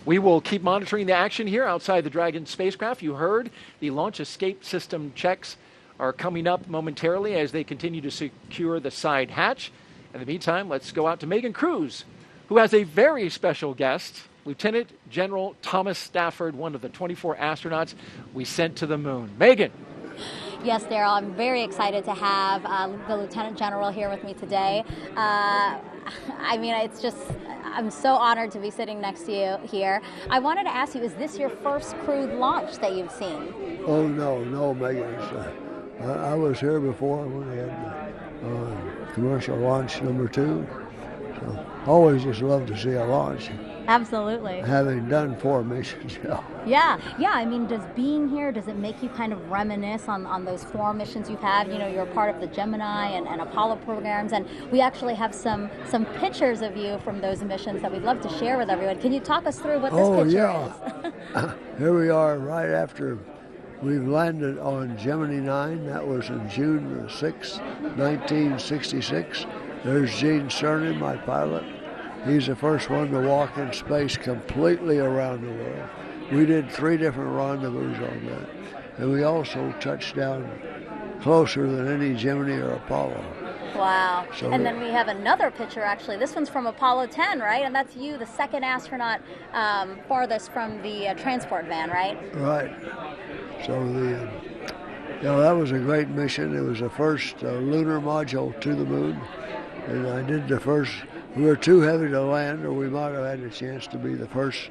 We will keep monitoring the action here outside the Dragon spacecraft. You heard the launch escape system checks are coming up momentarily as they continue to secure the side hatch. In the meantime, let's go out to Megan Cruz, who has a very special guest, Lieutenant General Thomas Stafford, one of the 24 astronauts we sent to the moon. Megan. Yes, Daryl, I'm very excited to have the Lieutenant General here with me today. I mean, it's just, I'm so honored to be sitting next to you here. I wanted to ask you, is this your first crewed launch that you've seen? Oh, no, Megan. I was here before when we had commercial launch number 2. So always just love to see a launch. Absolutely. Having done 4 missions, Yeah. I mean, does being here, does it make you kind of reminisce on those 4 missions you've had? You know, you're a part of the Gemini and Apollo programs, and we actually have some pictures of you from those missions that we'd love to share with everyone. Can you talk us through what this picture is? Here we are right after we've landed on Gemini 9. That was in June 6, 1966. There's Gene Cernan, my pilot. He's the first one to walk in space completely around the world. We did 3 different rendezvous on that. And we also touched down closer than any Gemini or Apollo. Wow. So and then we have another picture, actually. This one's from Apollo 10, right? And that's you, the second astronaut farthest from the transport van, right? Right. So that was a great mission. It was the first lunar module to the moon. And I did the first. We were too heavy to land, or we might have had a chance to be the first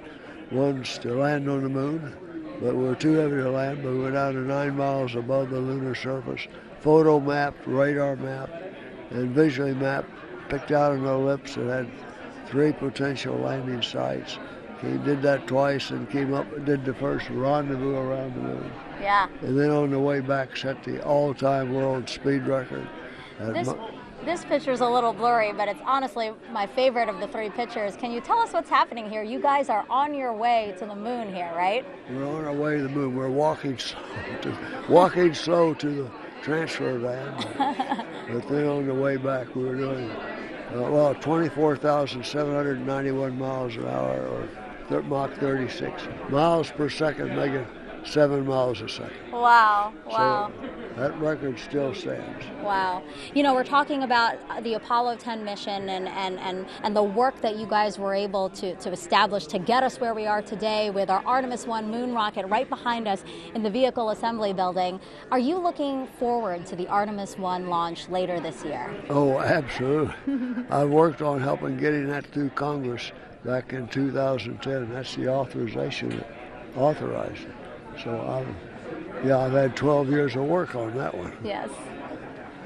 ones to land on the moon. But we were too heavy to land, but we went down to 9 miles above the lunar surface. Photo mapped, radar mapped, and visually mapped, picked out an ellipse that had 3 potential landing sites. He did that twice and came up and did the first rendezvous around the moon. Yeah. And then on the way back set the all-time world speed record. This picture's a little blurry, but it's honestly my favorite of the 3 pictures. Can you tell us what's happening here? You guys are on your way to the moon here, right? We're on our way to the moon. We're walking slow to the transfer van. But then on the way back, we were doing, 24,791 miles an hour, or Mach 36. Miles per second, making 7 miles a second. Wow. So that record still stands. Wow. You know, we're talking about the Apollo 10 mission and the work that you guys were able to establish to get us where we are today with our Artemis 1 moon rocket right behind us in the vehicle assembly building. Are you looking forward to the Artemis 1 launch later this year? Oh, absolutely. I worked on helping getting that through Congress back in 2010. That's the authorization that authorized it. So I've had 12 years of work on that one. Yes.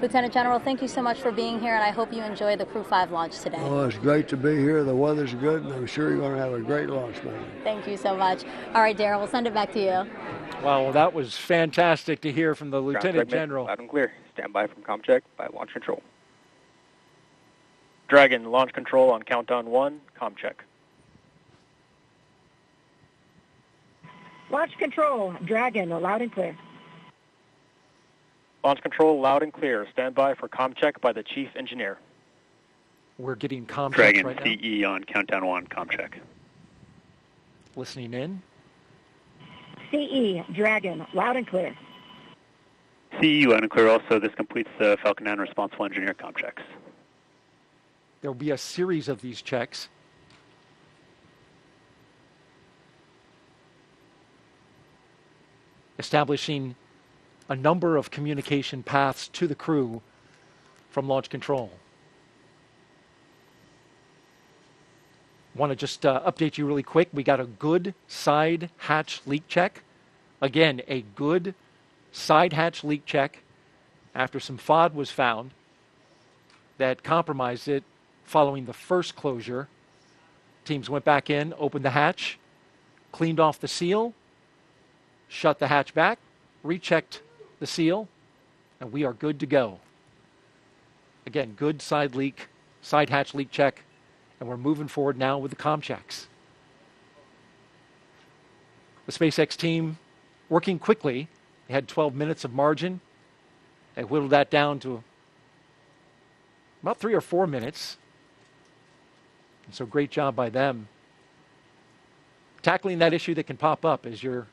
Lieutenant General, thank you so much for being here, and I hope you enjoy the Crew-5 launch today. Oh, it's great to be here. The weather's good, and I'm sure you're going to have a great launch, man. Thank you so much. All right, Darryl, we'll send it back to you. Wow, well, that was fantastic to hear from the Lieutenant General. Loud and clear. Stand by from comm check by launch control. Dragon, launch control on countdown 1, comm check. Launch control, Dragon, loud and clear. Launch control, loud and clear. Stand by for comm check by the chief engineer. We're getting comm check right now. Dragon, CE on countdown 1, comm check. Listening in. CE, Dragon, loud and clear. CE, loud and clear. Also, this completes the Falcon 9 responsible engineer comm checks. There will be a series of these checks. Establishing a number of communication paths to the crew from launch control. Want to just update you really quick. We got a good side hatch leak check. Again, a good side hatch leak check after some FOD was found that compromised it following the first closure. Teams went back in, opened the hatch, cleaned off the seal, shut the hatch back, rechecked the seal, and we are good to go. Again, good side hatch leak check, and we're moving forward now with the comm checks. The SpaceX team working quickly. They had 12 minutes of margin. They whittled that down to about 3 or 4 minutes. And so great job by them. Tackling that issue that can pop up as you're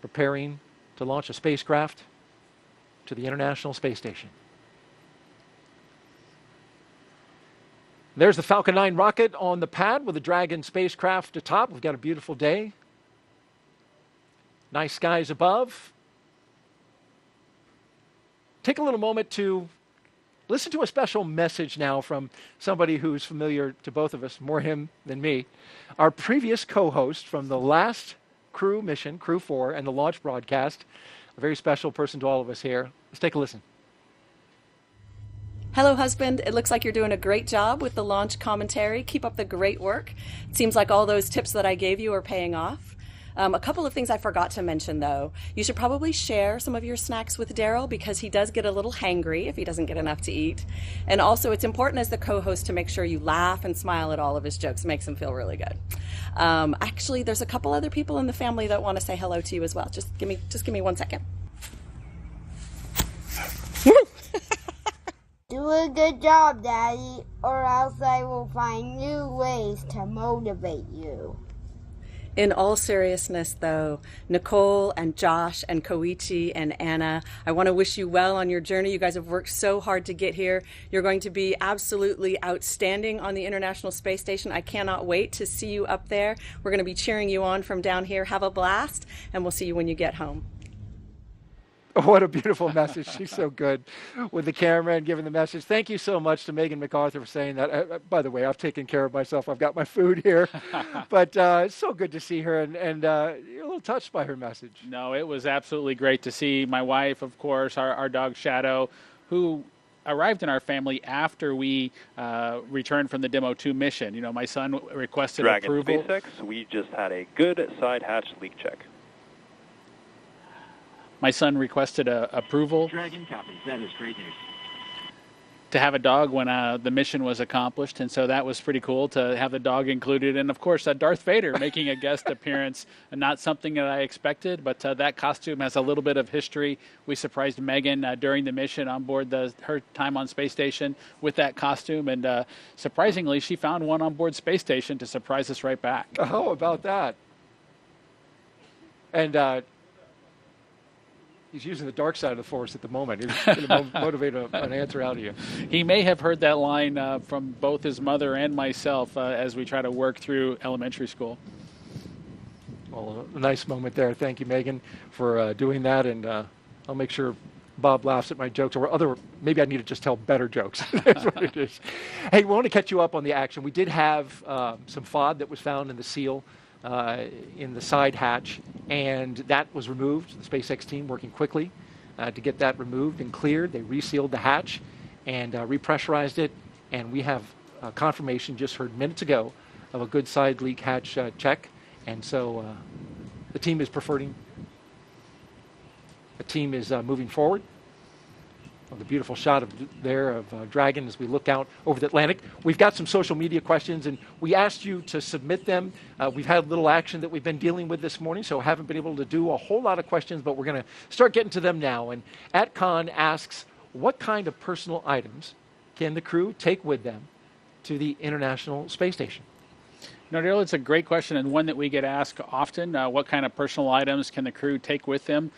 preparing to launch a spacecraft to the International Space Station. There's the Falcon 9 rocket on the pad with the Dragon spacecraft atop. We've got a beautiful day. Nice skies above. Take a little moment to listen to a special message now from somebody who's familiar to both of us, more him than me. Our previous co-host from the last crew mission, Crew-4, and the launch broadcast. A very special person to all of us here. Let's take a listen. Hello, husband. It looks like you're doing a great job with the launch commentary. Keep up the great work. It seems like all those tips that I gave you are paying off. A couple of things I forgot to mention, though. You should probably share some of your snacks with Daryl because he does get a little hangry if he doesn't get enough to eat. And also, it's important as the co-host to make sure you laugh and smile at all of his jokes. It makes him feel really good. Actually, there's a couple other people in the family that want to say hello to you as well. Just give me 1 second. Do a good job, Daddy, or else I will find new ways to motivate you. In all seriousness, though, Nicole and Josh and Koichi and Anna, I want to wish you well on your journey. You guys have worked so hard to get here. You're going to be absolutely outstanding on the International Space Station. I cannot wait to see you up there. We're going to be cheering you on from down here. Have a blast, and we'll see you when you get home. What a beautiful message. She's so good with the camera and giving the message. Thank you so much to Megan MacArthur for saying that. By the way, I've taken care of myself. I've got my food here. But it's so good to see her, and you're a little touched by her message. No, it was absolutely great to see my wife, of course, our dog Shadow, who arrived in our family after we returned from the Demo 2 mission. You know, my son requested Dragon approval. SpaceX, we just had a good side hatch leak check. My son requested approval. Dragon copies. That is great news. To have a dog when the mission was accomplished, and so that was pretty cool to have the dog included. And, of course, Darth Vader making a guest appearance, not something that I expected, but that costume has a little bit of history. We surprised Megan during the mission on board her time on Space Station with that costume, and surprisingly, she found one on board Space Station to surprise us right back. How about that? And he's using the dark side of the Force at the moment. He's going to motivate an answer out of you. He may have heard that line from both his mother and myself as we try to work through elementary school. Well, a nice moment there. Thank you, Megan, for doing that. And I'll make sure Bob laughs at my jokes, or maybe I need to just tell better jokes. That's what it is. Hey, we want to catch you up on the action. We did have some FOD that was found in the seal in the side hatch, and that was removed. The SpaceX team working quickly to get that removed and cleared. They resealed the hatch and repressurized it, and we have confirmation just heard minutes ago of a good side leak hatch check, and so the team is moving forward. The beautiful shot of Dragon as we look out over the Atlantic. We've got some social media questions, and we asked you to submit them. We've had a little action that we've been dealing with this morning, so haven't been able to do a whole lot of questions, but we're going to start getting to them now. And @Con asks, what kind of personal items can the crew take with them to the International Space Station? No, Daryl, it's a great question, and one that we get asked often. What kind of personal items can the crew take with them?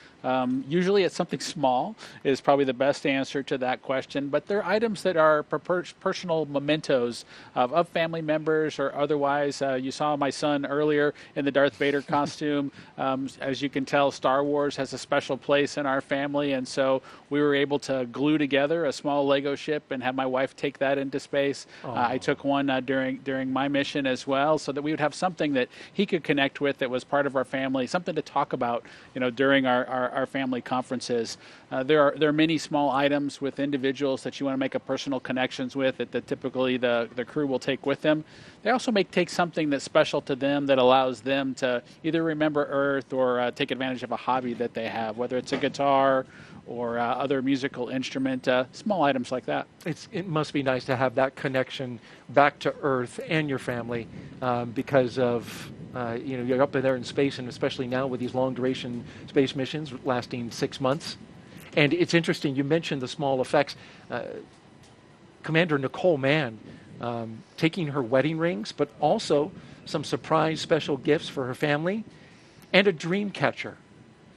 Usually it's something small is probably the best answer to that question, but they're items that are personal mementos of family members or otherwise. You saw my son earlier in the Darth Vader costume. As you can tell, Star Wars has a special place in our family, and so we were able to glue together a small Lego ship and have my wife take that into space. I took one during my mission as well, so that we would have something that he could connect with that was part of our family, something to talk about, during our family conferences. There are many small items with individuals that you want to make a personal connections with that typically the crew will take with them. They also take something that's special to them that allows them to either remember Earth or take advantage of a hobby that they have, whether it's a guitar or other musical instrument, small items like that. It must be nice to have that connection back to Earth and your family because of You're up there in space, and especially now with these long-duration space missions lasting 6 months. And it's interesting, you mentioned the small effects. Commander Nicole Mann taking her wedding rings, but also some surprise special gifts for her family, and a dream catcher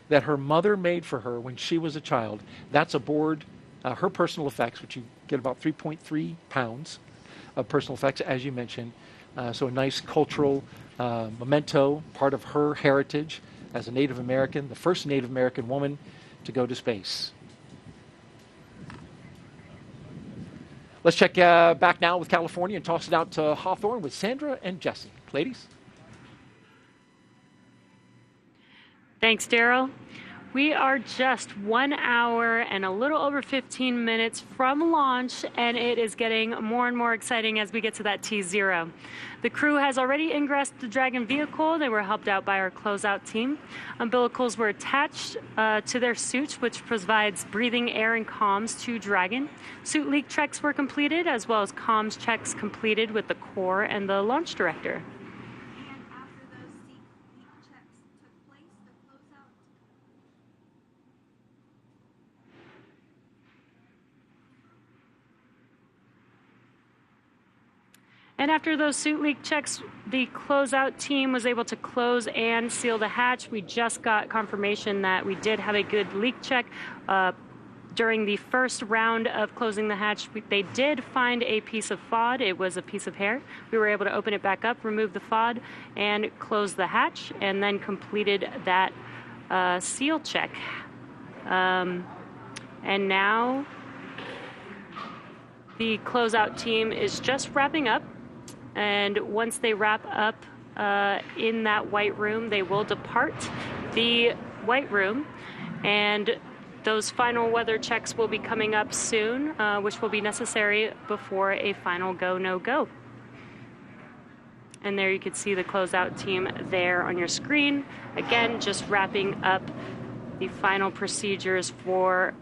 that her mother made for her when she was a child. That's aboard her personal effects, which you get about 3.3 pounds of personal effects, as you mentioned. So a nice cultural memento, part of her heritage as a Native American, the first Native American woman to go to space. Let's check back now with California and toss it out to Hawthorne with Sandra and Jesse. Ladies. Thanks, Daryl. We are just 1 hour and a little over 15 minutes from launch, and it is getting more and more exciting as we get to that T0. The crew has already ingressed the Dragon vehicle. They were helped out by our closeout team. Umbilicals were attached to their suits, which provides breathing air and comms to Dragon. Suit leak checks were completed, as well as comms checks completed with the core and the launch director. And after those suit leak checks, the closeout team was able to close and seal the hatch. We just got confirmation that we did have a good leak check. During the first round of closing the hatch, they did find a piece of FOD. It was a piece of hair. We were able to open it back up, remove the FOD, and close the hatch, and then completed that seal check. And now the closeout team is just wrapping up. And once they wrap up in that white room, they will depart the white room. And those final weather checks will be coming up soon, which will be necessary before a final go, no go. And there you can see the closeout team there on your screen. Again, just wrapping up the final procedures for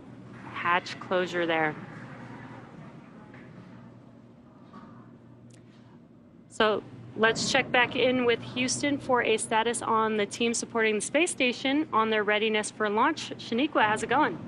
hatch closure there. So let's check back in with Houston for a status on the team supporting the space station on their readiness for launch. Shaniqua, how's it going?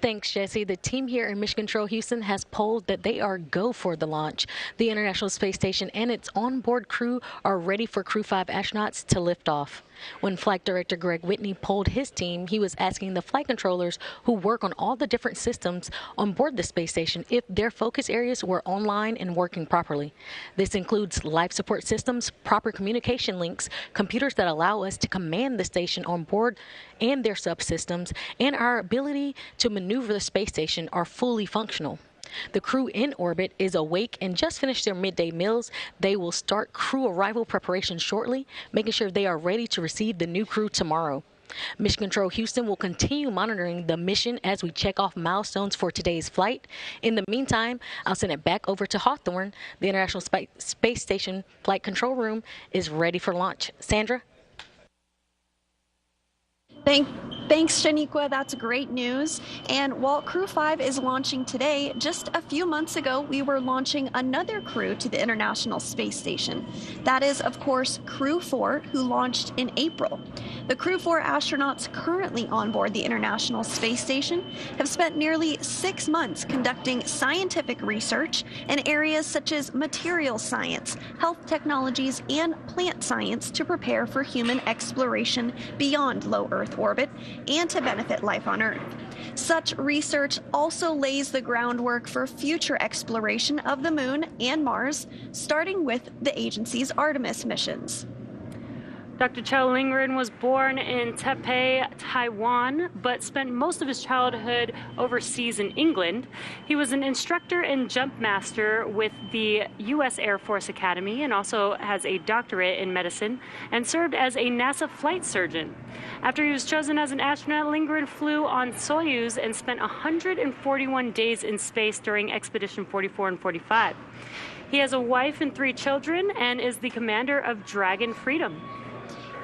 Thanks, Jesse. The team here in Mission Control Houston has polled that they are go for the launch. The International Space Station and its onboard crew are ready for Crew-5 astronauts to lift off. When Flight Director Greg Whitney polled his team, he was asking the flight controllers who work on all the different systems on board the space station if their focus areas were online and working properly. This includes life support systems, proper communication links, computers that allow us to command the station on board and their subsystems, and our ability to maneuver the space station are fully functional. The crew in orbit is awake and just finished their midday meals. They will start crew arrival preparation shortly, making sure they are ready to receive the new crew tomorrow. Mission Control Houston will continue monitoring the mission as we check off milestones for today's flight. In the meantime, I'll send it back over to Hawthorne. The International Space Station Flight Control Room is ready for launch. Sandra? Thanks, Shaniqua. That's great news. And while Crew-5 is launching today, just a few months ago, we were launching another crew to the International Space Station. That is, of course, Crew-4, who launched in April. The Crew-4 astronauts currently on board the International Space Station have spent nearly 6 months conducting scientific research in areas such as material science, health technologies, and plant science to prepare for human exploration beyond low Earth orbit and to benefit life on Earth. Such research also lays the groundwork for future exploration of the Moon and Mars, starting with the agency's Artemis missions. Dr. Chow Lingren was born in Taipei, Taiwan, but spent most of his childhood overseas in England. He was an instructor and jump master with the U.S. Air Force Academy and also has a doctorate in medicine and served as a NASA flight surgeon. After he was chosen as an astronaut, Lingren flew on Soyuz and spent 141 days in space during Expedition 44 and 45. He has a wife and 3 children and is the commander of Dragon Freedom.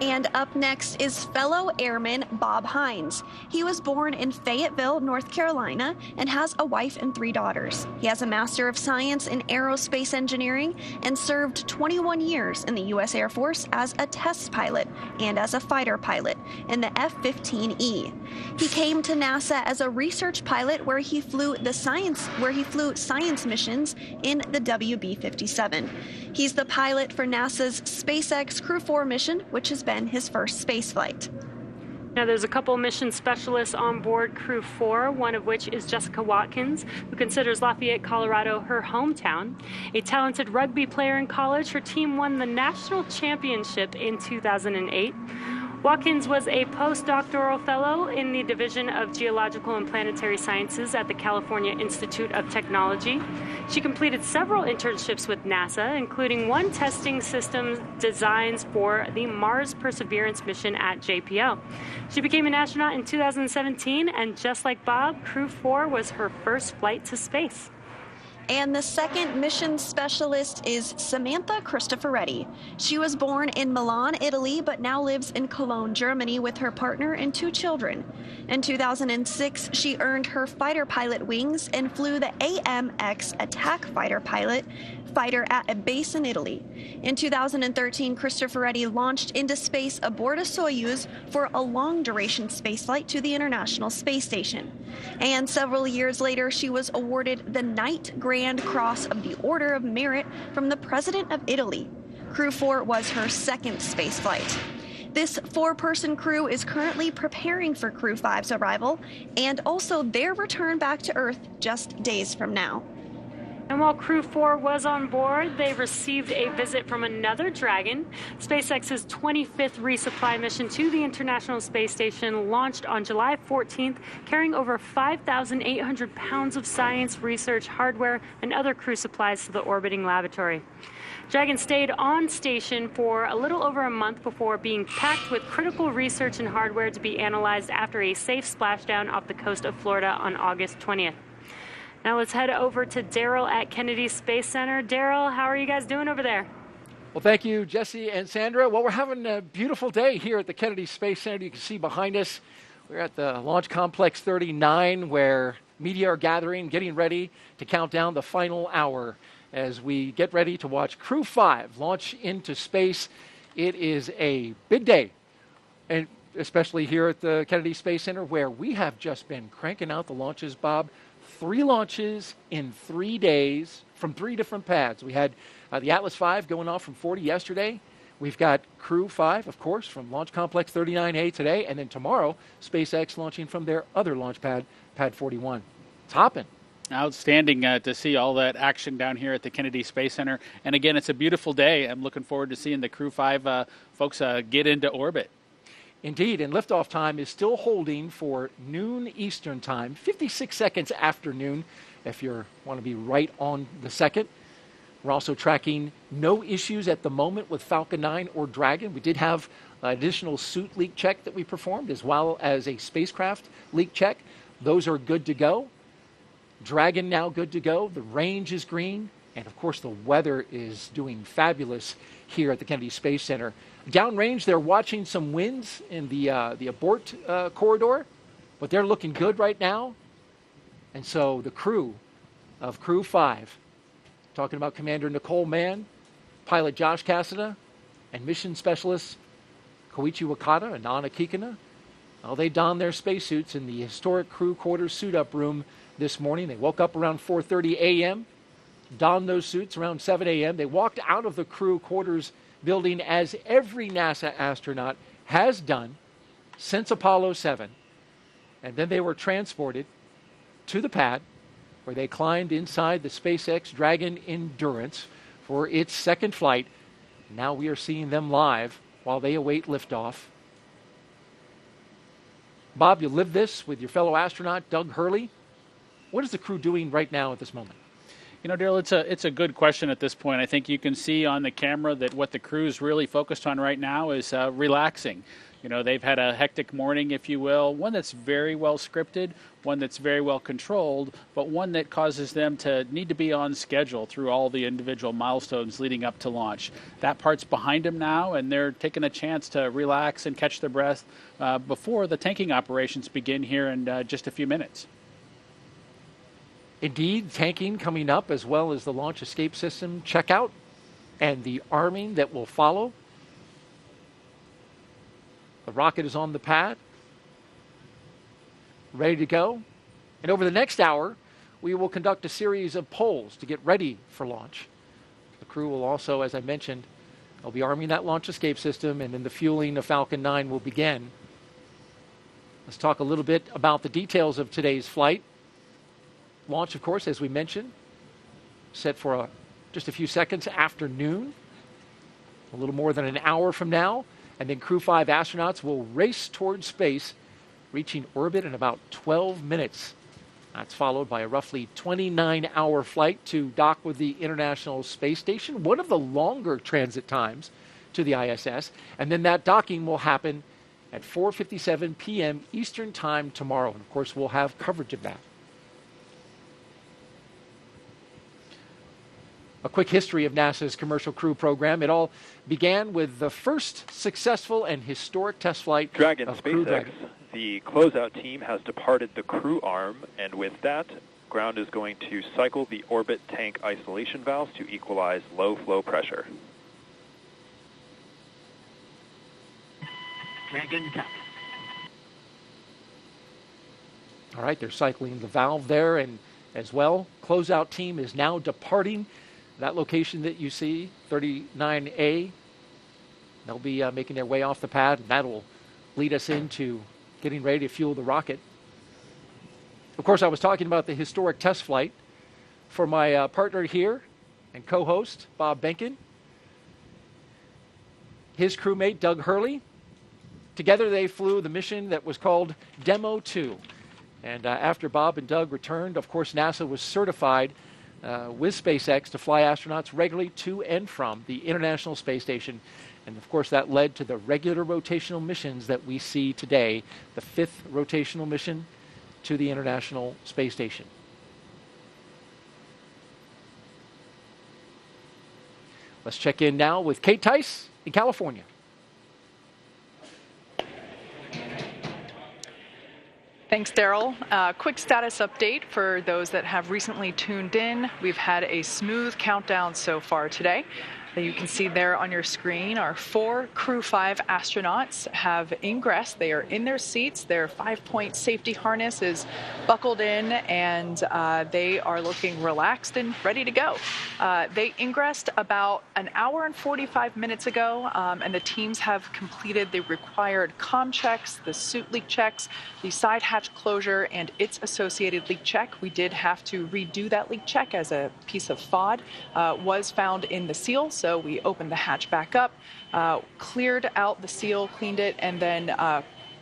And up next is fellow airman Bob Hines. He was born in Fayetteville, North Carolina, and has a wife and 3 daughters. He has a Master of Science in Aerospace Engineering and served 21 years in the U.S. Air Force as a test pilot and as a fighter pilot in the F-15E. He came to NASA as a research pilot where he flew science missions in the WB-57. He's the pilot for NASA's SpaceX Crew-5 mission, which has been his first space flight. Now, there's a couple mission specialists on board Crew-4, one of which is Jessica Watkins, who considers Lafayette, Colorado her hometown. A talented rugby player in college, her team won the national championship in 2008. Watkins was a postdoctoral fellow in the Division of Geological and Planetary Sciences at the California Institute of Technology. She completed several internships with NASA, including one testing systems designs for the Mars Perseverance mission at JPL. She became an astronaut in 2017, and just like Bob, Crew-4 was her first flight to space. And the second mission specialist is Samantha Cristoforetti. She was born in Milan, Italy, but now lives in Cologne, Germany with her partner and 2 children. In 2006, she earned her fighter pilot wings and flew the AMX attack fighter at a base in Italy. In 2013, Cristoforetti launched into space aboard a Soyuz for a long-duration spaceflight to the International Space Station. And several years later, she was awarded the Knight Grand Cross of the Order of Merit from the President of Italy. Crew-4 was her second spaceflight. This 4-person crew is currently preparing for Crew-5's arrival and also their return back to Earth just days from now. And while Crew-4 was on board, they received a visit from another Dragon. SpaceX's 25th resupply mission to the International Space Station launched on July 14th, carrying over 5,800 pounds of science, research, hardware, and other crew supplies to the orbiting laboratory. Dragon stayed on station for a little over a month before being packed with critical research and hardware to be analyzed after a safe splashdown off the coast of Florida on August 20th. Now let's head over to Daryl at Kennedy Space Center. Daryl, how are you guys doing over there? Well, thank you, Jesse and Sandra. Well, we're having a beautiful day here at the Kennedy Space Center. You can see behind us, we're at the Launch Complex 39, where media are gathering, getting ready to count down the final hour as we get ready to watch Crew-5 launch into space. It is a big day, and especially here at the Kennedy Space Center, where we have just been cranking out the launches, Bob. 3 launches in 3 days from 3 different pads. We had the Atlas V going off from 40 yesterday. We've got Crew-5, of course, from Launch Complex 39A today. And then tomorrow, SpaceX launching from their other launch pad, Pad 41. It's hopping. Outstanding to see all that action down here at the Kennedy Space Center. And again, it's a beautiful day. I'm looking forward to seeing the Crew-5 folks get into orbit. Indeed, and liftoff time is still holding for noon Eastern time, 56 seconds after noon, if you want to be right on the second. We're also tracking no issues at the moment with Falcon 9 or Dragon. We did have an additional suit leak check that we performed, as well as a spacecraft leak check. Those are good to go. Dragon now good to go. The range is green. And, of course, the weather is doing fabulous here at the Kennedy Space Center. Downrange, they're watching some winds in the abort corridor, but they're looking good right now. And so the crew of Crew-5, talking about Commander Nicole Mann, pilot Josh Cassada, and mission specialists Koichi Wakata and Anna Kikina, well, they donned their spacesuits in the historic crew quarters suit-up room this morning. They woke up around 4:30 a.m., donned those suits around 7 a.m. They walked out of the crew quarters building as every NASA astronaut has done since Apollo 7. And then they were transported to the pad where they climbed inside the SpaceX Dragon Endurance for its second flight. Now we are seeing them live while they await liftoff. Bob, you lived this with your fellow astronaut, Doug Hurley. What is the crew doing right now at this moment? You know, Daryl, it's a good question at this point. I think you can see on the camera that what the crew is really focused on right now is relaxing. You know, they've had a hectic morning, if you will, one that's very well scripted, one that's very well controlled, but one that causes them to need to be on schedule through all the individual milestones leading up to launch. That part's behind them now, and they're taking a chance to relax and catch their breath before the tanking operations begin here in just a few minutes. Indeed, tanking coming up, as well as the launch escape system checkout and the arming that will follow. The rocket is on the pad, ready to go. And over the next hour, we will conduct a series of polls to get ready for launch. The crew will also, as I mentioned, they'll be arming that launch escape system, and then the fueling of Falcon 9 will begin. Let's talk a little bit about the details of today's flight. Launch, of course, as we mentioned, set for just a few seconds after noon, a little more than an hour from now. And then Crew-5 astronauts will race towards space, reaching orbit in about 12 minutes. That's followed by a roughly 29-hour flight to dock with the International Space Station, one of the longer transit times to the ISS. And then that docking will happen at 4:57 p.m. Eastern Time tomorrow. And, of course, we'll have coverage of that. A quick history of NASA's Commercial Crew program. It all began with the first successful and historic test flight Dragon of SpaceX. Crew-Dragon. The closeout team has departed the crew arm, and with that, ground is going to cycle the orbit tank isolation valves to equalize low flow pressure. Dragon copy. All right, they're cycling the valve there, and as well, closeout team is now departing that location that you see, 39A. They'll be making their way off the pad, and that will lead us into getting ready to fuel the rocket. Of course, I was talking about the historic test flight for my partner here and co-host, Bob Benkin. His crewmate, Doug Hurley. Together they flew the mission that was called Demo 2. And after Bob and Doug returned, of course, NASA was certified with SpaceX to fly astronauts regularly to and from the International Space Station. And, of course, that led to the regular rotational missions that we see today, the 5th rotational mission to the International Space Station. Let's check in now with Kate Tice in California. Thanks, Daryl. Quick status update for those that have recently tuned in. We've had a smooth countdown so far today. You can see there on your screen, our 4 Crew-5 astronauts have ingressed. They are in their seats. Their 5-point safety harness is buckled in, and they are looking relaxed and ready to go. They ingressed about an hour and 45 minutes ago, and the teams have completed the required comm checks, the suit leak checks, the side hatch closure, and its associated leak check. We did have to redo that leak check as a piece of FOD was found in the seal. So we opened the hatch back up, cleared out the seal, cleaned it, and then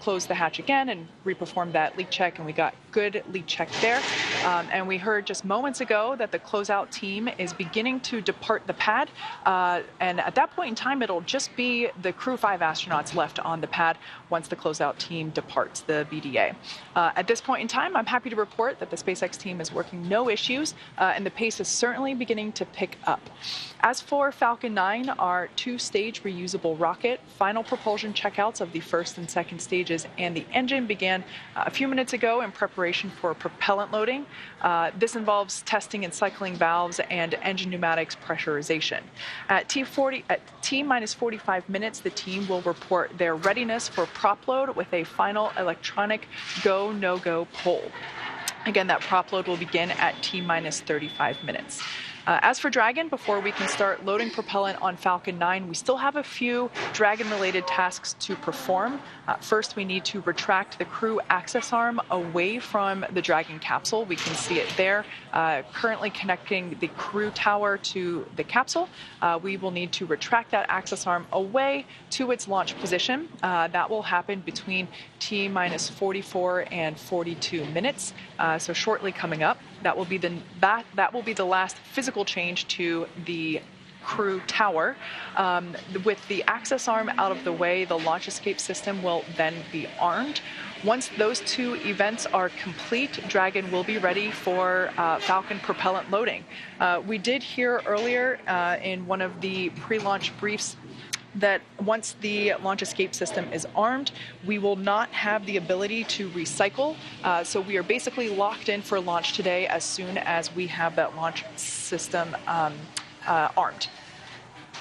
closed the hatch again and reperformed that leak check, and we got good leak check there. And we heard just moments ago that the closeout team is beginning to depart the pad. And at that point in time, it'll just be the Crew-5 astronauts left on the pad once the closeout team departs the BDA. At this point in time, I'm happy to report that the SpaceX team is working no issues, and the pace is certainly beginning to pick up. As for Falcon 9, our 2-stage reusable rocket, final propulsion checkouts of the first and second stages and the engine began a few minutes ago in preparation for propellant loading. This involves testing and cycling valves and engine pneumatics pressurization. At T-minus 45 minutes, the team will report their readiness for prop load with a final electronic go, no-go poll. Again, that prop load will begin at T-minus 35 minutes. As for Dragon, before we can start loading propellant on Falcon 9, we still have a few Dragon-related tasks to perform. First, we need to retract the crew access arm away from the Dragon capsule. We can see it there, currently connecting the crew tower to the capsule. We will need to retract that access arm away to its launch position. That will happen between T-minus 44 and 42 minutes, so shortly coming up. That will be the last physical change to the crew tower. With the access arm out of the way, the launch escape system will then be armed. Once those two events are complete, Dragon will be ready for Falcon propellant loading. We did hear earlier in one of the pre-launch briefs that once the launch escape system is armed, we will not have the ability to recycle. So we are basically locked in for launch today as soon as we have that launch system armed.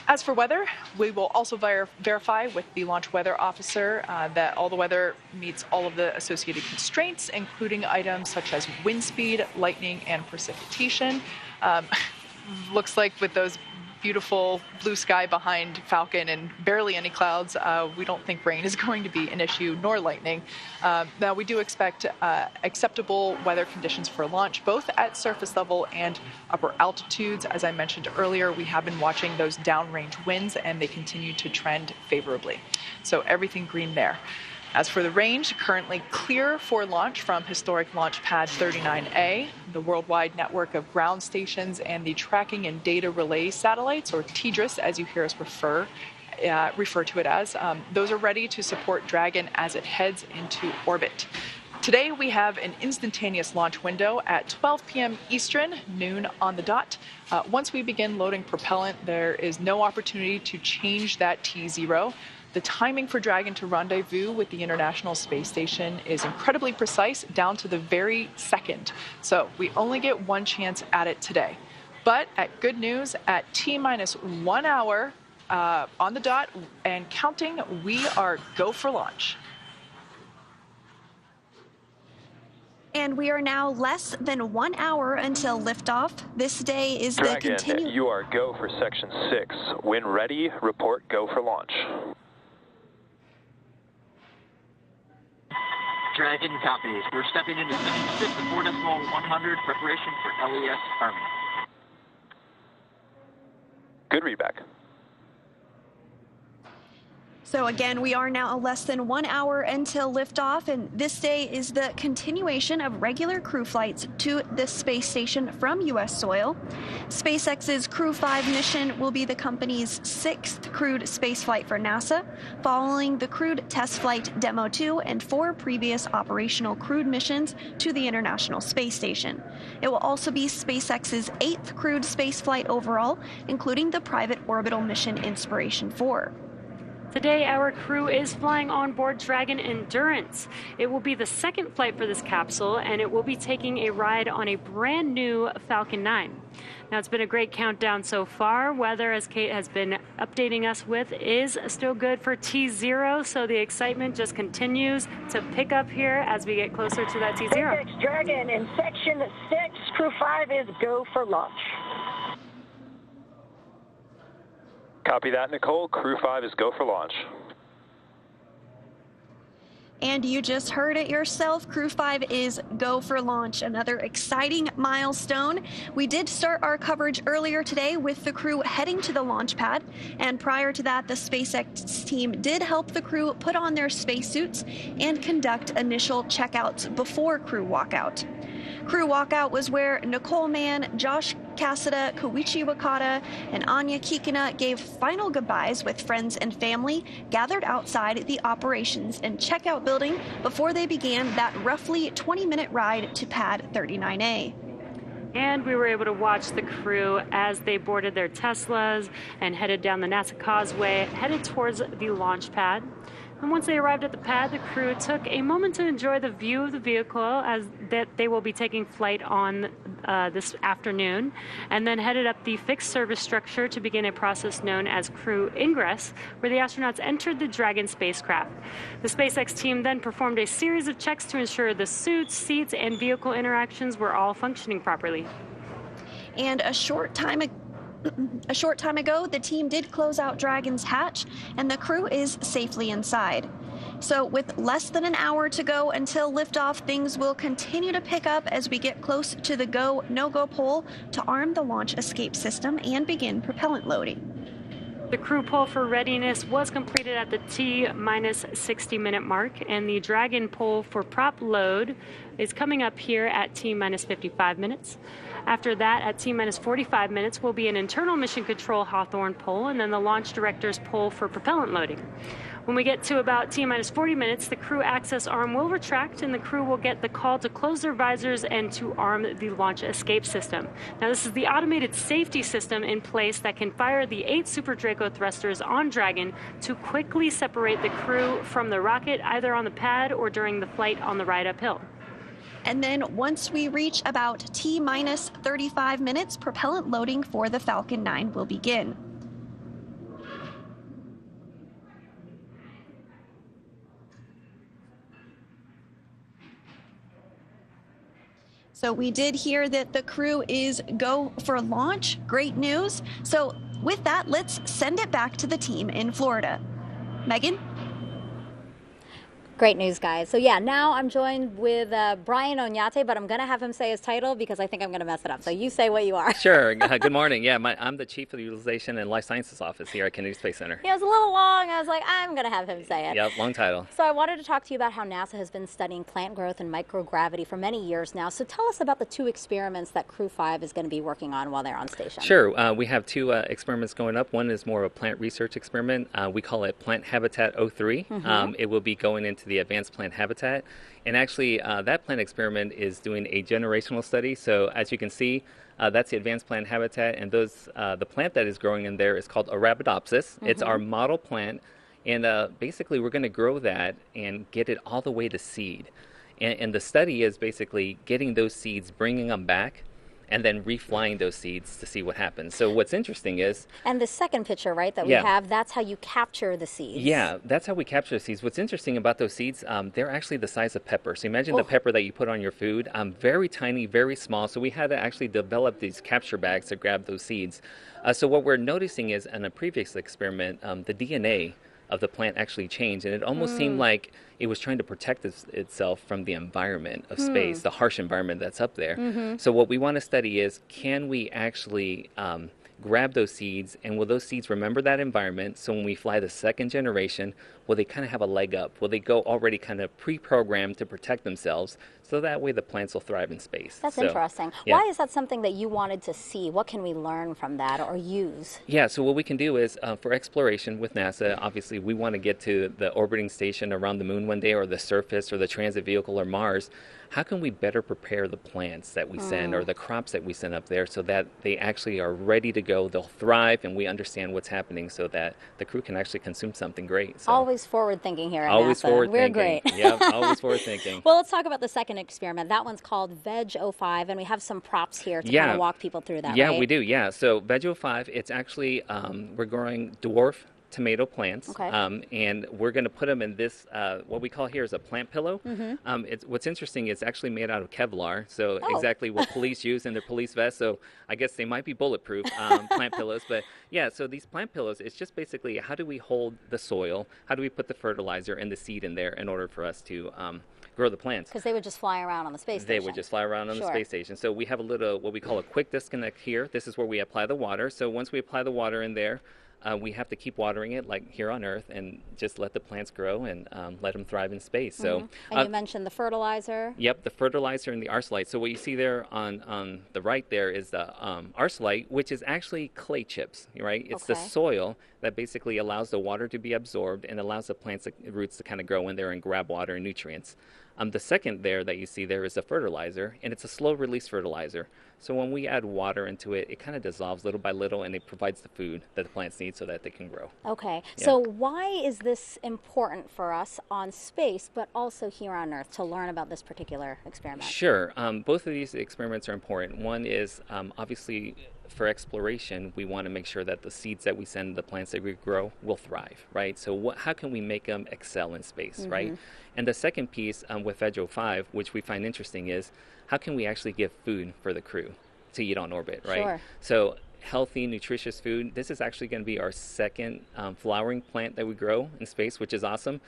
As for weather, we will also verify with the launch weather officer that all the weather meets all of the associated constraints, including items such as wind speed, lightning, and precipitation. Looks like with those beautiful blue sky behind Falcon and barely any clouds, we don't think rain is going to be an issue, nor lightning. Now, we do expect acceptable weather conditions for launch, both at surface level and upper altitudes. As I mentioned earlier, we have been watching those downrange winds, and they continue to trend favorably. So everything green there. As for the range, currently clear for launch from historic launch pad 39A, the worldwide network of ground stations, and the tracking and data relay satellites, or TDRS as you hear us refer to it as. Those are ready to support Dragon as it heads into orbit. Today we have an instantaneous launch window at 12 p.m. Eastern, noon on the dot. Once we begin loading propellant, there is no opportunity to change that T0. The timing for Dragon to rendezvous with the International Space Station is incredibly precise, down to the very second. So we only get one chance at it today. But at good news, at T-minus 1 hour on the dot and counting, we are go for launch. And we are now less than 1 hour until liftoff. This day is Dragon, the you are go for Section 6. When ready, report go for launch. Dragon copies. We're stepping into Section 6 at 4.100, preparation for LES Army. Good readback. So again, we are now less than 1 hour until liftoff, and this day is the continuation of regular crew flights to the space station from U.S. soil. SpaceX's Crew-5 mission will be the company's 6th crewed spaceflight for NASA, following the crewed test flight Demo 2 and 4 previous operational crewed missions to the International Space Station. It will also be SpaceX's 8th crewed spaceflight overall, including the private orbital mission Inspiration 4. Today, our crew is flying on board Dragon Endurance. It will be the second flight for this capsule, and it will be taking a ride on a brand new Falcon 9. Now, it's been a great countdown so far. Weather, as Kate has been updating us with, is still good for T0, so the excitement just continues to pick up here as we get closer to that T0. SpaceX Dragon in Section 6, Crew-5 is go for launch. Copy that, Nicole. Crew-5 is go for launch. And you just heard it yourself, Crew-5 is go for launch. Another exciting milestone. We did start our coverage earlier today with the crew heading to the launch pad. And prior to that, the SpaceX team did help the crew put on their spacesuits and conduct initial checkouts before crew walkout. Crew walkout was where Nicole, Mann, Josh Cassada, Koichi Wakata, and Anya Kikina gave final goodbyes with friends and family gathered outside the operations and checkout building before they began that roughly 20-minute ride to pad 39A. And we were able to watch the crew as they boarded their Teslas and headed down the NASA Causeway, headed towards the launch pad. And once they arrived at the pad, the crew took a moment to enjoy the view of the vehicle as that they will be taking flight on this afternoon, and then headed up the fixed service structure to begin a process known as crew ingress, where the astronauts entered the Dragon spacecraft. The SpaceX team then performed a series of checks to ensure the suits, seats, and vehicle interactions were all functioning properly. And a short time ago, the team did close out Dragon's hatch, and the crew is safely inside. So with less than an hour to go until liftoff, things will continue to pick up as we get close to the go, no-go pole to arm the launch escape system and begin propellant loading. The crew poll for readiness was completed at the T-minus 60-minute mark, and the Dragon poll for prop load is coming up here at T-minus 55 minutes. After that, at T-minus 45 minutes, will be an internal mission control Hawthorne poll, and then the launch director's poll for propellant loading. When we get to about T-minus 40 minutes, the crew access arm will retract, and the crew will get the call to close their visors and to arm the launch escape system. Now, this is the automated safety system in place that can fire the 8 Super Draco thrusters on Dragon to quickly separate the crew from the rocket, either on the pad or during the flight on the ride uphill. And then once we reach about T-minus 35 minutes, propellant loading for the Falcon 9 will begin. So we did hear that the crew is go for launch. Great news. So with that, let's send it back to the team in Florida. Megan? Great news, guys. So yeah, now I'm joined with Brian Onyate, but I'm going to have him say his title because I think I'm going to mess it up. So you say what you are. Sure. Good morning. Yeah, I'm the Chief of the Utilization and Life Sciences Office here at Kennedy Space Center. Yeah, it was a little long. I was like, I'm going to have him say it. Yep, long title. So I wanted to talk to you about how NASA has been studying plant growth and microgravity for many years now. So tell us about the 2 experiments that Crew-5 is going to be working on while they're on station. Sure. We have 2 experiments going up. One is more of a plant research experiment. We call it Plant Habitat 03. It will be going into the Advanced Plant Habitat. And actually, that plant experiment is doing a generational study. So as you can see, that's the advanced plant habitat, and the plant that is growing in there is called Arabidopsis. It's our model plant, and basically we're going to grow that and get it all the way to seed. And the study is basically getting those seeds, bringing them back, and then reflying those seeds to see what happens. So what's interesting is... And the second picture, right, that we have, that's how you capture the seeds. Yeah, that's how we capture the seeds. What's interesting about those seeds, they're actually the size of pepper. So imagine the pepper that you put on your food, very tiny, very small. So we had to actually develop these capture bags to grab those seeds. So what we're noticing is in a previous experiment, the DNA of the plant actually changed, and it almost seemed like it was trying to protect itself from the environment of space, the harsh environment that's up there. So what we want to study is, can we actually grab those seeds, and will those seeds remember that environment? So when we fly the second generation, will they kind of have a leg up? Will they go already kind of pre-programmed to protect themselves, so that way the plants will thrive in space? That's interesting. Yeah. Why is that something that you wanted to see? What can we learn from that or use? Yeah, so what we can do is, for exploration with NASA, obviously we want to get to the orbiting station around the moon one day, or the surface, or the transit vehicle, or Mars. How can we better prepare the plants that we send, or the crops that we send up there, so that they actually are ready to go, they'll thrive, and we understand what's happening, so that the crew can actually consume something great. So. Always forward thinking here at always NASA. Forward We're thinking. great. Yeah, always forward thinking. Well, let's talk about the second experiment. That one's called Veg-05, and we have some props here to kind of walk people through that, Yeah, right? we do, yeah. So Veg-05, it's actually, we're growing dwarf tomato plants, and we're going to put them in this, what we call here is a plant pillow. What's interesting, it's actually made out of Kevlar, so exactly what police use in their police vests, so I guess they might be bulletproof, plant pillows. But yeah, so these plant pillows, it's just basically, how do we hold the soil, how do we put the fertilizer and the seed in there in order for us to grow the plants? Because they would just fly around on the space station. They would just fly around on the space station. So we have a little, what we call a quick disconnect here. This is where we apply the water. So once we apply the water in there, we have to keep watering it like here on Earth, and just let the plants grow and let them thrive in space. So, and you mentioned the fertilizer. Yep, the fertilizer and the arsenite. So what you see there on the right there is the arsenite, which is actually clay chips, right? It's the soil that basically allows the water to be absorbed and allows the plants, roots to kind of grow in there and grab water and nutrients. The second there that you see there is a fertilizer, and it's a slow release fertilizer. So when we add water into it, it kind of dissolves little by little, and it provides the food that the plants need so that they can grow. Okay, so why is this important for us on space, but also here on Earth, to learn about this particular experiment? Sure, both of these experiments are important. One is obviously for exploration, we want to make sure that the seeds that we send, the plants that we grow, will thrive, right? So how can we make them excel in space, right? And the second piece with Veg-05, which we find interesting, is how can we actually give food for the crew? to eat on orbit, right? Sure. So healthy, nutritious food. This is actually going to be our second flowering plant that we grow in space, which is awesome.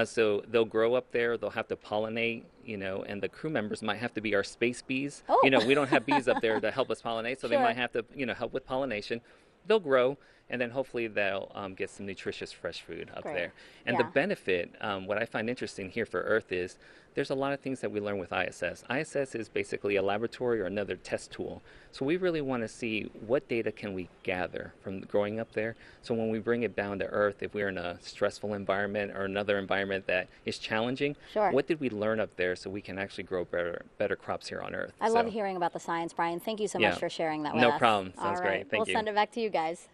So they'll grow up there. They'll have to pollinate, and the crew members might have to be our space bees. Oh. We don't have bees up there to help us pollinate, so Sure. they might have to, help with pollination. They'll grow, and then hopefully they'll get some nutritious fresh food up Great. there. And Yeah. the benefit, what I find interesting here for Earth is there's a lot of things that we learn with ISS. ISS is basically a laboratory or another test tool. So we really want to see what data can we gather from growing up there. So when we bring it down to Earth, if we're in a stressful environment or another environment that is challenging, Sure. what did we learn up there so we can actually grow better crops here on Earth? I love hearing about the science, Brian. Thank you so much for sharing that with us. No problem. Sounds All right. great. Thank you. We'll send it back to you guys.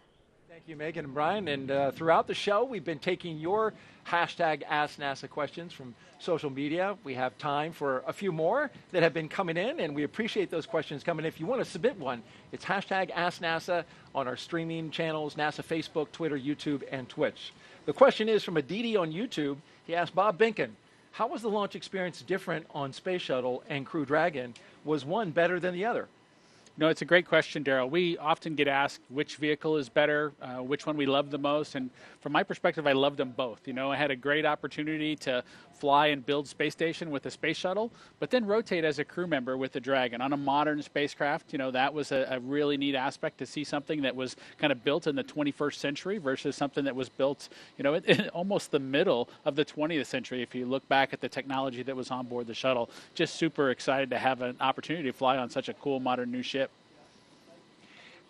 Thank you, Megan and Brian. And throughout the show, we've been taking your hashtag Ask NASA questions from social media. We have time for a few more that have been coming in, and we appreciate those questions coming in. If you want to submit one, it's hashtag Ask NASA on our streaming channels, NASA Facebook, Twitter, YouTube, and Twitch. The question is from Aditi on YouTube. He asked Bob Behnken, how was the launch experience different on Space Shuttle and Crew-Dragon? Was one better than the other? No, it's a great question, Daryl. We often get asked which vehicle is better, which one we love the most. And from my perspective, I loved them both. I had a great opportunity to fly and build space station with the space shuttle, but then rotate as a crew member with the Dragon on a modern spacecraft. That was a really neat aspect to see something that was kind of built in the 21st century versus something that was built, in almost the middle of the 20th century. If you look back at the technology that was on board the shuttle, just super excited to have an opportunity to fly on such a cool modern new ship.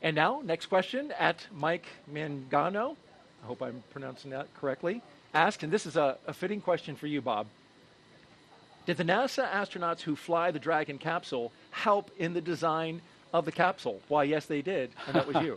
And now, next question at Mike Mangano. I hope I'm pronouncing that correctly. Asked, and this is a fitting question for you, Bob. Did the NASA astronauts who fly the Dragon capsule help in the design of the capsule? Why, yes, they did, and that was you.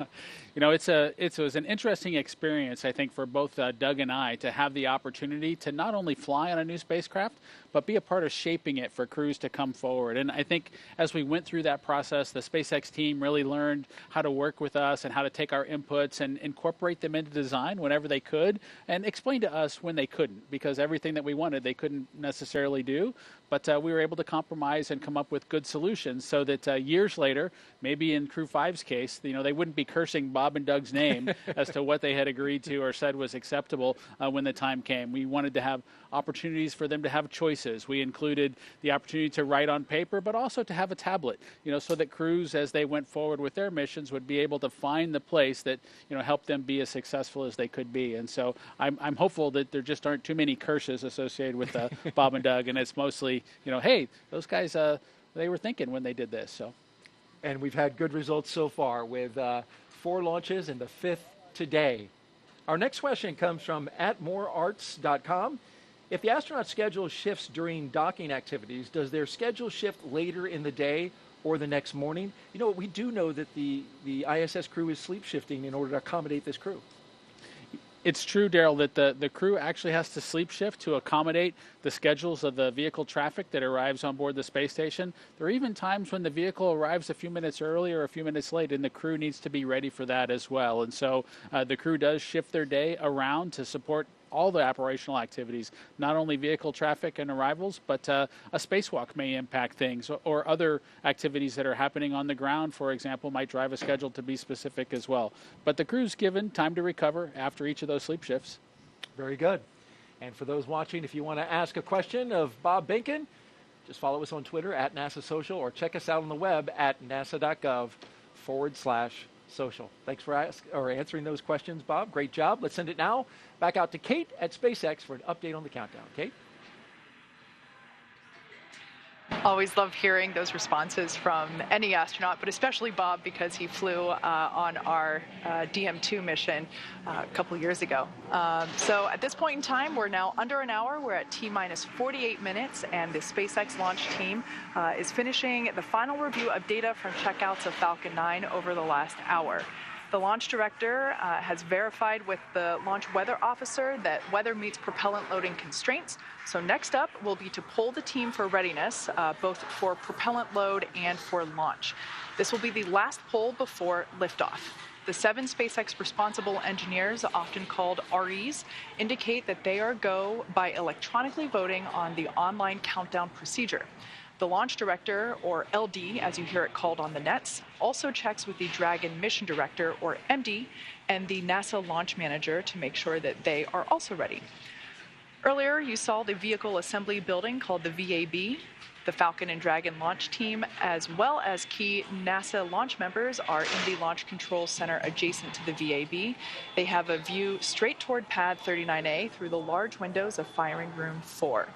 It was an interesting experience, I think, for both Doug and I to have the opportunity to not only fly on a new spacecraft, but be a part of shaping it for crews to come forward. And I think as we went through that process, the SpaceX team really learned how to work with us and how to take our inputs and incorporate them into design whenever they could, and explain to us when they couldn't, because everything that we wanted they couldn't necessarily do. But we were able to compromise and come up with good solutions so that years later, maybe in Crew-5's case, they wouldn't be cursing Bob and Doug's name as to what they had agreed to or said was acceptable when the time came. We wanted to have opportunities for them to have choices. We included the opportunity to write on paper, but also to have a tablet, so that crews, as they went forward with their missions, would be able to find the place that, helped them be as successful as they could be. And so I'm hopeful that there just aren't too many curses associated with Bob and Doug, and it's mostly, hey, those guys, they were thinking when they did this. So, and we've had good results so far with 4 launches and the 5th today. Our next question comes from @morearts.com. If the astronaut schedule shifts during docking activities, does their schedule shift later in the day or the next morning? We do know that the ISS crew is sleep shifting in order to accommodate this crew. It's true, Daryl, that the crew actually has to sleep shift to accommodate the schedules of the vehicle traffic that arrives on board the space station. There are even times when the vehicle arrives a few minutes early or a few minutes late, and the crew needs to be ready for that as well. And so the crew does shift their day around to support all the operational activities, not only vehicle traffic and arrivals, but a spacewalk may impact things, or other activities that are happening on the ground, for example, might drive a schedule to be specific as well. But the crew's given time to recover after each of those sleep shifts. Very good. And for those watching, if you want to ask a question of Bob Behnken, just follow us on Twitter @NASA Social, or check us out on the web at nasa.gov/social. Thanks for answering those questions, Bob. Great job. Let's send it now back out to Kate at SpaceX for an update on the countdown. Kate? Always love hearing those responses from any astronaut, but especially Bob, because he flew on our DM2 mission a couple years ago. So at this point in time, we're now under an hour. We're at T-minus 48 minutes, and the SpaceX launch team is finishing the final review of data from checkouts of Falcon 9 over the last hour. The launch director has verified with the launch weather officer that weather meets propellant loading constraints. So next up will be to poll the team for readiness, both for propellant load and for launch. This will be the last poll before liftoff. The 7 SpaceX responsible engineers, often called REs, indicate that they are go by electronically voting on the online countdown procedure. The launch director, or LD, as you hear it called on the nets, also checks with the Dragon mission director, or MD, and the NASA launch manager to make sure that they are also ready. Earlier, you saw the vehicle assembly building called the VAB. The Falcon and Dragon launch team, as well as key NASA launch members, are in the Launch Control Center adjacent to the VAB. They have a view straight toward Pad 39A through the large windows of Firing Room 4.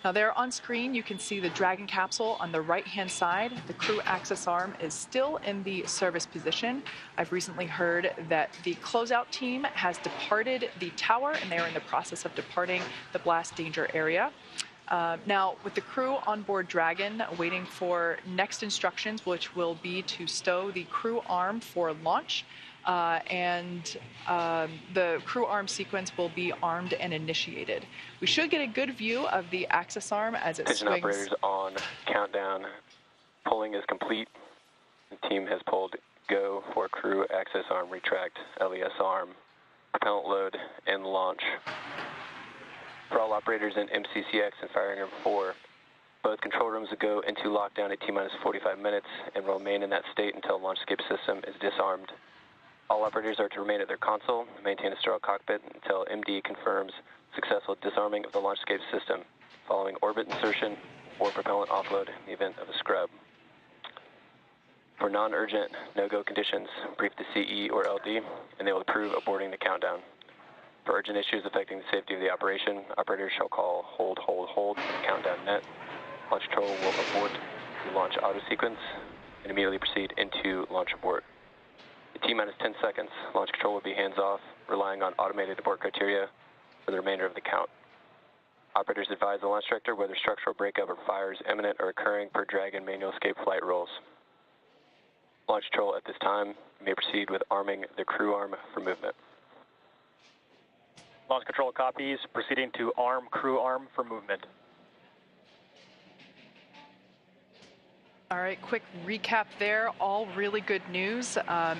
Now there on screen, you can see the Dragon capsule on the right-hand side. The crew access arm is still in the service position. I've recently heard that the closeout team has departed the tower, and they are in the process of departing the blast danger area. Now, with the crew on board Dragon waiting for next instructions, which will be to stow the crew arm for launch, and the crew arm sequence will be armed and initiated. We should get a good view of the access arm as it Attention swings. operators on countdown. Pulling is complete. The team has pulled go for crew access arm retract, LES arm, propellant load, and launch. For all operators in MCCX and Firing Room 4, both control rooms will go into lockdown at T-minus 45 minutes and will remain in that state until the launch escape system is disarmed. All operators are to remain at their console and maintain a sterile cockpit until MD confirms successful disarming of the launch escape system following orbit insertion or propellant offload in the event of a scrub. For non-urgent no-go conditions, brief the CE or LD and they will approve aborting the countdown. For urgent issues affecting the safety of the operation, operators shall call hold, hold, hold to the countdown net. Launch control will abort the launch auto sequence and immediately proceed into launch abort. At T-minus 10 seconds, launch control will be hands-off, relying on automated abort criteria for the remainder of the count. Operators advise the launch director whether structural breakup or fire is imminent or occurring per Dragon manual escape flight rules. Launch control at this time may proceed with arming the crew arm for movement. Launch control copies, proceeding to arm crew arm for movement. All right, quick recap there. All really good news.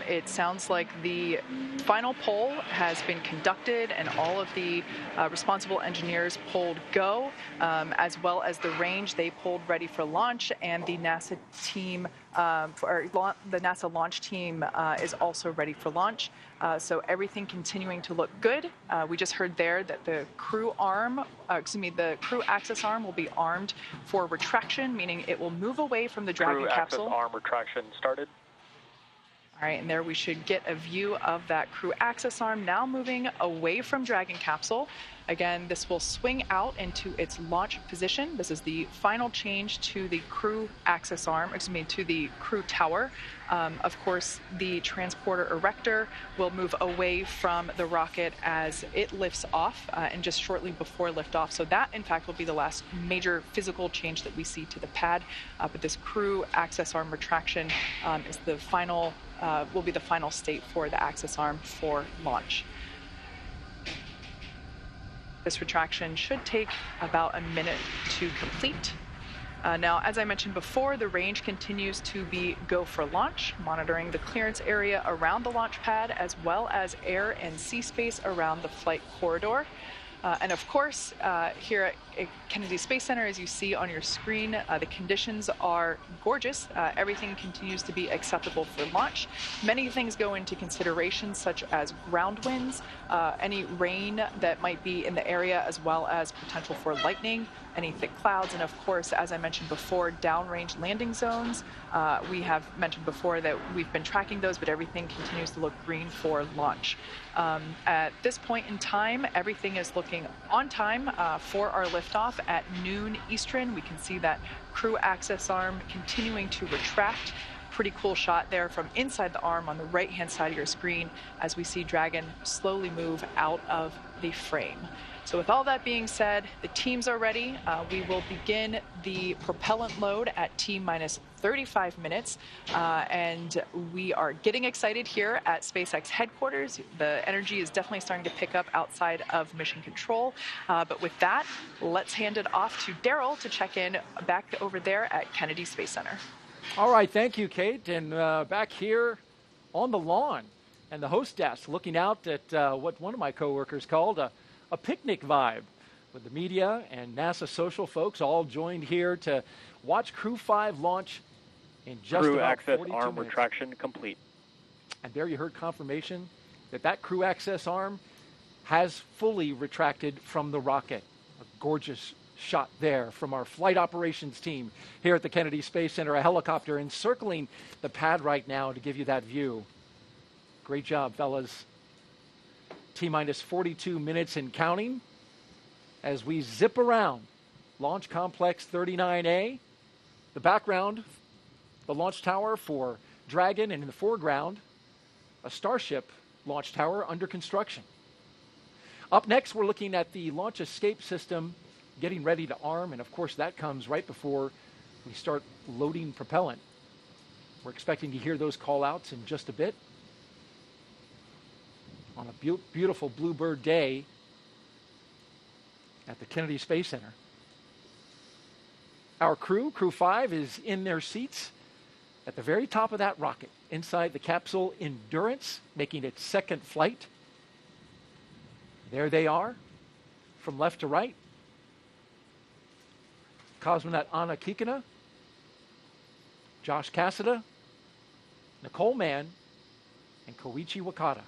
It sounds like the final poll has been conducted and all of the responsible engineers pulled go, as well as the range they pulled ready for launch, and the NASA team, the NASA launch team is also ready for launch. So everything continuing to look good. We just heard there that the crew arm, the crew access arm will be armed for retraction, meaning it will move away from the Dragon capsule. Crew access arm retraction started. All right, and there we should get a view of that crew access arm now moving away from Dragon capsule. Again, this will swing out into its launch position. This is the final change to the crew access arm, to the crew tower. Of course, the transporter erector will move away from the rocket as it lifts off and just shortly before liftoff. So that, in fact, will be the last major physical change that we see to the pad. But this crew access arm retraction is the final, will be the final state for the access arm for launch. This retraction should take about a minute to complete. Now, as I mentioned before, the range continues to be go for launch, monitoring the clearance area around the launch pad, as well as air and sea space around the flight corridor. And of course, here at Kennedy Space Center, as you see on your screen, the conditions are gorgeous. Everything continues to be acceptable for launch. Many things go into consideration, such as ground winds, any rain that might be in the area, as well as potential for lightning, any thick clouds, and of course, as I mentioned before, downrange landing zones. We have mentioned before that we've been tracking those, but everything continues to look green for launch. At this point in time, everything is looking on time for our liftoff at noon Eastern. We can see that crew access arm continuing to retract. Pretty cool shot there from inside the arm on the right-hand side of your screen as we see Dragon slowly move out of the frame. So with all that being said, the teams are ready. We will begin the propellant load at T-minus 35 minutes, and we are getting excited here at SpaceX headquarters. The energy is definitely starting to pick up outside of mission control. But with that, let's hand it off to Daryl to check in back over there at Kennedy Space Center. All right, thank you, Kate. And back here on the lawn and the host desk, looking out at what one of my coworkers called a picnic vibe. with the media and NASA social folks all joined here to watch Crew-5 launch in just Crew about access 42 arm minutes. retraction complete. And there you heard confirmation that crew access arm has fully retracted from the rocket. A gorgeous shot there from our flight operations team here at the Kennedy Space Center, a helicopter encircling the pad right now to give you that view. Great job, fellas. T-minus 42 minutes and counting as we zip around Launch Complex 39A. The background, the launch tower for Dragon, and in the foreground, a Starship launch tower under construction. Up next, we're looking at the launch escape system getting ready to arm, and of course that comes right before we start loading propellant. We're expecting to hear those call-outs in just a bit. On a beautiful bluebird day at the Kennedy Space Center. Our Crew-5, is in their seats at the very top of that rocket, inside the capsule Endurance, making its second flight. There they are, from left to right. Cosmonaut Kikina, Josh Cassada, Nicole Mann, and Koichi Wakata.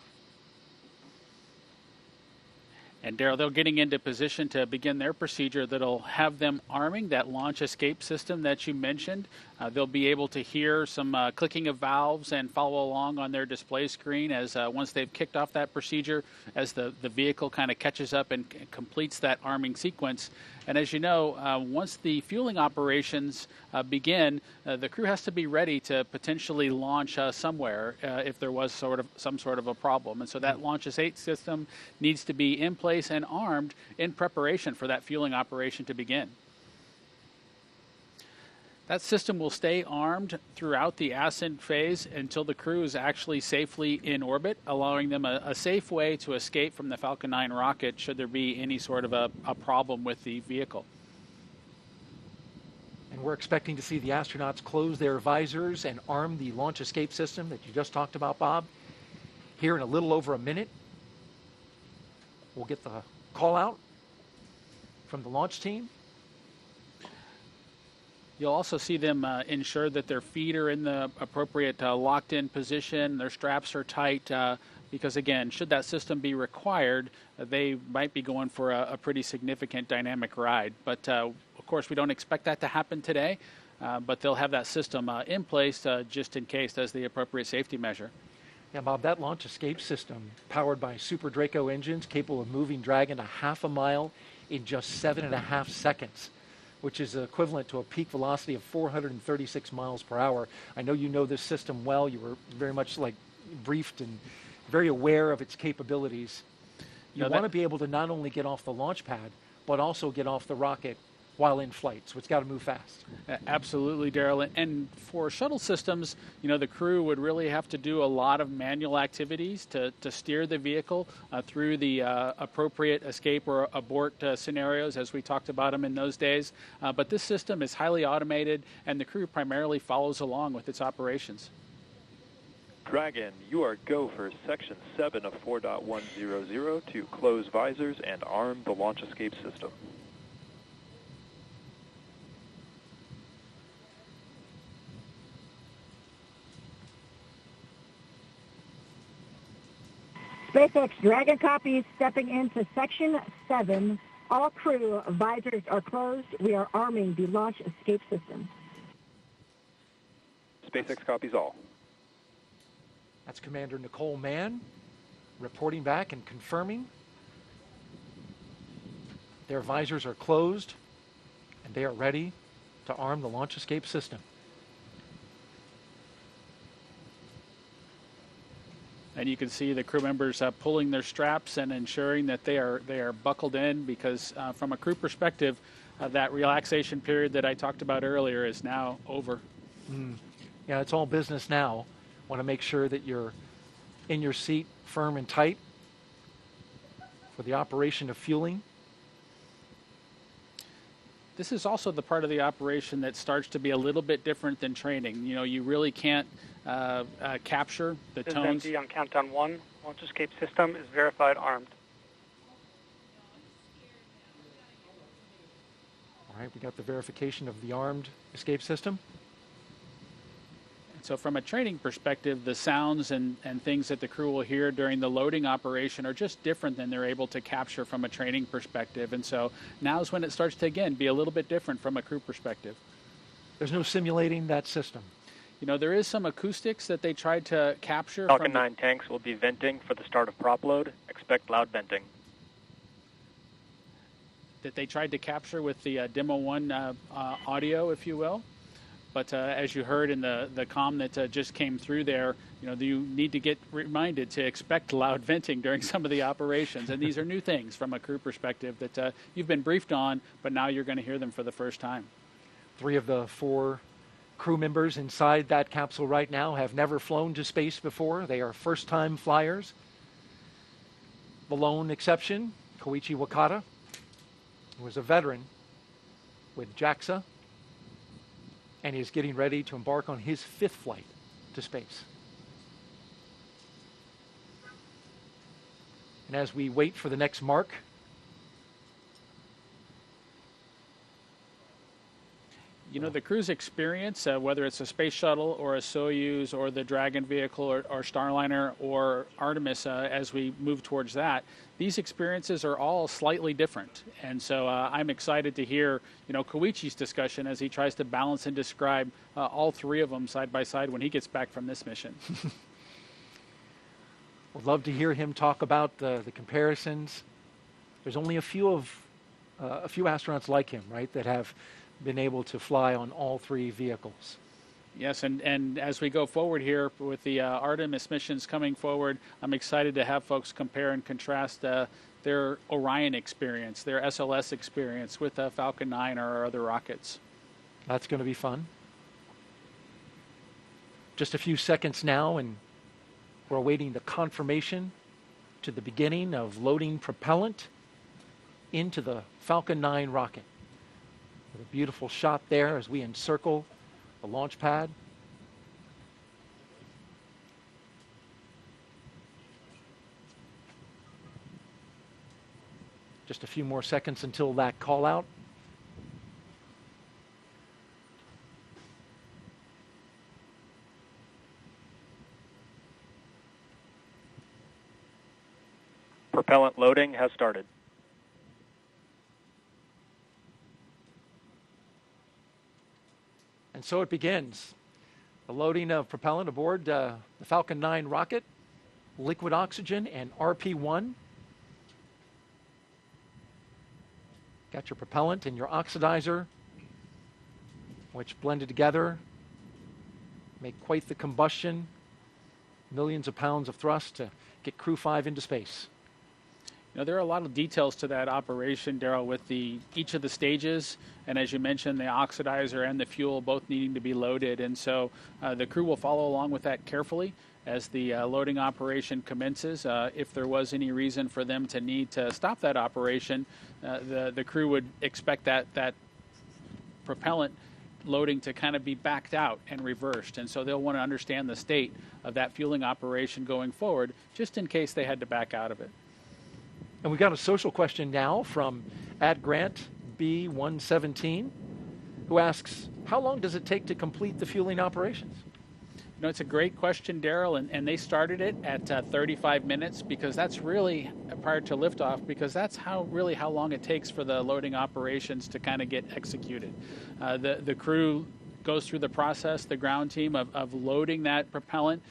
And Daryl, they're getting into position to begin their procedure that'll have them arming that launch escape system that you mentioned. They'll be able to hear some clicking of valves and follow along on their display screen as once they've kicked off that procedure, as the vehicle kind of catches up and completes that arming sequence. And as you know, once the fueling operations begin, the crew has to be ready to potentially launch somewhere if there was some sort of a problem. And so that launch escape system needs to be in place and armed in preparation for that fueling operation to begin. That system will stay armed throughout the ascent phase until the crew is actually safely in orbit, allowing them a safe way to escape from the Falcon 9 rocket should there be any sort of a problem with the vehicle. And we're expecting to see the astronauts close their visors and arm the launch escape system that you just talked about, Bob, here in a little over a minute. We'll get the call out from the launch team. You'll also see them ensure that their feet are in the appropriate locked-in position, their straps are tight, because again, should that system be required, they might be going for a pretty significant dynamic ride. But of course, we don't expect that to happen today, but they'll have that system in place just in case as the appropriate safety measure. Yeah, Bob, that launch escape system, powered by Super Draco engines, capable of moving Dragon a half a mile in just 7.5 seconds. Which is equivalent to a peak velocity of 436 miles per hour. I know you know this system well. You were very much briefed and very aware of its capabilities. You want to be able to not only get off the launch pad, but also get off the rocket while in flight. So it's got to move fast. Absolutely, Daryl. And for shuttle systems, the crew would really have to do a lot of manual activities to steer the vehicle through the appropriate escape or abort scenarios, as we talked about them in those days. But this system is highly automated, and the crew primarily follows along with its operations. Dragon, you are go for Section 7 of 4.100 to close visors and arm the launch escape system. SpaceX Dragon copies stepping into Section 7. All crew visors are closed. We are arming the launch escape system. SpaceX copies all. That's Commander Nicole Mann reporting back and confirming. Their visors are closed, and they are ready to arm the launch escape system. And you can see the crew members pulling their straps and ensuring that they are buckled in, because from a crew perspective, that relaxation period that I talked about earlier is now over. Yeah, it's all business now. Want to make sure that you're in your seat, firm and tight, for the operation of fueling. This is also the part of the operation that starts to be a little bit different than training. You really can't capture the tones. This is MD on countdown 1. Launch escape system is verified armed. All right, we got the verification of the armed escape system. So from a training perspective, the sounds and things that the crew will hear during the loading operation are just different than they're able to capture from a training perspective. And so now's when it starts to, again, be a little bit different from a crew perspective. There's no simulating that system. You know, there is some acoustics that they tried to capture. Falcon 9 tanks will be venting for the start of prop load. Expect loud venting. That they tried to capture with the Demo 1 audio, if you will. But as you heard in the comm that just came through there, you know, you need to get reminded to expect loud venting during some of the operations. And these are new things from a crew perspective that you've been briefed on, but now you're going to hear them for the first time. 3 of the 4 crew members inside that capsule right now have never flown to space before. They are first-time flyers. The lone exception, Koichi Wakata, who was a veteran with JAXA, and he is getting ready to embark on his 5th flight to space. And as we wait for the next mark, you know, the crew's experience, whether it's a space shuttle or a Soyuz or the Dragon vehicle or Starliner or Artemis, as we move towards that, these experiences are all slightly different. And so I'm excited to hear, you know, Koichi's discussion as he tries to balance and describe all 3 of them side by side when he gets back from this mission. Would love to hear him talk about the comparisons. There's only a few astronauts like him, right, that have been able to fly on all 3 vehicles. Yes, and as we go forward here with the Artemis missions coming forward, I'm excited to have folks compare and contrast their Orion experience, their SLS experience with Falcon 9 or our other rockets. That's going to be fun. Just a few seconds now, and we're awaiting the confirmation to the beginning of loading propellant into the Falcon 9 rocket. With a beautiful shot there as we encircle the launch pad. Just a few more seconds until that call out. Propellant loading has started. And so it begins. The loading of propellant aboard the Falcon 9 rocket, liquid oxygen and RP-1. Got your propellant and your oxidizer, which blended together make quite the combustion. Millions of pounds of thrust to get Crew-5 into space. You know, there are a lot of details to that operation, Daryl, with each of the stages, and as you mentioned, the oxidizer and the fuel both needing to be loaded, and so the crew will follow along with that carefully as the loading operation commences. If there was any reason for them to need to stop that operation, the crew would expect that propellant loading to kind of be backed out and reversed, and so they'll want to understand the state of that fueling operation going forward, just in case they had to back out of it. And we've got a social question now from @GrantB117, who asks, how long does it take to complete the fueling operations? You know, it's a great question, Daryl, and they started it at 35 minutes because that's really, prior to liftoff, because that's how long it takes for the loading operations to kind of get executed. The crew goes through the process, the ground team, of loading that propellant,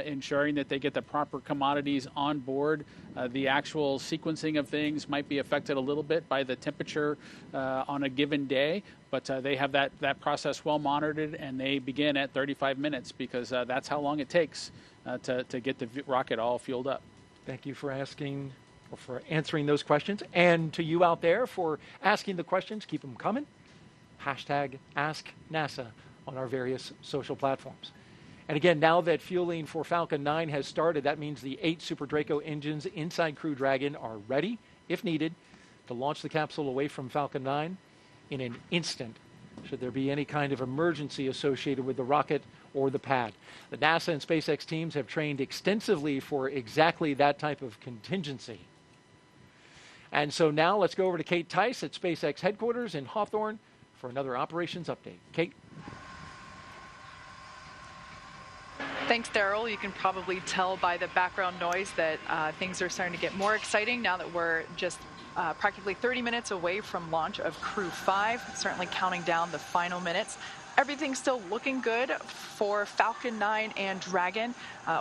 ensuring that they get the proper commodities on board. The actual sequencing of things might be affected a little bit by the temperature on a given day, but they have that process well monitored, and they begin at 35 minutes because that's how long it takes to get the rocket all fueled up. Thank you for asking, or for answering those questions, and to you out there for asking the questions. Keep them coming. #AskNASA on our various social platforms. And again, now that fueling for Falcon 9 has started, that means the 8 Super Draco engines inside Crew-Dragon are ready, if needed, to launch the capsule away from Falcon 9 in an instant, should there be any kind of emergency associated with the rocket or the pad. The NASA and SpaceX teams have trained extensively for exactly that type of contingency. And so now let's go over to Kate Tice at SpaceX headquarters in Hawthorne for another operations update. Kate? Thanks, Daryl. You can probably tell by the background noise that things are starting to get more exciting now that we're just practically 30 minutes away from launch of Crew-5, certainly counting down the final minutes. Everything's still looking good for Falcon 9 and Dragon.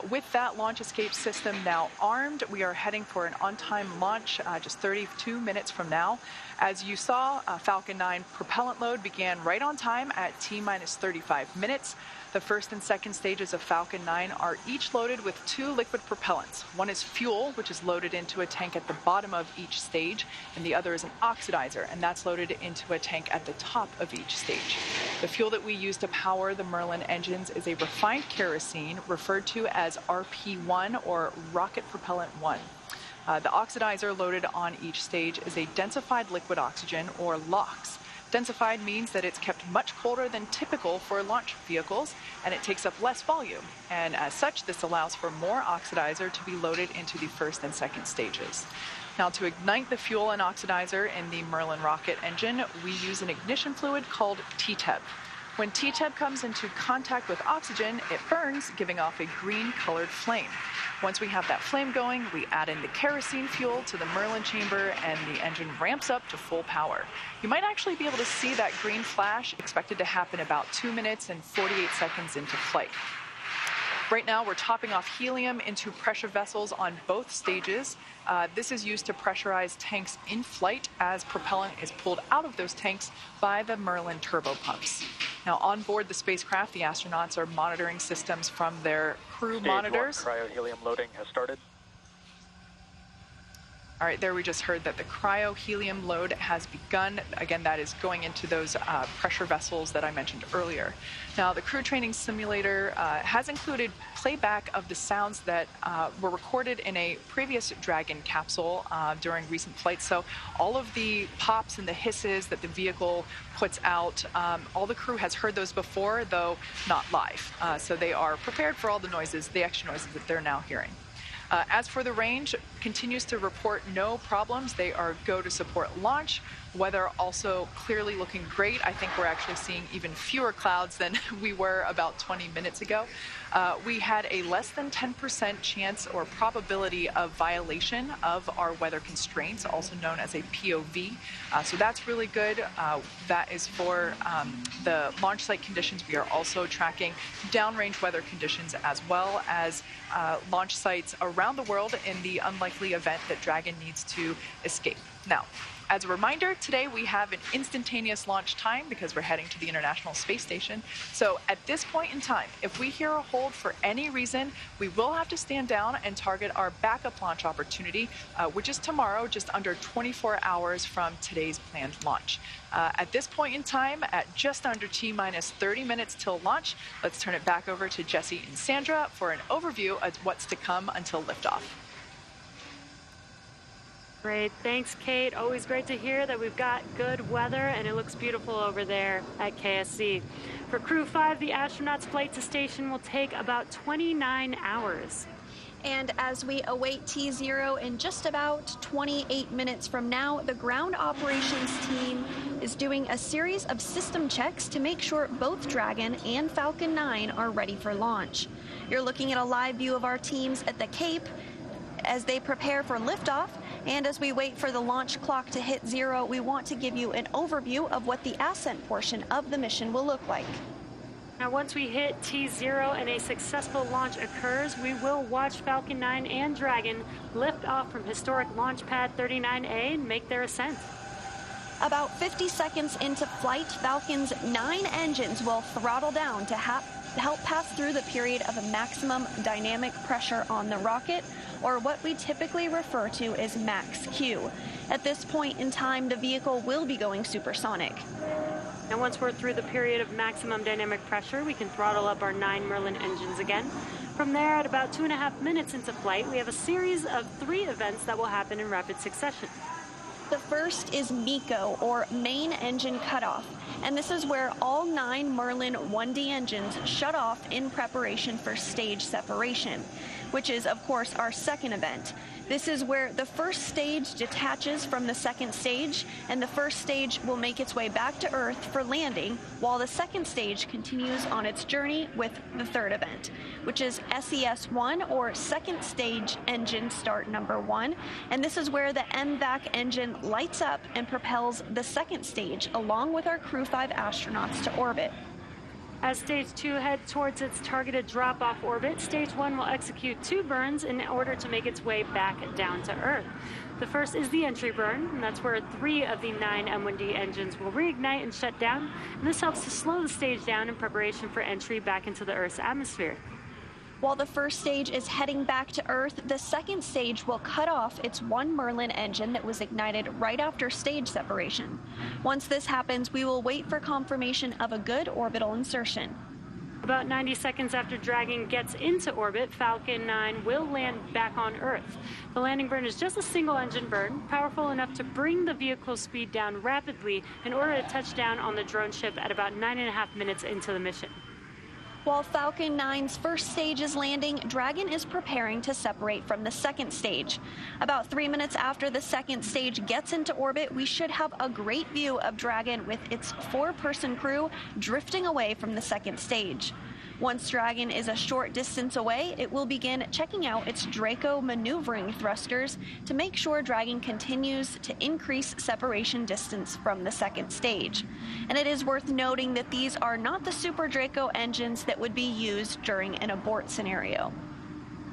With that launch escape system now armed, we are heading for an on-time launch just 32 minutes from now. As you saw, Falcon 9 propellant load began right on time at T-minus 35 minutes. The first and second stages of Falcon 9 are each loaded with 2 liquid propellants. One is fuel, which is loaded into a tank at the bottom of each stage, and the other is an oxidizer, and that's loaded into a tank at the top of each stage. The fuel that we use to power the Merlin engines is a refined kerosene, referred to as RP1 or Rocket Propellant 1. The oxidizer loaded on each stage is a densified liquid oxygen, or LOX. Densified means that it's kept much colder than typical for launch vehicles, and it takes up less volume. And as such, this allows for more oxidizer to be loaded into the first and second stages. Now, to ignite the fuel and oxidizer in the Merlin rocket engine, we use an ignition fluid called TTEB. When TTEB comes into contact with oxygen, it burns, giving off a green-colored flame. Once we have that flame going, we add in the kerosene fuel to the Merlin chamber, and the engine ramps up to full power. You might actually be able to see that green flash, expected to happen about 2 minutes and 48 seconds into flight. Right now, we're topping off helium into pressure vessels on both stages. This is used to pressurize tanks in flight as propellant is pulled out of those tanks by the Merlin turbo pumps. Now, on board the spacecraft, the astronauts are monitoring systems from their crew monitors. Stage 1 cryo-helium loading has started. All right, there we just heard that the cryo-helium load has begun. Again, that is going into those pressure vessels that I mentioned earlier. Now, the crew training simulator has included playback of the sounds that were recorded in a previous Dragon capsule during recent flights. So all of the pops and the hisses that the vehicle puts out, all the crew has heard those before, though not live. So they are prepared for all the noises, the extra noises that they're now hearing. As for the range, continues to report no problems. They are go to support launch. Weather also clearly looking great. I think we're actually seeing even fewer clouds than we were about 20 minutes ago. We had a less than 10% chance or probability of violation of our weather constraints, also known as a POV. So that's really good. That is for the launch site conditions. We are also tracking downrange weather conditions as well as launch sites around the world in the unlikely event that Dragon needs to escape. Now, as a reminder, today we have an instantaneous launch time because we're heading to the International Space Station. So at this point in time, if we hear a hold for any reason, we will have to stand down and target our backup launch opportunity, which is tomorrow, just under 24 hours from today's planned launch. At this point in time, at just under T-minus 30 minutes till launch, let's turn it back over to Jesse and Sandra for an overview of what's to come until liftoff. Great. Thanks, Kate. Always great to hear that we've got good weather and it looks beautiful over there at KSC. For Crew-5, the astronauts' flight to station will take about 29 hours. And as we await T0 in just about 28 minutes from now, the ground operations team is doing a series of system checks to make sure both Dragon and Falcon 9 are ready for launch. You're looking at a live view of our teams at the Cape as they prepare for liftoff. And as we wait for the launch clock to hit 0, we want to give you an overview of what the ascent portion of the mission will look like. Now, once we hit T0 and a successful launch occurs, we will watch Falcon 9 and Dragon lift off from historic launch pad 39A and make their ascent. About 50 seconds into flight, Falcon's 9 engines will throttle down to help pass through the period of a maximum dynamic pressure on the rocket, or what we typically refer to as max Q. At this point in time, the vehicle will be going supersonic. And once we're through the period of maximum dynamic pressure, we can throttle up our 9 Merlin engines again. From there, at about 2.5 minutes into flight, we have a series of 3 events that will happen in rapid succession. The first is MECO, or main engine cutoff, and this is where all 9 Merlin 1D engines shut off in preparation for stage separation. which is, of course, our second event. This is where the first stage detaches from the second stage, and the first stage will make its way back to Earth for landing, while the second stage continues on its journey with the third event, which is SES-1, or Second Stage Engine Start Number 1, and this is where the MVAC engine lights up and propels the second stage along with our Crew-5 astronauts to orbit. As Stage 2 heads towards its targeted drop-off orbit, Stage 1 will execute 2 burns in order to make its way back down to Earth. The first is the entry burn, and that's where 3 of the 9 M1D engines will reignite and shut down, and this helps to slow the stage down in preparation for entry back into the Earth's atmosphere. While the first stage is heading back to Earth, the second stage will cut off its 1 Merlin engine that was ignited right after stage separation. Once this happens, we will wait for confirmation of a good orbital insertion. About 90 seconds after Dragon gets into orbit, Falcon 9 will land back on Earth. The landing burn is just a single engine burn, powerful enough to bring the vehicle's speed down rapidly in order to touch down on the drone ship at about 9.5 minutes into the mission. While Falcon 9's first stage is landing, Dragon is preparing to separate from the second stage. About 3 minutes after the second stage gets into orbit, we should have a great view of Dragon with its 4-person crew drifting away from the second stage. Once Dragon is a short distance away, it will begin checking out its Draco maneuvering thrusters to make sure Dragon continues to increase separation distance from the second stage. And it is worth noting that these are not the Super Draco engines that would be used during an abort scenario.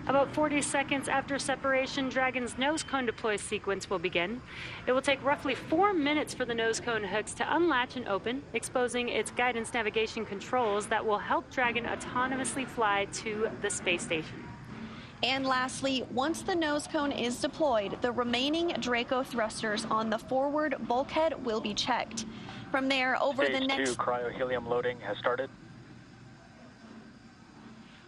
About 40 seconds after separation, Dragon's nose cone deploy sequence will begin. It will take roughly 4 minutes for the nose cone hooks to unlatch and open, exposing its guidance navigation controls that will help Dragon autonomously fly to the space station. And lastly, once the nose cone is deployed, the remaining Draco thrusters on the forward bulkhead will be checked. From there, over the next... Stage 2 cryo-helium loading has started.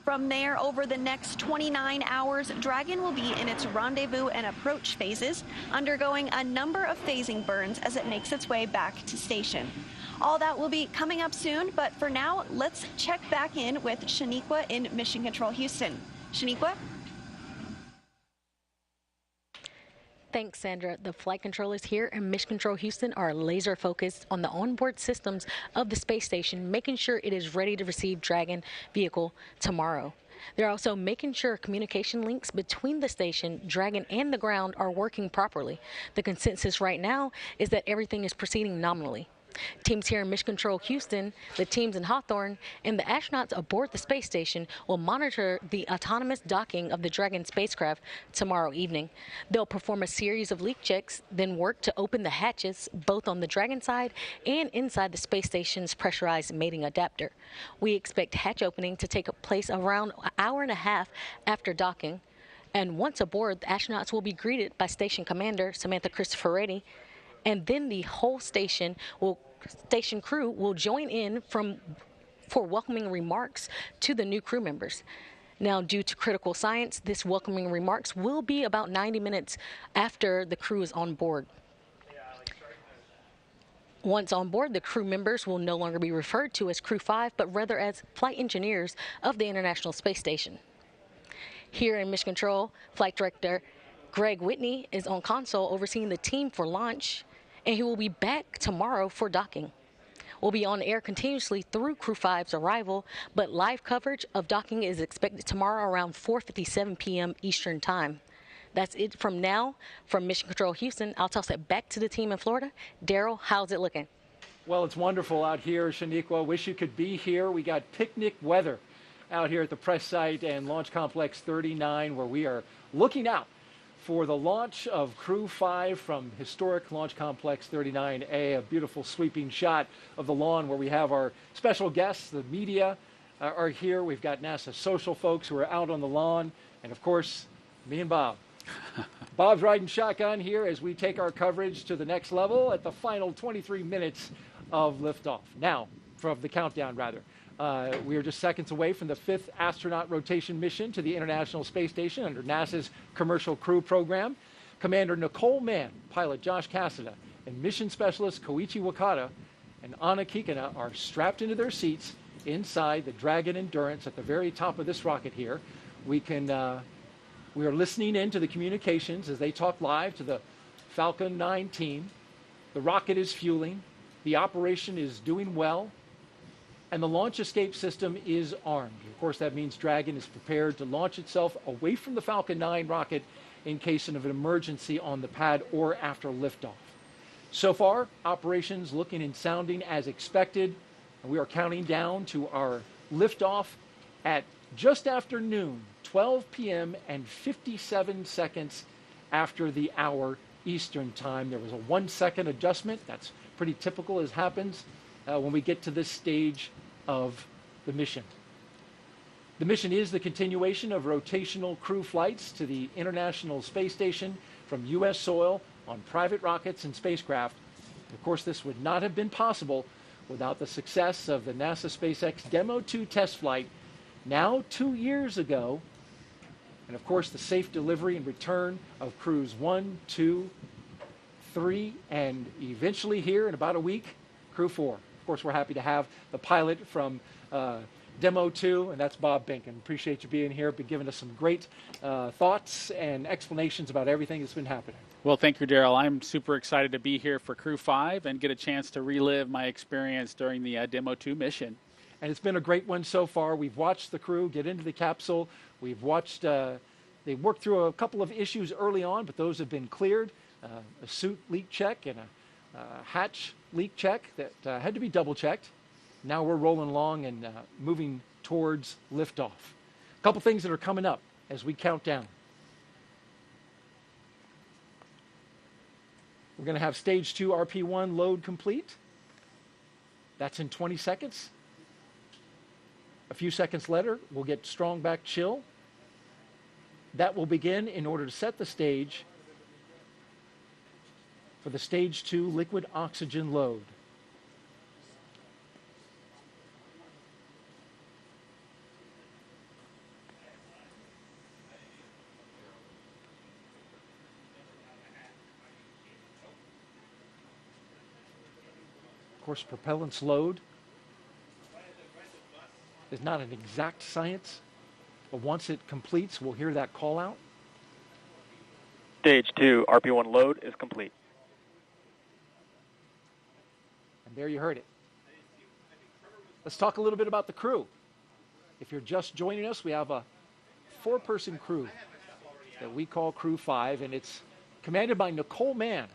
From there, over the next 29 hours, Dragon will be in its rendezvous and approach phases, undergoing a number of phasing burns as it makes its way back to station. All that will be coming up soon, but for now, let's check back in with Shaniqua in Mission Control Houston. Shaniqua? Thanks, Sandra. The flight controllers here in Mission Control Houston are laser focused on the onboard systems of the space station, making sure it is ready to receive Dragon vehicle tomorrow. They're also making sure communication links between the station, Dragon, and the ground are working properly. The consensus right now is that everything is proceeding nominally. Teams here in Mission Control Houston, the teams in Hawthorne, and the astronauts aboard the space station will monitor the autonomous docking of the Dragon spacecraft tomorrow evening. They'll perform a series of leak checks, then work to open the hatches both on the Dragon side and inside the space station's pressurized mating adapter. We expect hatch opening to take place around an hour and a half after docking. And once aboard, the astronauts will be greeted by Station Commander Samantha Cristoforetti, and then the whole station crew will join in for welcoming remarks to the new crew members. Now, due to critical science, this welcoming remarks will be about 90 minutes after the crew is on board. Once on board, the crew members will no longer be referred to as Crew-5, but rather as flight engineers of the International Space Station. Here in Mission Control, Flight Director Greg Whitney is on console overseeing the team for launch, and he will be back tomorrow for docking. We'll be on air continuously through Crew-5's arrival, but live coverage of docking is expected tomorrow around 4:57 p.m. Eastern Time. That's it from now. From Mission Control Houston, I'll toss it back to the team in Florida. Daryl, how's it looking? Well, it's wonderful out here, Shaniqua. Wish you could be here. We got picnic weather out here at the press site and Launch Complex 39, where we are looking out for the launch of Crew-5 from historic Launch Complex 39A, a beautiful sweeping shot of the lawn where we have our special guests. The media are here. We've got NASA social folks who are out on the lawn, and of course, me and Bob. Bob's riding shotgun here as we take our coverage to the next level at the final 23 minutes of liftoff. Now, from the countdown, rather. We are just seconds away from the 5th astronaut rotation mission to the International Space Station under NASA's Commercial Crew Program. Commander Nicole Mann, pilot Josh Cassada, and mission specialist Koichi Wakata and Anna Kikina are strapped into their seats inside the Dragon Endurance at the very top of this rocket here. We can We are listening in to the communications as they talk live to the Falcon 9 team. The rocket is fueling, the operation is doing well, and the launch escape system is armed. Of course, that means Dragon is prepared to launch itself away from the Falcon 9 rocket in case of an emergency on the pad or after liftoff. So far, operations looking and sounding as expected, and we are counting down to our liftoff at just after noon, 12 p.m. and 57 seconds after the hour Eastern time. There was a 1 second adjustment. That's pretty typical as happens when we get to this stage of the mission. The mission is the continuation of rotational crew flights to the International Space Station from U.S. soil on private rockets and spacecraft. Of course, this would not have been possible without the success of the NASA SpaceX Demo 2 test flight now 2 years ago, and of course the safe delivery and return of crews 1, 2, 3, and eventually here in about a week, crew 4. Of course, we're happy to have the pilot from Demo 2, and that's Bob Binken. Appreciate you being here, been giving us some great thoughts and explanations about everything that's been happening. Well, thank you, Daryl. I'm super excited to be here for Crew-5 and get a chance to relive my experience during the Demo 2 mission. And it's been a great one so far. We've watched the crew get into the capsule. We've watched, they worked through a couple of issues early on, but those have been cleared. A suit leak check and a hatch leak check that had to be double checked. Now we're rolling along and moving towards liftoff. A couple things that are coming up as we count down. We're going to have stage 2 RP1 load complete. That's in 20 seconds. A few seconds later, we'll get strong back chill. That will begin in order to set the stage for the stage 2 liquid oxygen load. Of course, propellant's load is not an exact science, but once it completes, we'll hear that call out. Stage 2 RP1 load is complete. And there you heard it. Let's talk a little bit about the crew. If you're just joining us, we have a 4-person crew that we call Crew-5, and it's commanded by Nicole Mann.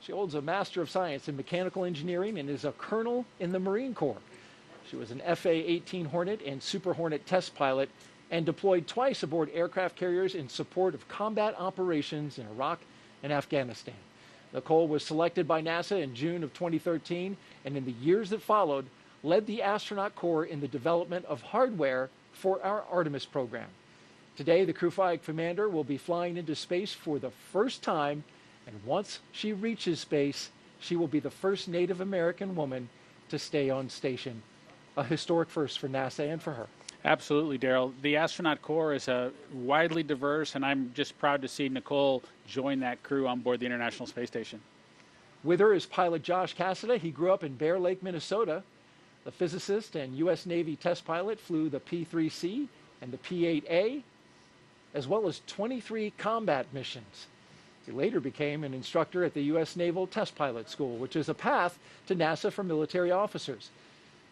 She holds a Master of Science in Mechanical Engineering and is a colonel in the Marine Corps. She was an FA-18 Hornet and Super Hornet test pilot and deployed twice aboard aircraft carriers in support of combat operations in Iraq and Afghanistan. Nicole was selected by NASA in June of 2013, and in the years that followed, led the astronaut corps in the development of hardware for our Artemis program. Today, the Crew-5 commander will be flying into space for the first time, and once she reaches space, she will be the first Native American woman to stay on station. A historic first for NASA and for her. Absolutely, Daryl. The astronaut corps is widely diverse, and I'm just proud to see Nicole join that crew on board the International Space Station. With her is pilot Josh Cassada. He grew up in Bear Lake, Minnesota. The physicist and U.S. Navy test pilot flew the P-3C and the P-8A, as well as 23 combat missions. He later became an instructor at the U.S. Naval Test Pilot School, which is a path to NASA for military officers.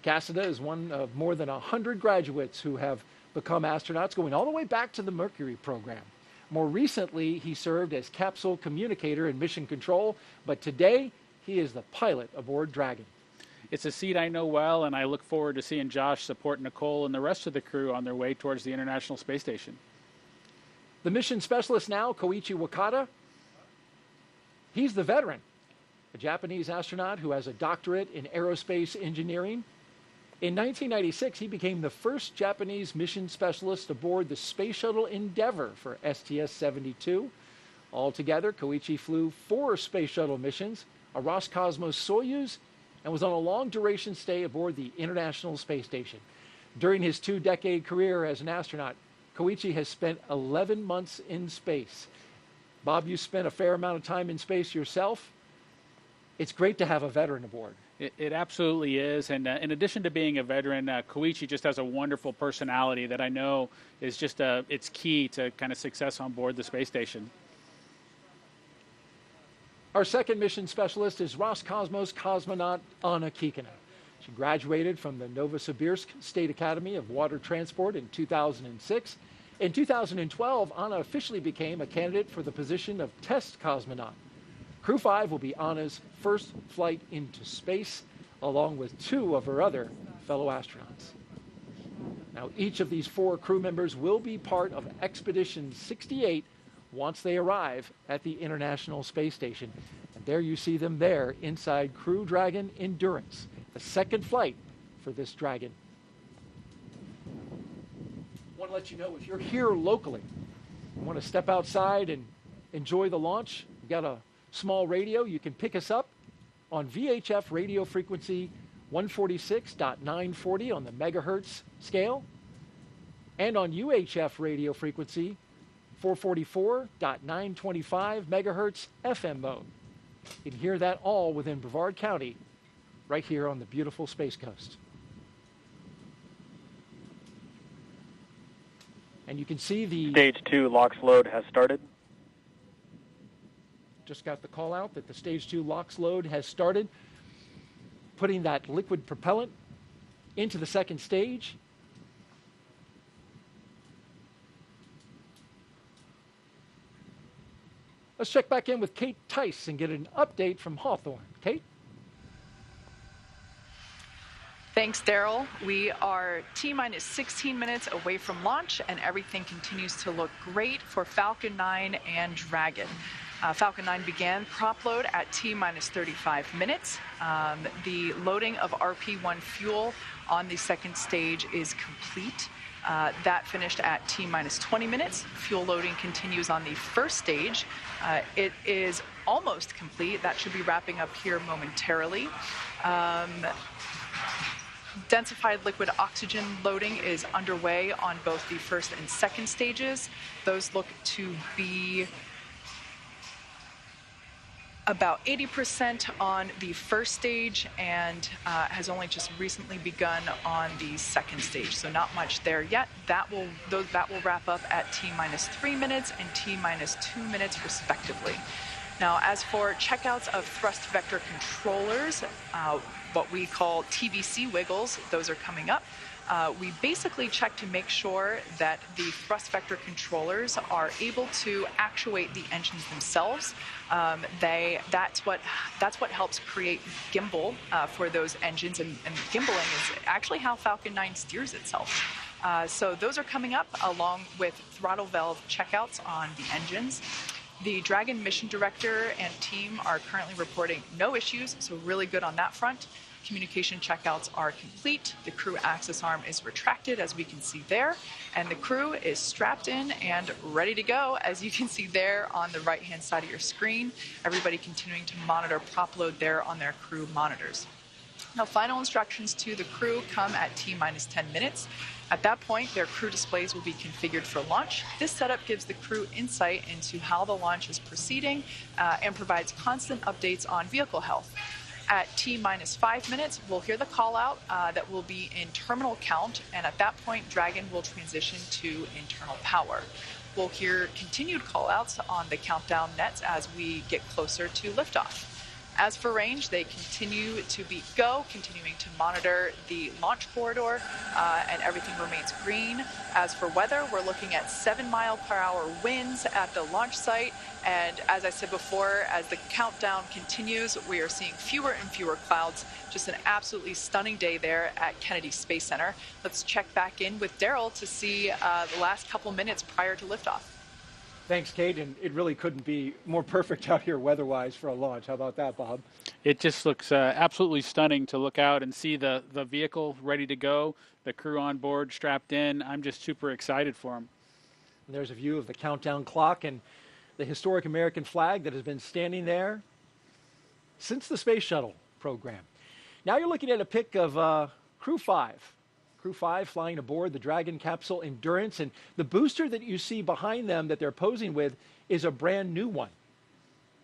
Cassada is one of more than 100 graduates who have become astronauts, going all the way back to the Mercury program. More recently, he served as capsule communicator and mission control, but today he is the pilot aboard Dragon. It's a seat I know well, and I look forward to seeing Josh support Nicole and the rest of the crew on their way towards the International Space Station. The mission specialist now, Koichi Wakata, he's the veteran, a Japanese astronaut who has a doctorate in aerospace engineering. In 1996, he became the first Japanese mission specialist aboard the Space Shuttle Endeavour for STS-72. Altogether, Koichi flew 4 Space Shuttle missions, a Roscosmos Soyuz, and was on a long-duration stay aboard the International Space Station. During his 2-decade career as an astronaut, Koichi has spent 11 months in space. Bob, you spent a fair amount of time in space yourself. It's great to have a veteran aboard. It absolutely is, and in addition to being a veteran, Koichi just has a wonderful personality that I know is just it's key to kind of success on board the space station. Our second mission specialist is Roscosmos cosmonaut Anna Kikina. She graduated from the Novosibirsk State Academy of Water Transport in 2006. In 2012, Anna officially became a candidate for the position of test cosmonaut. Crew-5 will be Anna's first flight into space, along with 2 of her other fellow astronauts. Now, each of these 4 crew members will be part of Expedition 68 once they arrive at the International Space Station. And there you see them there inside Crew-Dragon Endurance, the second flight for this Dragon. I want to let you know, if you're here locally, you want to step outside and enjoy the launch, we've got a small radio. You can pick us up on VHF radio frequency 146.940 on the megahertz scale, and on UHF radio frequency 444.925 megahertz FM mode. You can hear that all within Brevard County, right here on the beautiful Space Coast. And you can see the Stage 2 LOX load has started. Just got the call out that the Stage 2 LOX load has started, putting that liquid propellant into the second stage. Let's check back in with Kate Tice and get an update from Hawthorne. Kate? Thanks, Daryl. We are T-minus 16 minutes away from launch, and everything continues to look great for Falcon 9 and Dragon. Falcon 9 began prop load at T-minus 35 minutes. The loading of RP-1 fuel on the second stage is complete. That finished at T-minus 20 minutes. Fuel loading continues on the first stage. It is almost complete. That should be wrapping up here momentarily. Densified liquid oxygen loading is underway on both the first and second stages. Those look to be about 80% on the first stage, and has only just recently begun on the second stage, so not much there yet. That will wrap up at T-minus 3 minutes and T-minus 2 minutes respectively. Now, as for checkouts of thrust vector controllers, what we call TVC wiggles, those are coming up. We basically check to make sure that the thrust vector controllers are able to actuate the engines themselves. That's what helps create gimbal for those engines, and gimbaling is actually how Falcon 9 steers itself. So those are coming up, along with throttle valve checkouts on the engines. The Dragon mission director and team are currently reporting no issues, so really good on that front. Communication checkouts are complete. The crew access arm is retracted, as we can see there, and the crew is strapped in and ready to go, as you can see there on the right-hand side of your screen. Everybody continuing to monitor prop load there on their crew monitors. Now, final instructions to the crew come at T-minus 10 minutes. At that point, their crew displays will be configured for launch. This setup gives the crew insight into how the launch is proceeding and provides constant updates on vehicle health. At T-minus 5 minutes, we'll hear the call out that will be in terminal count, and at that point, Dragon will transition to internal power. We'll hear continued call outs on the countdown nets as we get closer to liftoff. As for range, they continue to be go, continuing to monitor the launch corridor, and everything remains green. As for weather, we're looking at 7-mile-per-hour winds at the launch site, and as I said before, as the countdown continues, we are seeing fewer and fewer clouds. Just an absolutely stunning day there at Kennedy Space Center. Let's check back in with Daryl to see the last couple minutes prior to liftoff. Thanks, Kate, and it really couldn't be more perfect out here weather-wise for a launch. How about that, Bob? It just looks absolutely stunning to look out and see the vehicle ready to go, the crew on board, strapped in. I'm just super excited for them. And there's a view of the countdown clock and the historic American flag that has been standing there since the Space Shuttle program. Now you're looking at a pic of Crew-5. Crew-5 flying aboard the Dragon capsule Endurance, and the booster that you see behind them that they're posing with is a brand new one.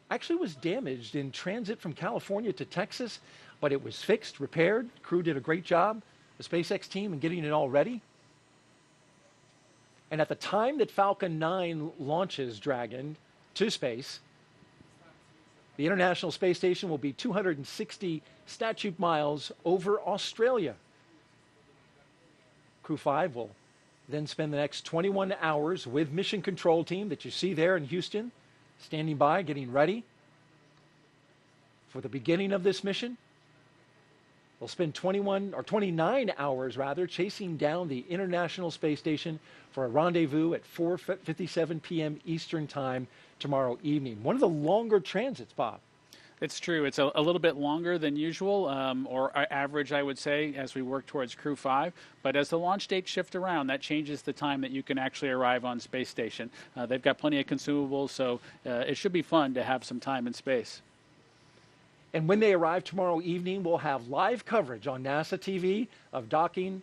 Actually was damaged in transit from California to Texas. but it was fixed, repaired. Crew did a great job, the SpaceX team, in getting it all ready. And at the time that Falcon 9 launches Dragon to space, the International Space Station will be 260 statute miles over Australia. Crew-5 will then spend the next 21 hours with Mission Control Team that you see there in Houston, standing by, getting ready for the beginning of this mission. They'll spend 29 hours chasing down the International Space Station for a rendezvous at 4:57 p.m. Eastern Time tomorrow evening. One of the longer transits, Bob. It's true. It's a little bit longer than usual, or average, I would say, as we work towards Crew-5. But as the launch dates shift around, that changes the time that you can actually arrive on space station. They've got plenty of consumables, so it should be fun to have some time in space. And when they arrive tomorrow evening, we'll have live coverage on NASA TV of docking,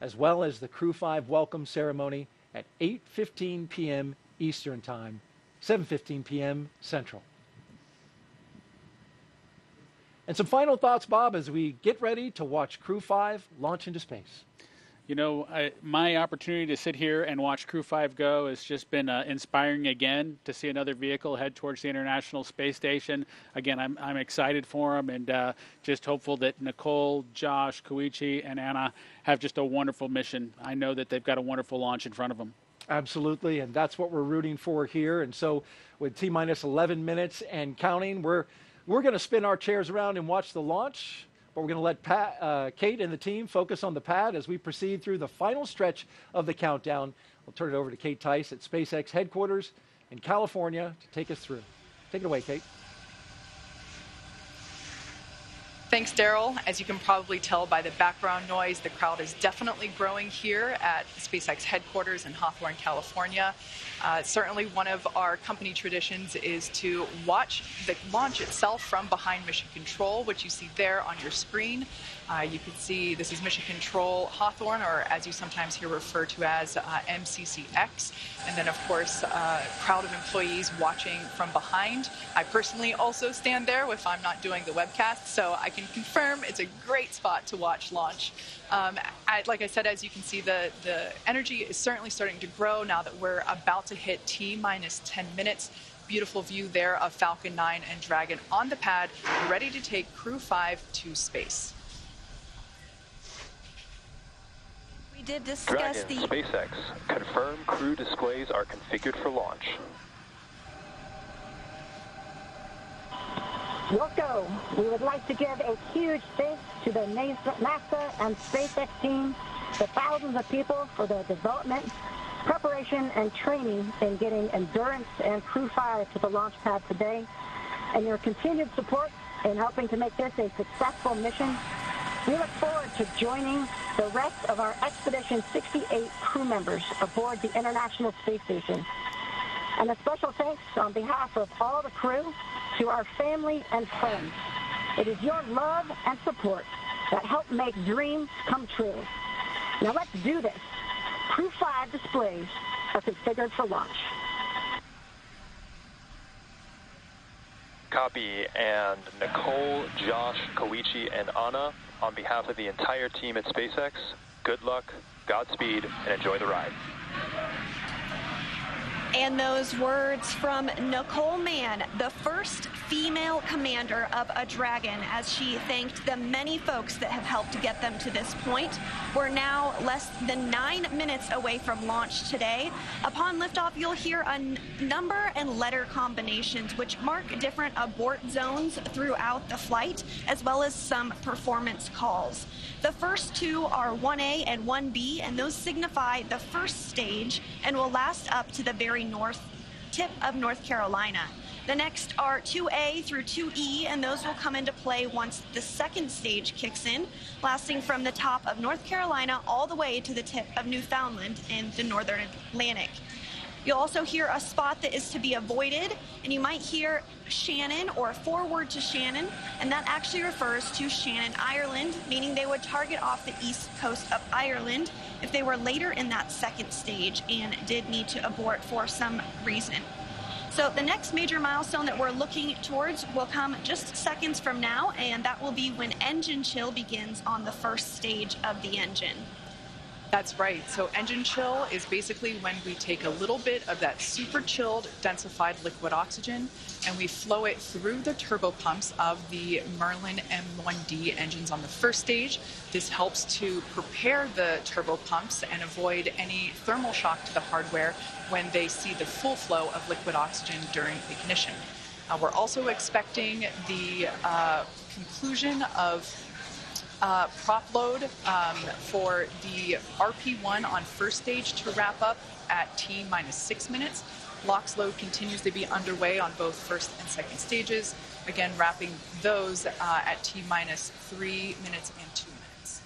as well as the Crew-5 welcome ceremony at 8:15 p.m. Eastern Time, 7:15 p.m. Central. And some final thoughts, Bob, as we get ready to watch Crew-5 launch into space. You know, my opportunity to sit here and watch Crew-5 go has just been inspiring again to see another vehicle head towards the International Space Station. Again, I'm excited for them and just hopeful that Nicole, Josh, Koichi, and Anna have just a wonderful mission. I know that they've got a wonderful launch in front of them. Absolutely, and that's what we're rooting for here. And so with T-minus 11 minutes and counting, we're going to spin our chairs around and watch the launch. But we're going to let Kate and the team focus on the pad as we proceed through the final stretch of the countdown. We'll turn it over to Kate Tice at SpaceX headquarters in California to take us through. Take it away, Kate. Thanks, Daryl. As you can probably tell by the background noise, the crowd is definitely growing here at SpaceX headquarters in Hawthorne, California. Certainly one of our company traditions is to watch the launch itself from behind Mission Control, which you see there on your screen. You can see this is Mission Control Hawthorne, or as you sometimes hear referred to as MCCX. And then, of course, a crowd of employees watching from behind. I personally also stand there if I'm not doing the webcast, so I can confirm it's a great spot to watch launch. Like I said, as you can see, the energy is certainly starting to grow now that we're about to hit T-minus 10 minutes. Beautiful view there of Falcon 9 and Dragon on the pad, ready to take Crew-5 to space. We did discuss Dragon, SpaceX, confirm crew displays are configured for launch. Rocco, we would like to give a huge thanks to the NASA and SpaceX team, the thousands of people for their development, preparation, and training in getting Endurance and Crew-5 to the launch pad today, and your continued support in helping to make this a successful mission. We look forward to joining the rest of our Expedition 68 crew members aboard the International Space Station. And a special thanks on behalf of all the crew to our family and friends. It is your love and support that help make dreams come true. Now let's do this. Crew-5 displays are configured for launch. Copy. And Nicole, Josh, Koichi, and Anna, on behalf of the entire team at SpaceX, good luck, Godspeed, and enjoy the ride. And those words from Nicole Mann, the first female commander of a Dragon, as she thanked the many folks that have helped get them to this point. We're now less than 9 minutes away from launch today. Upon liftoff, you'll hear a number and letter combinations which mark different abort zones throughout the flight, as well as some performance calls. The first two are 1A and 1B, and those signify the first stage and will last up to the very north tip of North Carolina. The next are 2A through 2E, and those will come into play once the second stage kicks in, lasting from the top of North Carolina all the way to the tip of Newfoundland in the northern Atlantic. You'll also hear a spot that is to be avoided, and you might hear Shannon or forward to Shannon, and that actually refers to Shannon, Ireland, meaning they would target off the east coast of Ireland if they were later in that second stage and did need to abort for some reason. So the next major milestone that we're looking towards will come just seconds from now, and that will be when engine chill begins on the first stage of the engine. That's right. So engine chill is basically when we take a little bit of that super chilled densified liquid oxygen and we flow it through the turbopumps of the Merlin M1D engines on the first stage. This helps to prepare the turbopumps and avoid any thermal shock to the hardware when they see the full flow of liquid oxygen during ignition. We're also expecting the conclusion of prop load for the RP1 on first stage to wrap up at T-minus 6 minutes. LOX load continues to be underway on both first and second stages, again wrapping those at T-minus 3 minutes and 2 minutes.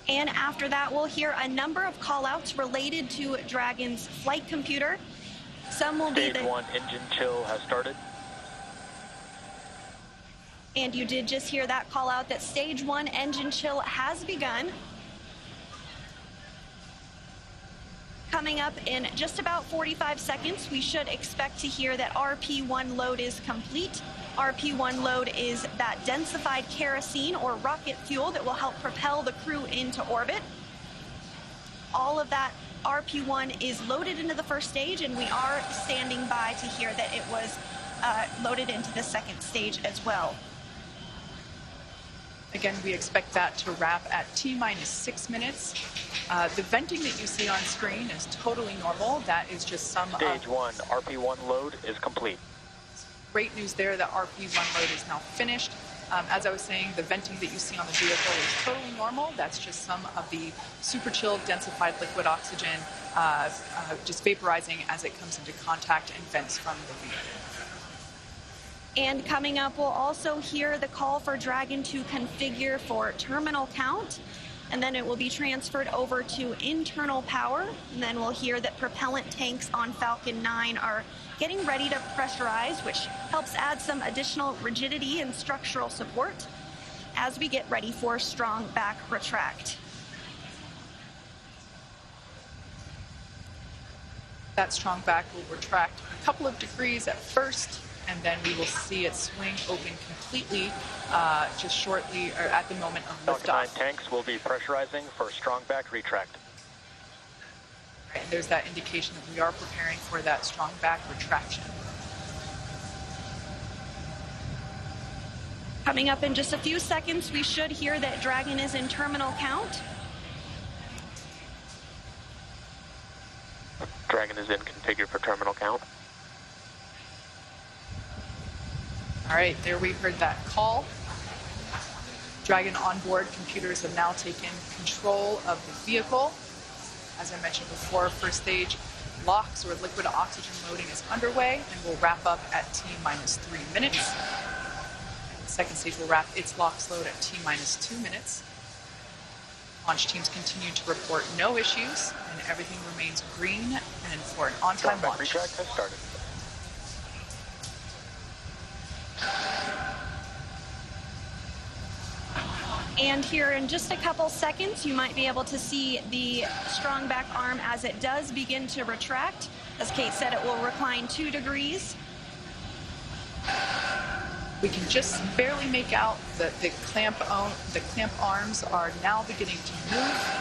And after that, we'll hear a number of call-outs related to Dragon's flight computer. Some will be Stage 1 engine chill has started. And you did just hear that call out that stage 1 engine chill has begun. Coming up in just about 45 seconds, we should expect to hear that RP1 load is complete. RP1 load is that densified kerosene or rocket fuel that will help propel the crew into orbit. All of that RP1 is loaded into the first stage, and we are standing by to hear that it was loaded into the second stage as well. Again, we expect that to wrap at T-minus 6 minutes. The venting that you see on screen is totally normal. That is just some Stage 1, RP1 load is complete. Great news there that RP1 load is now finished. As I was saying, the venting that you see on the vehicle is totally normal. That's just some of the super chilled densified liquid oxygen just vaporizing as it comes into contact and vents from the vehicle. And coming up, we'll also hear the call for Dragon to configure for terminal count, and then it will be transferred over to internal power. And then we'll hear that propellant tanks on Falcon 9 are getting ready to pressurize, which helps add some additional rigidity and structural support as we get ready for strong back retract. That strong back will retract a couple of degrees at first, and then we will see it swing open completely just shortly or at the moment of liftoff. Falcon 9 tanks will be pressurizing for strong back retract. Right, and there's that indication that we are preparing for that strong back retraction. Coming up in just a few seconds, we should hear that Dragon is in terminal count. Dragon is in configure for terminal count. All right, there we heard that call. Dragon onboard computers have now taken control of the vehicle. As I mentioned before, first stage LOX or liquid oxygen loading is underway and will wrap up at T-minus 3 minutes. And the second stage will wrap its LOX load at T-minus 2 minutes. Launch teams continue to report no issues and everything remains green and for an on-time launch. Retract has started. And here in just a couple seconds, you might be able to see the strong back arm as it does begin to retract. As Kate said, it will recline 2 degrees. We can just barely make out that the clamp arms are now beginning to move.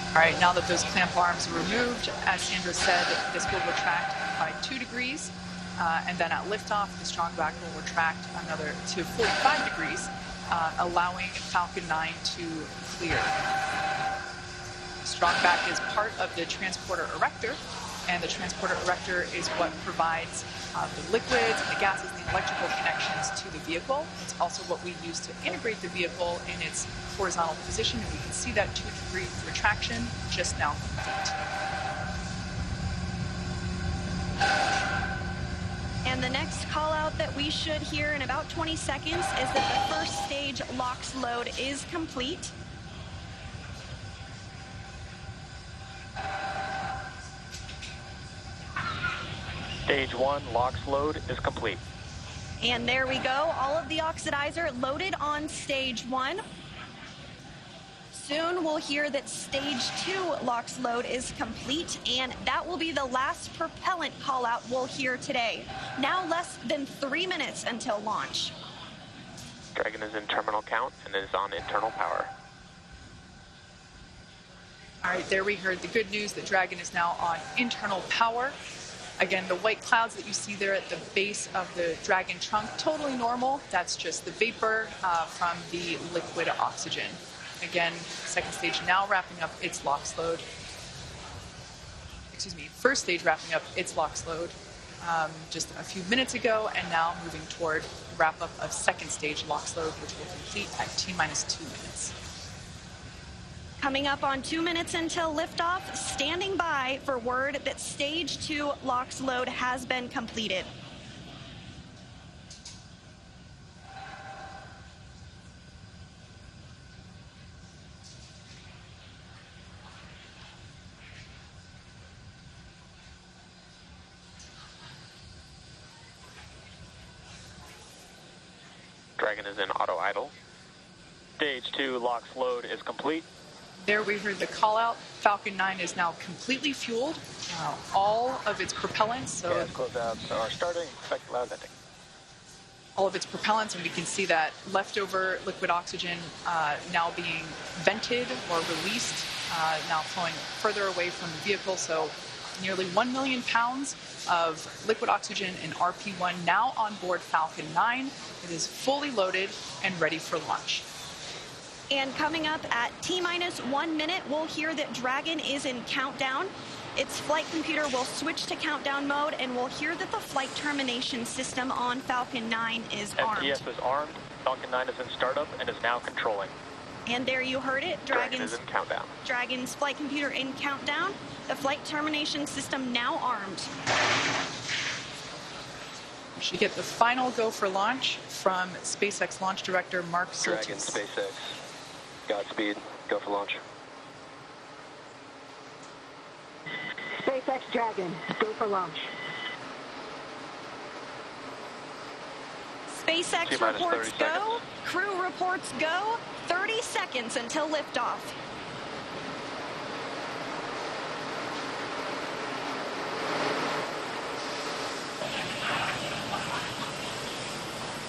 All right, now that those clamp arms are removed, as Sandra said, this will retract by 2 degrees, and then at liftoff, the strong back will retract another to 45 degrees, allowing Falcon 9 to clear. Strong back is part of the transporter erector, and the transporter erector is what provides the liquids and the gases, the electrical connections to the vehicle. It's also what we use to integrate the vehicle in its horizontal position, and we can see that 2-degree retraction just now complete. And the next call out that we should hear in about 20 seconds is that the first stage LOX load is complete. Stage 1 LOX load is complete. And there we go, all of the oxidizer loaded on stage 1. Soon we'll hear that stage 2 LOX load is complete, and that will be the last propellant call out we'll hear today. Now less than 3 minutes until launch. Dragon is in terminal count and is on internal power. All right, there we heard the good news that Dragon is now on internal power. Again, the white clouds that you see there at the base of the Dragon trunk, totally normal. That's just the vapor from the liquid oxygen. Again, second stage now wrapping up its LOX load. Excuse me, first stage wrapping up its LOX load just a few minutes ago, and now moving toward wrap up of second stage LOX load, which will complete at T-minus 2 minutes. Coming up on 2 minutes until liftoff, standing by for word that stage 2 LOX load has been completed. Dragon is in auto idle. Stage 2 LOX load is complete. There we heard the call out. Falcon 9 is now completely fueled. All of its propellants. So gas closeouts are starting. Expect loud venting. All of its propellants, and we can see that leftover liquid oxygen now being vented or released, now flowing further away from the vehicle. So nearly 1 million pounds of liquid oxygen in RP1 now on board Falcon 9. It is fully loaded and ready for launch. And coming up at T-minus 1 minute, we'll hear that Dragon is in countdown. Its flight computer will switch to countdown mode, and we'll hear that the flight termination system on Falcon 9 is armed. FTS is armed. Falcon 9 is in startup and is now controlling. And there you heard it. Dragon is in countdown. Dragon's flight computer in countdown. The flight termination system now armed. We should get the final go for launch from SpaceX Launch Director Mark Surtees. Dragon, SpaceX. Godspeed. Go for launch. SpaceX Dragon, go for launch. SpaceX reports go. Crew reports go. 30 seconds until liftoff.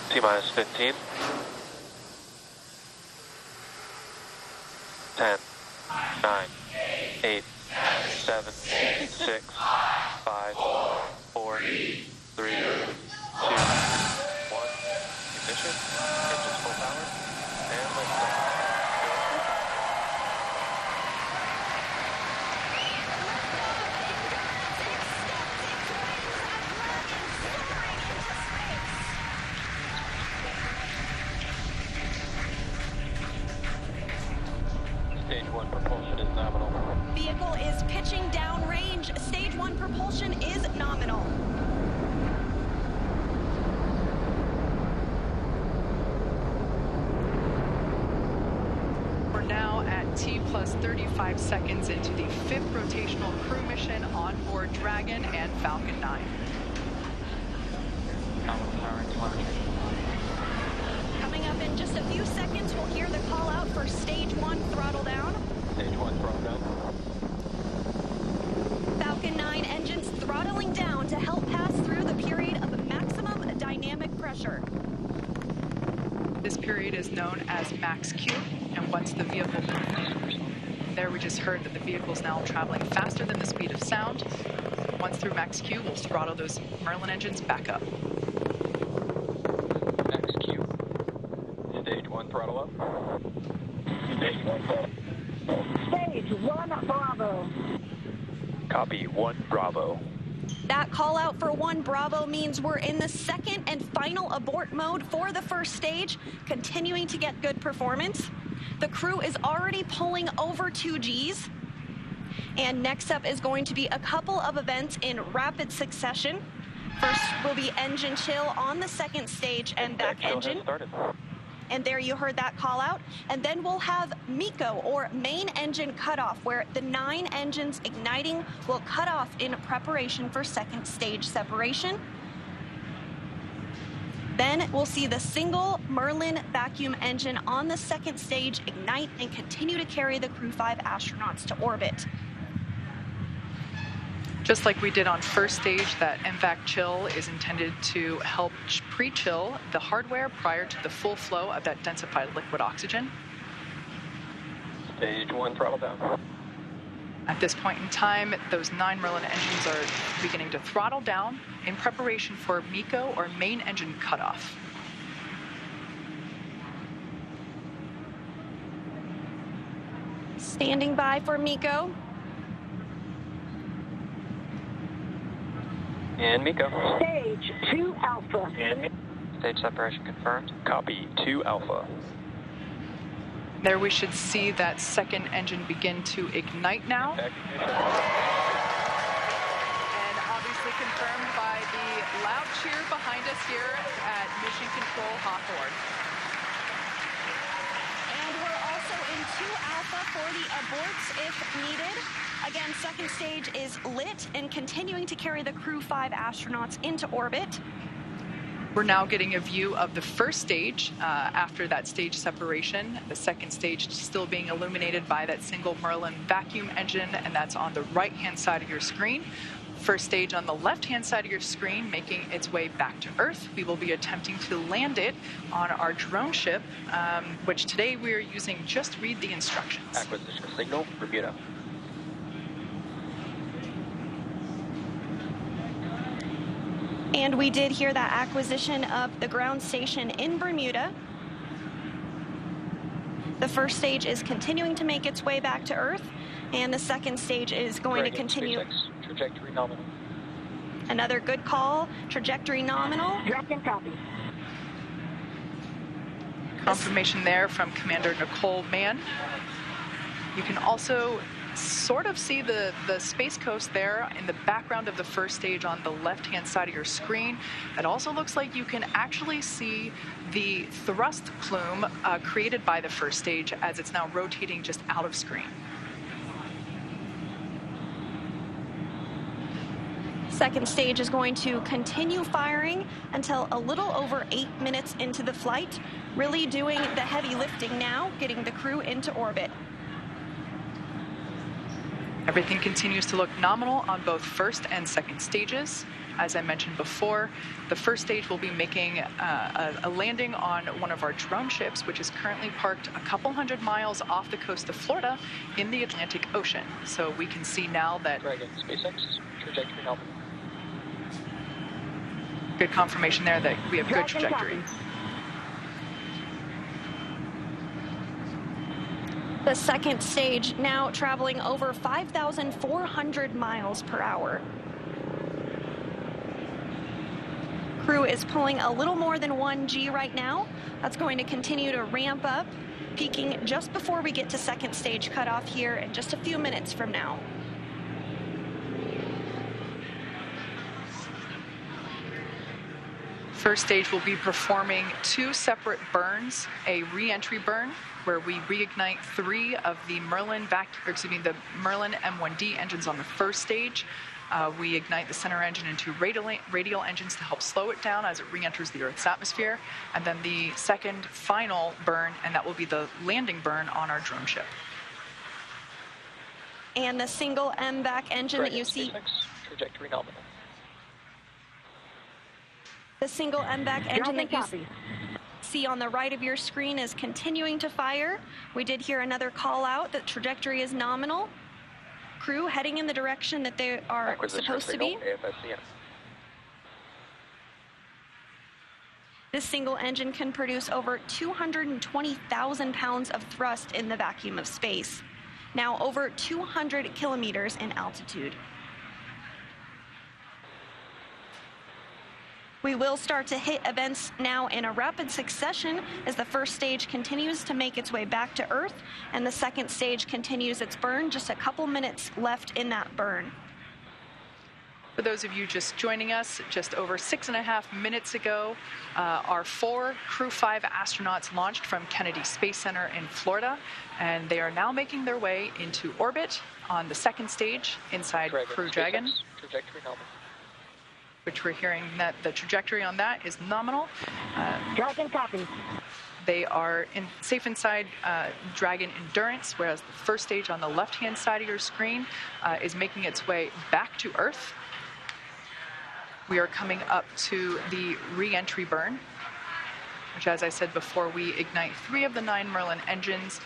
T-minus 15. 10, 9, 8, 7, 6, 5, 4, 3, 2, 1. Ignition. Engines full power. And liftoff. Stage 1 propulsion is nominal. Vehicle is pitching downrange. Stage 1 propulsion is nominal. We're now at T plus 35 seconds into the 5th rotational crew mission on board Dragon and Falcon 9. Coming up in just a few seconds, we'll hear the call out for stage 1 throttle down. Stage 1 throttle down. Falcon 9 engines throttling down to help pass through the period of maximum dynamic pressure. This period is known as max Q, and once the vehicle... There we just heard that the vehicle is now traveling faster than the speed of sound. Once through max Q, we'll throttle those Merlin engines back up. Max Q. Stage 1 throttle up. Stage 1 throttle. Stage 1 Bravo. Copy, 1 Bravo. That call out for 1 Bravo means we're in the second and final abort mode for the first stage, continuing to get good performance. The crew is already pulling over 2 Gs. And next up is going to be a couple of events in rapid succession. First will be engine chill on the second stage and back engine. And there you heard that call out. And then we'll have MECO, or main engine cutoff, where the 9 engines igniting will cut off in preparation for second stage separation. Then we'll see the single Merlin vacuum engine on the second stage ignite and continue to carry the Crew-5 astronauts to orbit. Just like we did on first stage, that MVAC chill is intended to help pre-chill the hardware prior to the full flow of that densified liquid oxygen. Stage 1 throttle down. At this point in time, those 9 Merlin engines are beginning to throttle down in preparation for MECO, or main engine cutoff. Standing by for MECO. And MECO. Stage 2 Alpha. And stage separation confirmed. Copy 2 Alpha. There we should see that second engine begin to ignite now. And obviously confirmed by the loud cheer behind us here at Mission Control Hawthorne. And we're also in 2 Alpha for the aborts if needed. Again, second stage is lit and continuing to carry the Crew-5 astronauts into orbit. We're now getting a view of the first stage after that stage separation. The second stage still being illuminated by that single Merlin vacuum engine, and that's on the right-hand side of your screen. First stage on the left-hand side of your screen making its way back to Earth. We will be attempting to land it on our drone ship, which today we are using Just Read the Instructions. Acquisition signal, Bermuda. And we did hear that acquisition of the ground station in Bermuda. The first stage is continuing to make its way back to Earth, and the second stage is going to continue. SpaceX, trajectory nominal. Another good call, trajectory nominal. Dragon copy. Confirmation there from Commander Nicole Mann. You can also sort of see the Space Coast there in the background of the first stage on the left-hand side of your screen. It also looks like you can actually see the thrust plume created by the first stage as it's now rotating just out of screen. Second stage is going to continue firing until a little over 8 minutes into the flight, really doing the heavy lifting now, getting the crew into orbit. Everything continues to look nominal on both first and second stages. As I mentioned before, the first stage will be making a landing on one of our drone ships, which is currently parked a couple hundred miles off the coast of Florida in the Atlantic Ocean. So we can see now that... Dragon, SpaceX, trajectory nominal. Good confirmation there that we have good Dragon trajectory. copy. The second stage now traveling over 5,400 miles per hour. Crew is pulling a little more than 1G right now. That's going to continue to ramp up, peaking just before we get to second stage cutoff here in just a few minutes from now. First stage will be performing 2 separate burns, a re-entry burn where we reignite 3 of the Merlin the Merlin M1D engines on the first stage. We ignite the center engine into radial engines to help slow it down as it re-enters the Earth's atmosphere, and then the second final burn, and that will be the landing burn on our drone ship. And the single MVAC engine that you see. Trajectory nominal. The single MVAC engine that you see on the right of your screen is continuing to fire. We did hear another call out that trajectory is nominal. Crew heading in the direction that they are supposed to be. This single engine can produce over 220,000 pounds of thrust in the vacuum of space. Now over 200 kilometers in altitude. We will start to hit events now in a rapid succession as the first stage continues to make its way back to Earth and the second stage continues its burn. Just a couple minutes left in that burn. For those of you just joining us, just over 6.5 minutes ago, our 4 Crew-5 astronauts launched from Kennedy Space Center in Florida, and they are now making their way into orbit on the second stage inside Crew-Dragon. Trajectory nominal. which we're hearing that the trajectory on that is nominal. Dragon copy. They are safe inside Dragon Endurance, whereas the first stage on the left-hand side of your screen is making its way back to Earth. We are coming up to the re-entry burn, which, as I said before, we ignite 3 of the 9 Merlin engines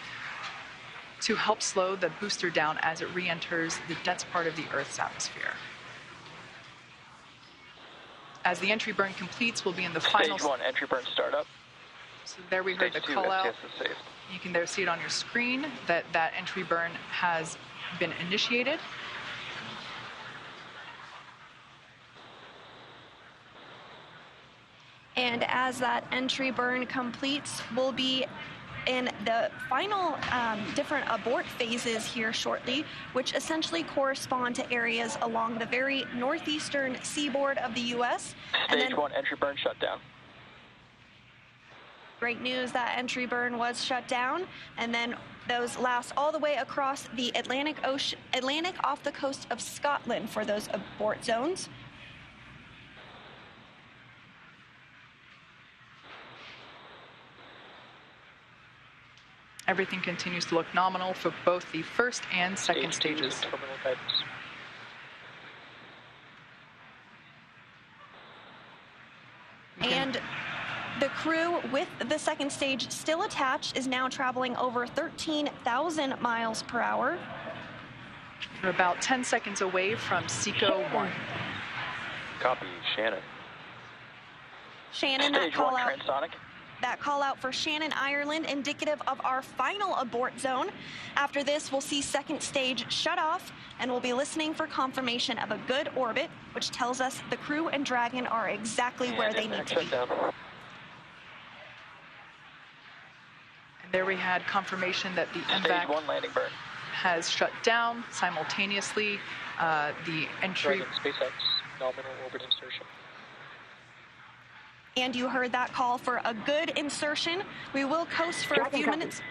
to help slow the booster down as it re-enters the dense part of the Earth's atmosphere. As the entry burn completes, we'll be in the final... Stage 1, entry burn startup. So there we heard the call out. You can there see it on your screen that that entry burn has been initiated. And as that entry burn completes, we'll be in the final different abort phases here shortly, which essentially correspond to areas along the very northeastern seaboard of the U.S. Stage 1 entry burn shut down. Great news, that entry burn was shut down, and then those last all the way across the Atlantic off the coast of Scotland for those abort zones. Everything continues to look nominal for both the first and second stages. And the crew with the second stage still attached is now traveling over 13,000 miles per hour. We're about 10 seconds away from SECO 1. Copy, Shannon. Shannon, Stage 1 transonic. That call out for Shannon, Ireland, indicative of our final abort zone. After this, we'll see second stage shut off, and we'll be listening for confirmation of a good orbit, which tells us the crew and Dragon are exactly where they need to be. And there we had confirmation that the Stage 1 landing burn has shut down simultaneously. The entry... Dragon SpaceX nominal orbit insertion. And you heard that call for a good insertion. We will coast for a few minutes.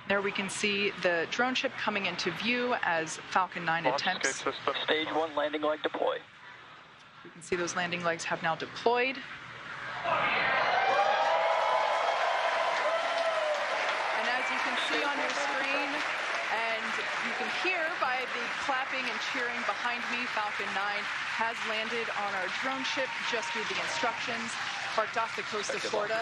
There we can see the drone ship coming into view as Falcon 9 attempts. Stage 1 landing leg deploy. You can see those landing legs have now deployed. And as you can see on your screen, and you can hear by the clapping and cheering behind me, Falcon 9 has landed on our drone ship just through the instructions, parked off the coast of Florida.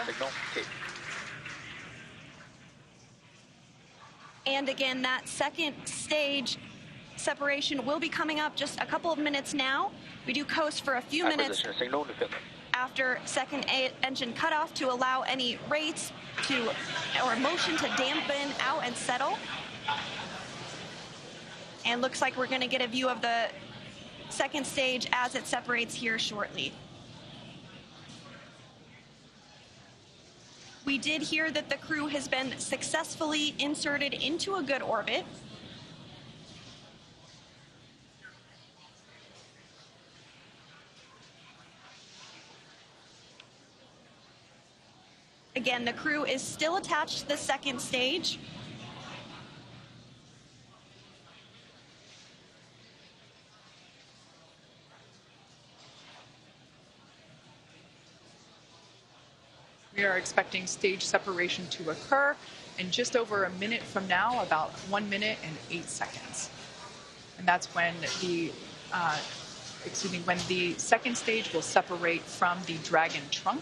And again, that second stage separation will be coming up just a couple of minutes now. We do coast for a few minutes after second engine cutoff to allow any rates or motion to dampen out and settle. And looks like we're going to get a view of the second stage as it separates here shortly. We did hear that the crew has been successfully inserted into a good orbit. Again, the crew is still attached to the second stage. We are expecting stage separation to occur in just over a minute from now, about 1 minute and 8 seconds. And that's when the, when the second stage will separate from the Dragon trunk.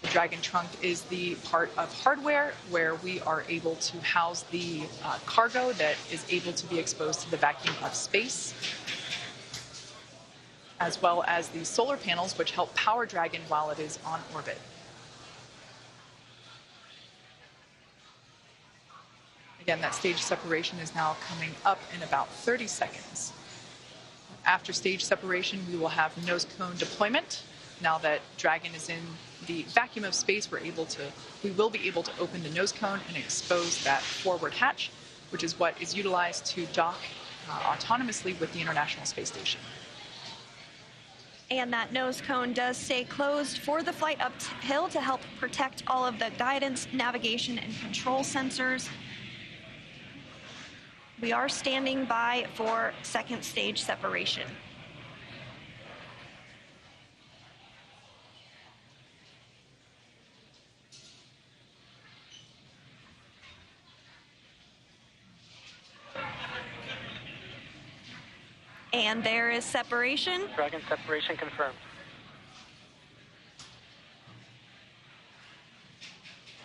The Dragon trunk is the part of hardware where we are able to house the cargo that is able to be exposed to the vacuum of space, as well as the solar panels which help power Dragon while it is on orbit. Again, that stage separation is now coming up in about 30 seconds. After stage separation, we will have nose cone deployment. Now that Dragon is in the vacuum of space, we will be able to open the nose cone and expose that forward hatch, which is what is utilized to dock autonomously with the International Space Station. And that nose cone does stay closed for the flight uphill to help protect all of the guidance, navigation, and control sensors. We are standing by for second stage separation. And there is separation. Dragon separation confirmed.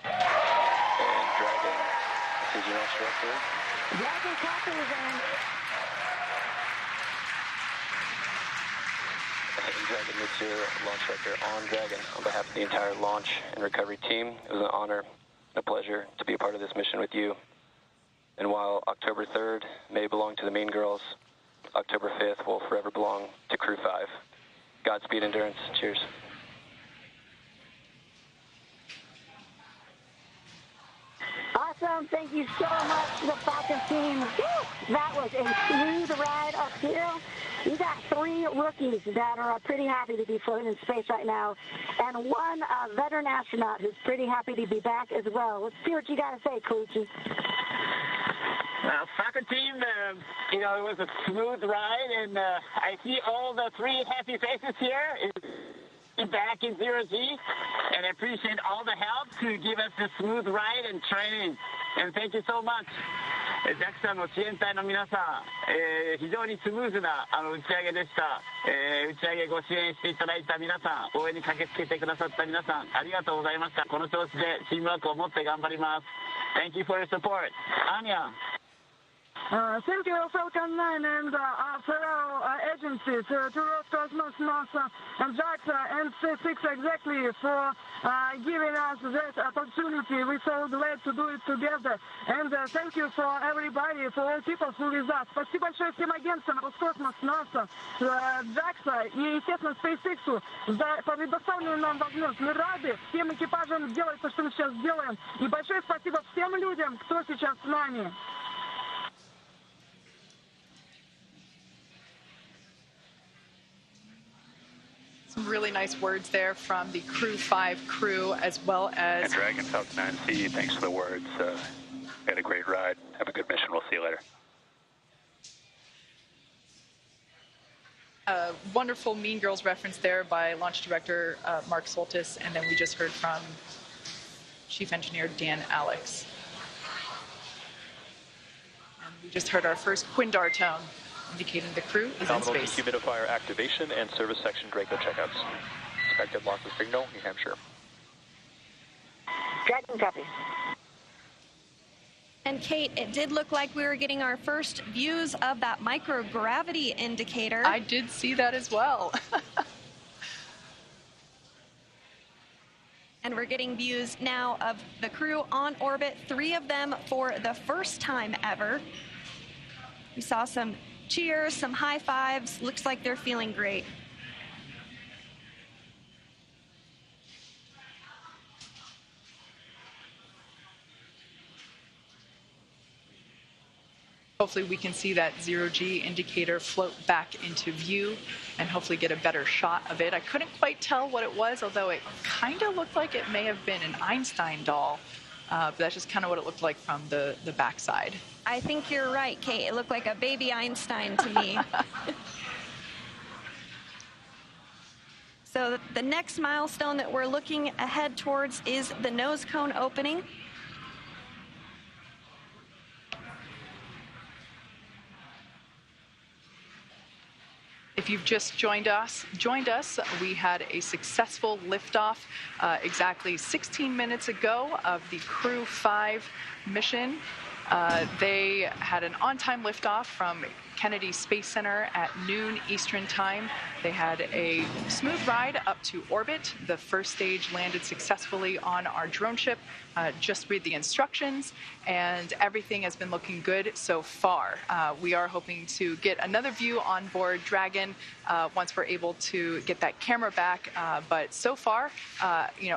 And Dragon, this is your launch director. Dragon copies and Dragon, this is your launch director on Dragon. On behalf of the entire launch and recovery team, it was an honor and a pleasure to be a part of this mission with you. And while October 3rd may belong to the Mean Girls, October 5th will forever belong to Crew-5. Godspeed, Endurance. Cheers. awesome. Thank you so much to the Falcon team. Woo! That was a smooth ride uphill. You got 3 rookies that are pretty happy to be floating in space right now, and 1 veteran astronaut who's pretty happy to be back as well. Let's see what you got to say, Koichi. Falcon team, it was a smooth ride, and I see all the 3 happy faces here. Back in 0G, and I appreciate all the help to give us a smooth ride and training. And thank you so much. JAXA の支援隊の皆さん、非常にスムーズな打ち上げでした。打ち上げご支援していただいた皆さん、応援に駆けつけてくださった皆さん、ありがとうございました。この調子でチームワークを持って頑張ります。Thank you for your support. Anya. Thank you, Falcon 9 and fellow agencies, to Roscosmos, NASA, and JAXA, and SpaceX exactly for giving us that opportunity. We're so glad to do it together. And thank you for everybody, for all people who with us. Спасибо большое всем агентствам Roscosmos, NASA, JAXA и, естественно, SpaceX за предоставленную нам возможность. Мы рады всем экипажам делать то, что мы сейчас делаем. И большое спасибо всем людям, кто сейчас с нами. Some really nice words there from the Crew-5 crew, as well as... And Dragon, Falcon 9C, thanks for the words. Had a great ride. Have a good mission. We'll see you later. A wonderful Mean Girls reference there by Launch Director Mark Soltis, and then we just heard from Chief Engineer Dan Alex. And we just heard our first Quindar tone, indicating the crew is in Nominal space. dehumidifier activation and service section Draco checkouts. Expected loss of signal, New Hampshire. Dragon copy. And Kate, it did look like we were getting our first views of that microgravity indicator. I did see that as well. And we're getting views now of the crew on orbit, 3 of them for the first time ever. We saw some cheers, some high fives. Looks like they're feeling great. Hopefully we can see that 0G indicator float back into view and hopefully get a better shot of it. I couldn't quite tell what it was, although it kind of looked like it may have been an Einstein doll. But that's just kind of what it looked like from the backside. I think you're right, Kate. It looked like a baby Einstein to me. So the next milestone that we're looking ahead towards is the nose cone opening. If you've just joined us, we had a successful liftoff exactly 16 minutes ago of the Crew-5 mission. They had an on-time liftoff from Kennedy Space Center at noon Eastern Time. They had a smooth ride up to orbit. The first stage landed successfully on our drone ship. Just read the instructions, and everything has been looking good so far. We are hoping to get another view on board Dragon once we're able to get that camera back. But so far,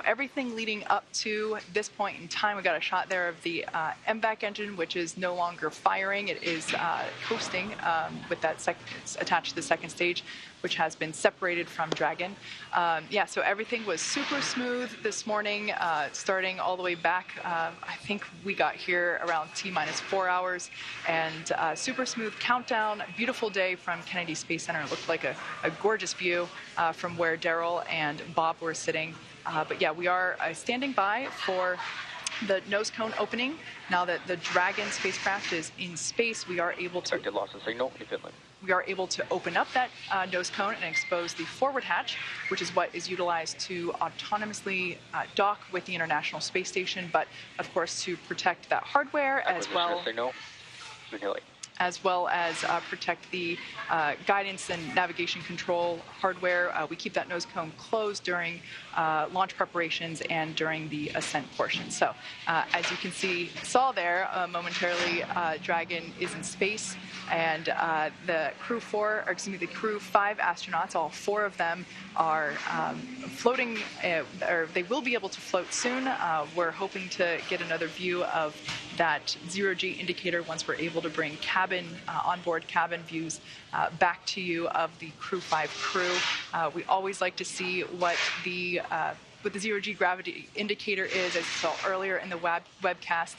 everything leading up to this point in time, we got a shot there of the MVAC engine, which is no longer firing. It is coasting with that attached to the second stage, which has been separated from Dragon. So everything was super smooth this morning, starting all the way back. I think we got here around T-4 hours, and super smooth countdown. Beautiful day from Kennedy Space Center. It looked like a gorgeous view from where Daryl and Bob were sitting. But yeah, we are standing by for the nose cone opening. Now that the Dragon spacecraft is in space, we are able to loss of signal in Finland. We are able to open up that nose cone and expose the forward hatch, which is what is utilized to autonomously dock with the International Space Station, but of course to protect that hardware as well. As well as protect the guidance and navigation control hardware. We keep that nose cone closed during launch preparations and during the ascent portion. So as you can saw there momentarily, Dragon is in space, and the Crew-5 astronauts, all 4 of them are floating, or they will be able to float soon. We're hoping to get another view of that zero-G indicator once we're able to bring onboard cabin views back to you of the Crew-5 crew. We always like to see what the zero-G gravity indicator is. As you saw earlier in the webcast,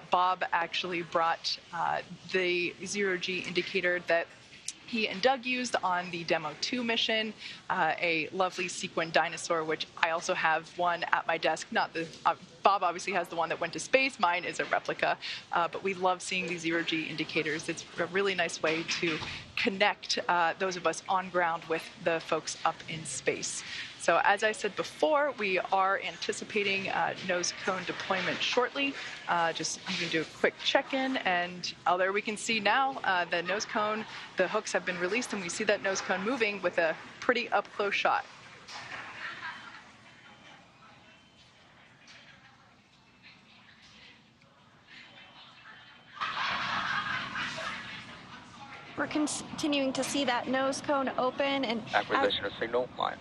Bob actually brought the zero-G indicator that he and Doug used on the Demo 2 mission, a lovely sequin dinosaur, which I also have one at my desk. Bob obviously has the one that went to space. Mine is a replica, but we love seeing these zero-G indicators. It's a really nice way to connect those of us on ground with the folks up in space. So as I said before, we are anticipating nose cone deployment shortly. I'm going to do a quick check-in, and there we can see now the nose cone, the hooks have been released, and we see that nose cone moving with a pretty up-close shot. We're continuing to see that nose cone open, and acquisition of signal line.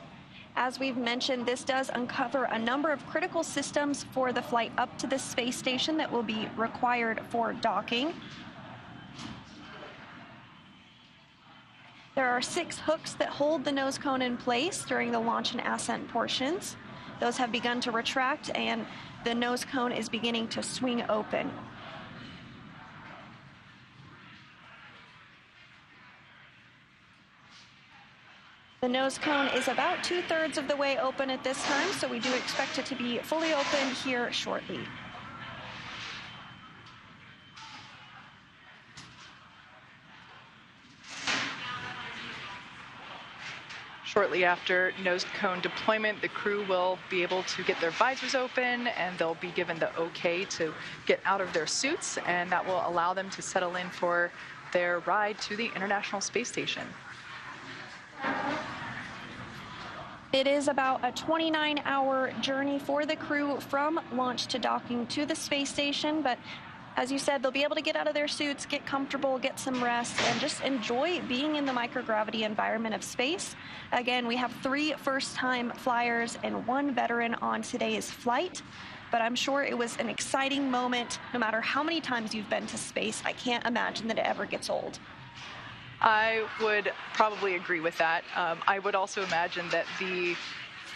As we've mentioned, this does uncover a number of critical systems for the flight up to the space station that will be required for docking. There are 6 hooks that hold the nose cone in place during the launch and ascent portions. Those have begun to retract, and the nose cone is beginning to swing open. The nose cone is about 2/3 of the way open at this time, so we do expect it to be fully open here shortly. Shortly after nose cone deployment, the crew will be able to get their visors open, and they'll be given the okay to get out of their suits, and that will allow them to settle in for their ride to the International Space Station. It is about a 29-hour journey for the crew from launch to docking to the space station, but as you said, they'll be able to get out of their suits, get comfortable, get some rest, and just enjoy being in the microgravity environment of space. Again, we have 3 first-time flyers and 1 veteran on today's flight, but I'm sure it was an exciting moment no matter how many times you've been to space. I can't imagine that it ever gets old. I would probably agree with that. I would also imagine that the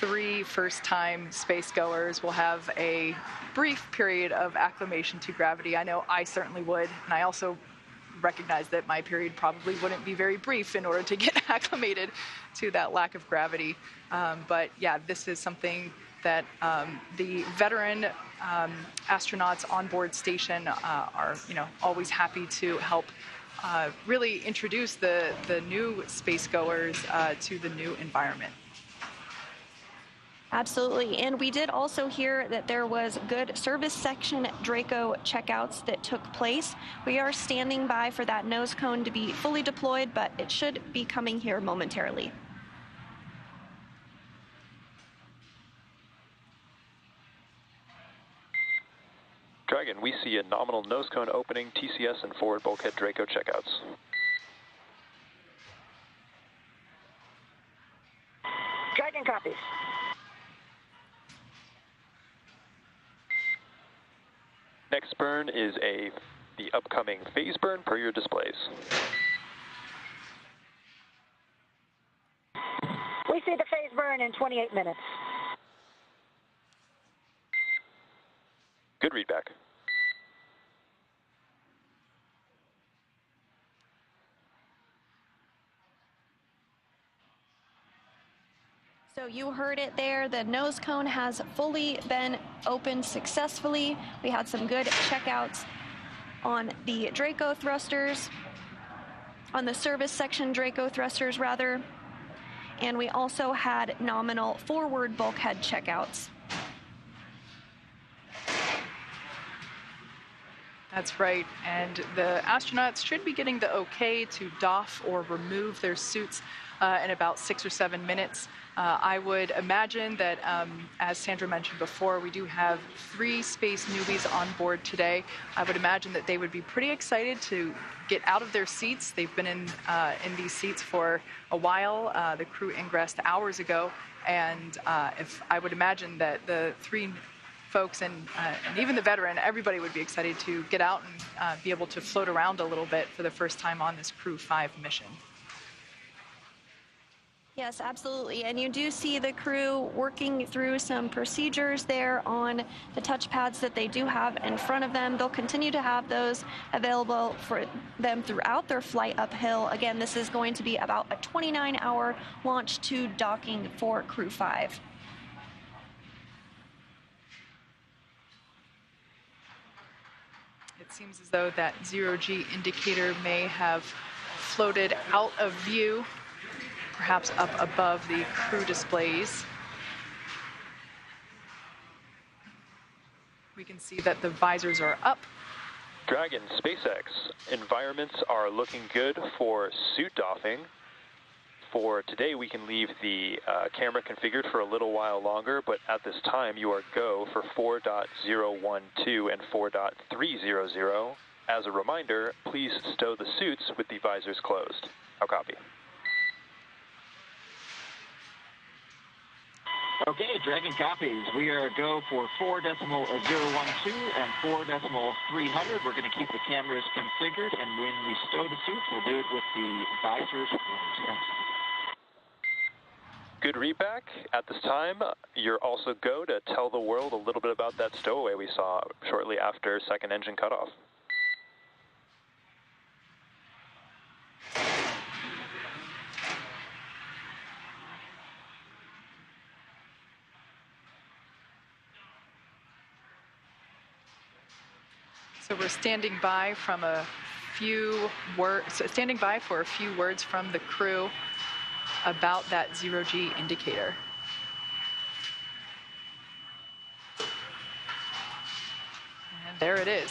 3 first-time spacegoers will have a brief period of acclimation to gravity. I know I certainly would, and I also recognize that my period probably wouldn't be very brief in order to get acclimated to that lack of gravity. But yeah, this is something that the veteran astronauts on board station are, always happy to help really introduce the new spacegoers to the new environment. Absolutely, and we did also hear that there was good service section Draco checkouts that took place. We are standing by for that nose cone to be fully deployed, but it should be coming here momentarily. Dragon, we see a nominal nose cone opening, TCS and forward bulkhead Draco checkouts. Dragon copies. Next burn is the upcoming phase burn per your displays. We see the phase burn in 28 minutes. Good readback. So you heard it there. The nose cone has fully been opened successfully. We had some good checkouts on the Draco thrusters, on the service section Draco thrusters rather, and we also had nominal forward bulkhead checkouts. That's right, and the astronauts should be getting the okay to doff or remove their suits in about 6 or 7 minutes. I would imagine that, as Sandra mentioned before, we do have 3 space newbies on board today. I would imagine that they would be pretty excited to get out of their seats. They've been in these seats for a while. The crew ingressed hours ago, and if I would imagine that the 3 folks and even the veteran, everybody would be excited to get out and be able to float around a little bit for the first time on this Crew-5 mission. Yes, absolutely. And you do see the crew working through some procedures there on the touchpads that they do have in front of them. They'll continue to have those available for them throughout their flight uphill. Again, this is going to be about a 29-hour launch to docking for Crew-5. It seems as though that zero-G indicator may have floated out of view, perhaps up above the crew displays. We can see that the visors are up. Dragon, SpaceX, environments are looking good for suit doffing. For today, we can leave the camera configured for a little while longer, but at this time, you are go for 4.012 and 4.300. As a reminder, please stow the suits with the visors closed. I'll copy. Okay, Dragon copies. We are go for 4.012 and 4.300. We're going to keep the cameras configured, and when we stow the suits, we'll do it with the visors closed. Good readback. At this time, you're also go to tell the world a little bit about that stowaway we saw shortly after second engine cutoff. So we're standing by for a few words from the crew about that zero-G indicator. And there it is.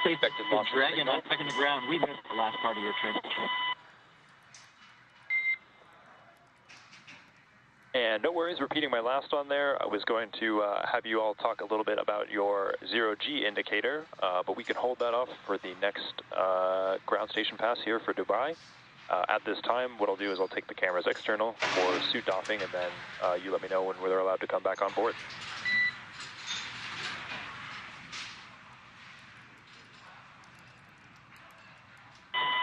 SpaceX launch. Dragon on back in the ground. We missed the last part of your transmission. And no worries, repeating my last one there. I was going to have you all talk a little bit about your zero-G indicator, but we can hold that off for the next ground station pass here for Dubai. At this time, what I'll do is I'll take the cameras external for suit doffing, and then you let me know when they're allowed to come back on board.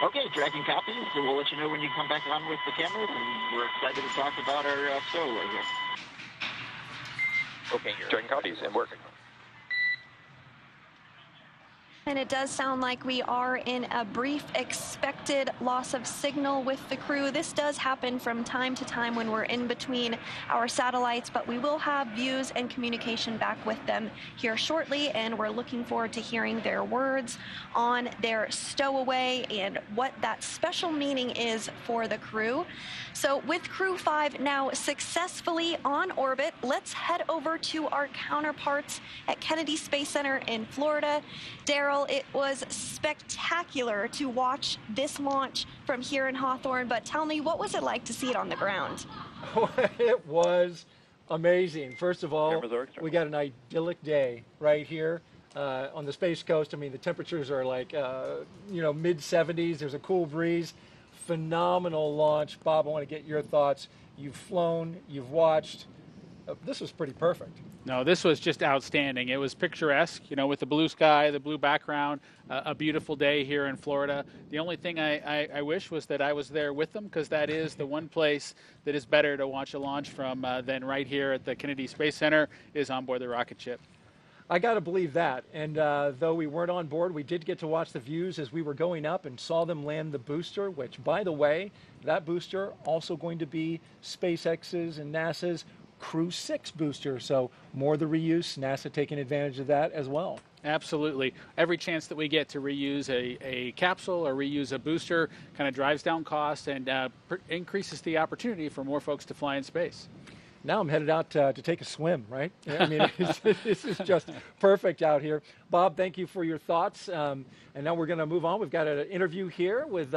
Okay, Dragon copies. So we'll let you know when you come back on with the cameras, and we're excited to talk about our stowaway here. Okay, Dragon copies and working. And it does sound like we are in a brief expected loss of signal with the crew. This does happen from time to time when we're in between our satellites, but we will have views and communication back with them here shortly, and we're looking forward to hearing their words on their stowaway and what that special meaning is for the crew. So with Crew-5 now successfully on orbit, let's head over to our counterparts at Kennedy Space Center in Florida. Daryl, it was spectacular to watch this launch from here in Hawthorne, but tell me, what was it like to see it on the ground? It was amazing. First of all, we got an idyllic day right here on the Space Coast. I mean, the temperatures are like, mid-70s. There's a cool breeze. Phenomenal launch. Bob, I want to get your thoughts. You've flown, you've watched. this was pretty perfect. No, this was just outstanding. It was picturesque, with the blue sky, the blue background, a beautiful day here in Florida. The only thing I wish was that I was there with them, because that is the one place that is better to watch a launch from than right here at the Kennedy Space Center is on board the rocket ship. I got to believe that. And though we weren't on board, we did get to watch the views as we were going up and saw them land the booster, which, by the way, that booster also going to be SpaceX's and NASA's Crew-5 booster. So more the reuse, NASA taking advantage of that as well. Absolutely. Every chance that we get to reuse a capsule or reuse a booster kind of drives down costs and increases the opportunity for more folks to fly in space. Now I'm headed out to take a swim, right? I mean, this is just perfect out here. Bob, thank you for your thoughts. And now we're going to move on. We've got an interview here with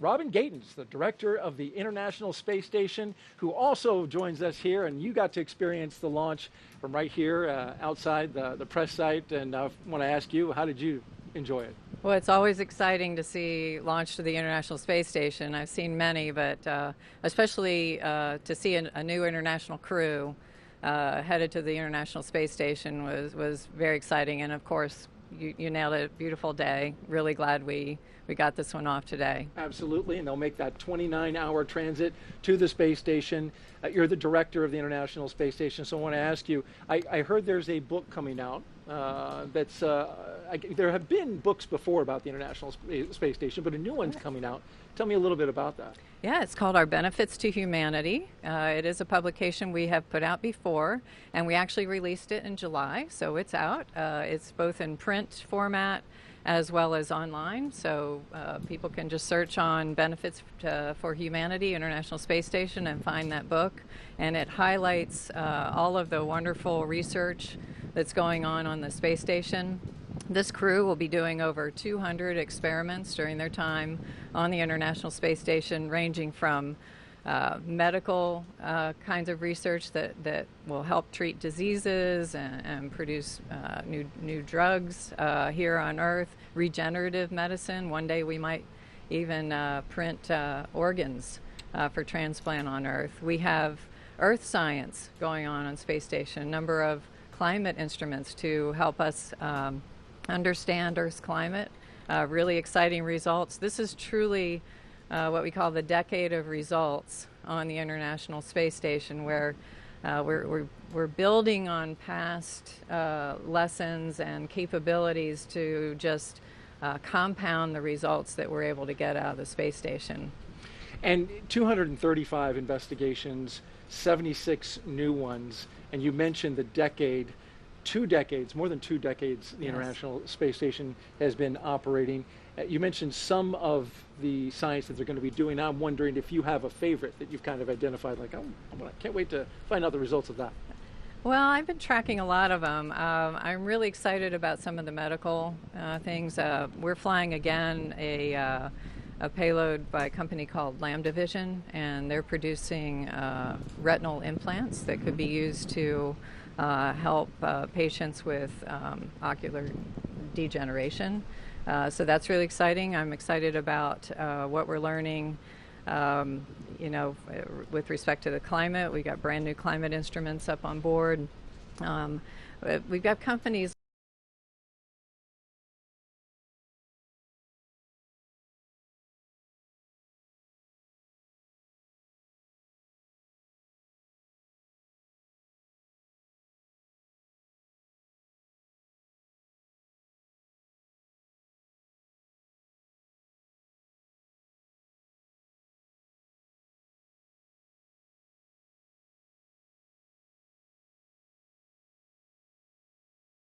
Robin Gatens, the director of the International Space Station, who also joins us here. And you got to experience the launch from right here outside the press site. And I want to ask you, how did you enjoy it? Well, it's always exciting to see launch to the International Space Station. I've seen many, but especially to see a new international crew headed to the International Space Station was very exciting. And of course, you nailed it. Beautiful day. Really glad we got this one off today. Absolutely, and they'll make that 29-hour transit to the space station. You're the director of the International Space Station, so I want to ask you, I heard there's a book coming out there have been books before about the International Space Station, but a new one's coming out. Tell me a little bit about that. Yeah, it's called Our Benefits to Humanity. It is a publication we have put out before, and we actually released it in July, so it's out. It's both in print format as well as online, so people can just search on Benefits for Humanity, International Space Station, and find that book. And it highlights all of the wonderful research that's going on the space station. This crew will be doing over 200 experiments during their time on the International Space Station, ranging from medical kinds of research that will help treat diseases and produce new drugs here on Earth, regenerative medicine. One day we might even print organs for transplant on Earth. We have Earth science going on Space Station, a number of climate instruments to help us understand Earth's climate. Really exciting results. This is truly what we call the decade of results on the International Space Station, where we're building on past lessons and capabilities to just compound the results that we're able to get out of the space station. And 235 investigations, 76 new ones, and you mentioned the decade. 2 decades, more than 2 decades, the International Space Station has been operating. You mentioned some of the science that they're going to be doing. Now I'm wondering if you have a favorite that you've kind of identified, like, oh, I can't wait to find out the results of that. Well, I've been tracking a lot of them. I'm really excited about some of the medical things. We're flying again a payload by a company called Lambda Vision, and they're producing retinal implants that could be used to help patients with ocular degeneration. So that's really exciting. I'm excited about what we're learning, with respect to the climate. We got brand new climate instruments up on board. We've got companies